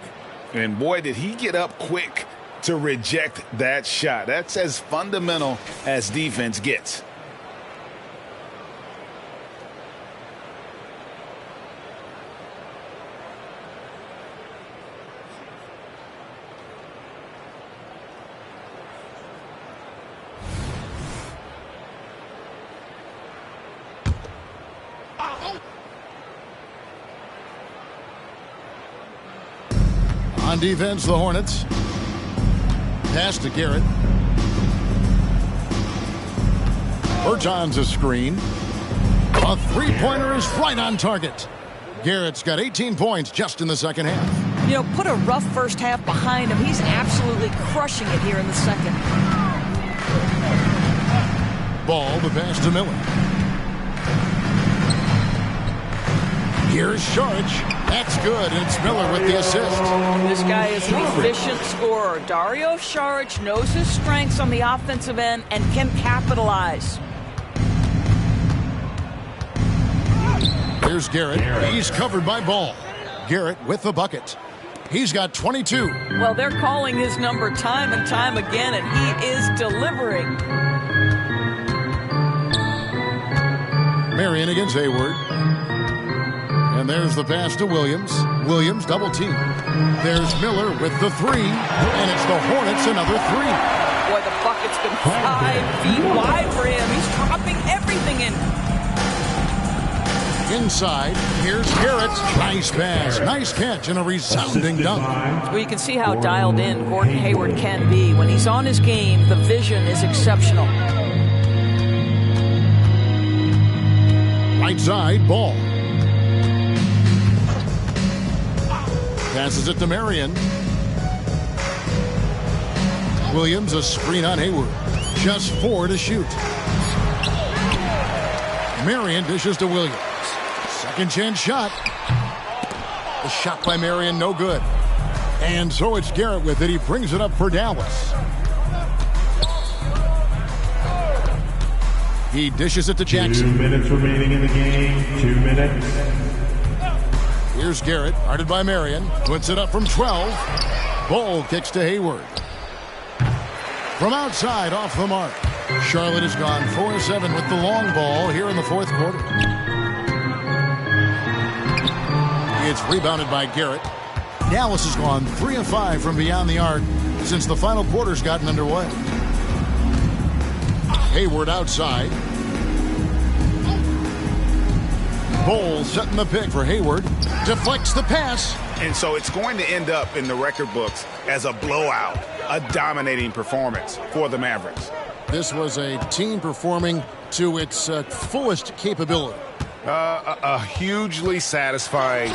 And boy, did he get up quick to reject that shot. That's as fundamental as defense gets.
On defense, the Hornets. Pass to Garrett. Berton's a screen. A three-pointer is right on target. Garrett's got 18 points just in the second half.
You know, put a rough first half behind him. He's absolutely crushing it here in the second.
Ball, the pass to Miller. Here's Saric. That's good. And it's Miller with the assist.
This guy is an efficient scorer. Dario Saric knows his strengths on the offensive end and can capitalize.
Here's Garrett. He's covered by Ball. Garrett with the bucket. He's got 22.
Well, they're calling his number time and time again, and he is delivering.
Marion against Hayward. And there's the pass to Williams. Williams double team. There's Miller with the three. And it's the Hornets another three.
Boy, the bucket's been 5 feet wide for him. He's dropping everything in.
Inside, here's Garrett. Nice pass, nice catch, and a resounding dunk.
Well, you can see how dialed in Gordon Hayward can be. When he's on his game, the vision is exceptional.
Right side, Ball. Passes it to Marion. Williams, a screen on Hayward. Just 4 to shoot. Marion dishes to Williams. Second chance shot. The shot by Marion, no good. And so it's Garrett with it. He brings it up for Dallas. He dishes it to Jackson.
2 minutes remaining in the game. 2 minutes.
Here's Garrett, guarded by Marion. Puts it up from 12. Ball kicks to Hayward. From outside, off the mark. Charlotte has gone 4-7 with the long ball here in the fourth quarter. It's rebounded by Garrett. Dallas has gone 3 of 5 from beyond the arc since the final quarter's gotten underway. Hayward outside. Bowles setting the pick for Hayward. Deflects the pass.
And so it's going to end up in the record books as a blowout, a dominating performance for the Mavericks.
This was a team performing to its fullest capability.
A hugely satisfying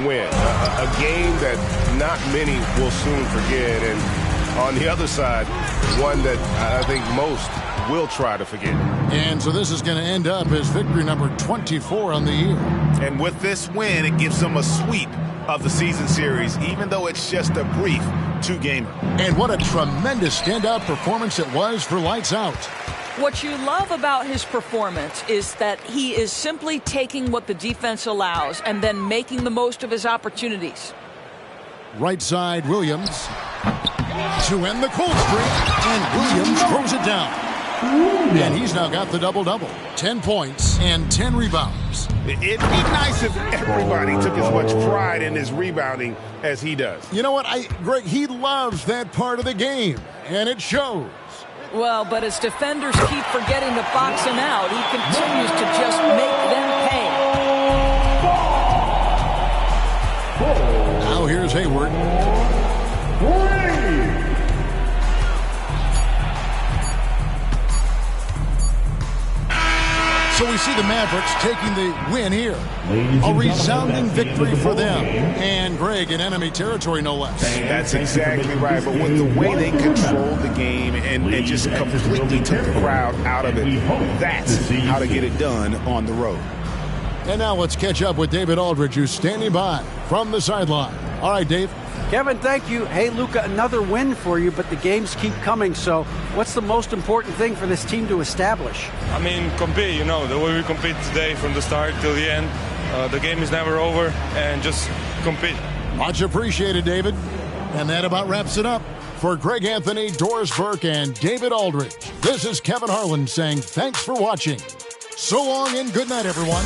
win. A game that not many will soon forget. And on the other side, one that I think most will try to forget.
And so this is going to end up as victory number 24 on the year.
And with this win, it gives them a sweep of the season series, even though it's just a brief 2-gamer.
And what a tremendous standout performance it was for Lights Out.
What you love about his performance is that he is simply taking what the defense allows and then making the most of his opportunities.
Right side, Williams. To end the cold streak, and Williams throws it down. And he's now got the double-double. 10 points and 10 rebounds.
It'd be nice if everybody took as much pride in his rebounding as he does.
You know what, Greg, he loves that part of the game, and it shows.
Well, but as defenders keep forgetting to box him out, he continues to just make them pay.
Now here's Hayward. So we see the Mavericks taking the win here. A resounding victory for them. And Greg, in enemy territory, no less.
That's exactly right. But with the way they controlled the game and just completely took the crowd out of it, that's how to get it done on the road.
And now let's catch up with David Aldridge, who's standing by from the sideline. All right, Dave.
Kevin, thank you. Hey, Luka, another win for you, but the games keep coming. So what's the most important thing for this team to establish?
I mean, compete, the way we compete today from the start till the end. The game is never over, and just compete.
Much appreciated, David. And that about wraps it up. For Greg Anthony, Doris Burke, and David Aldridge, this is Kevin Harlan saying thanks for watching. So long and good night, everyone.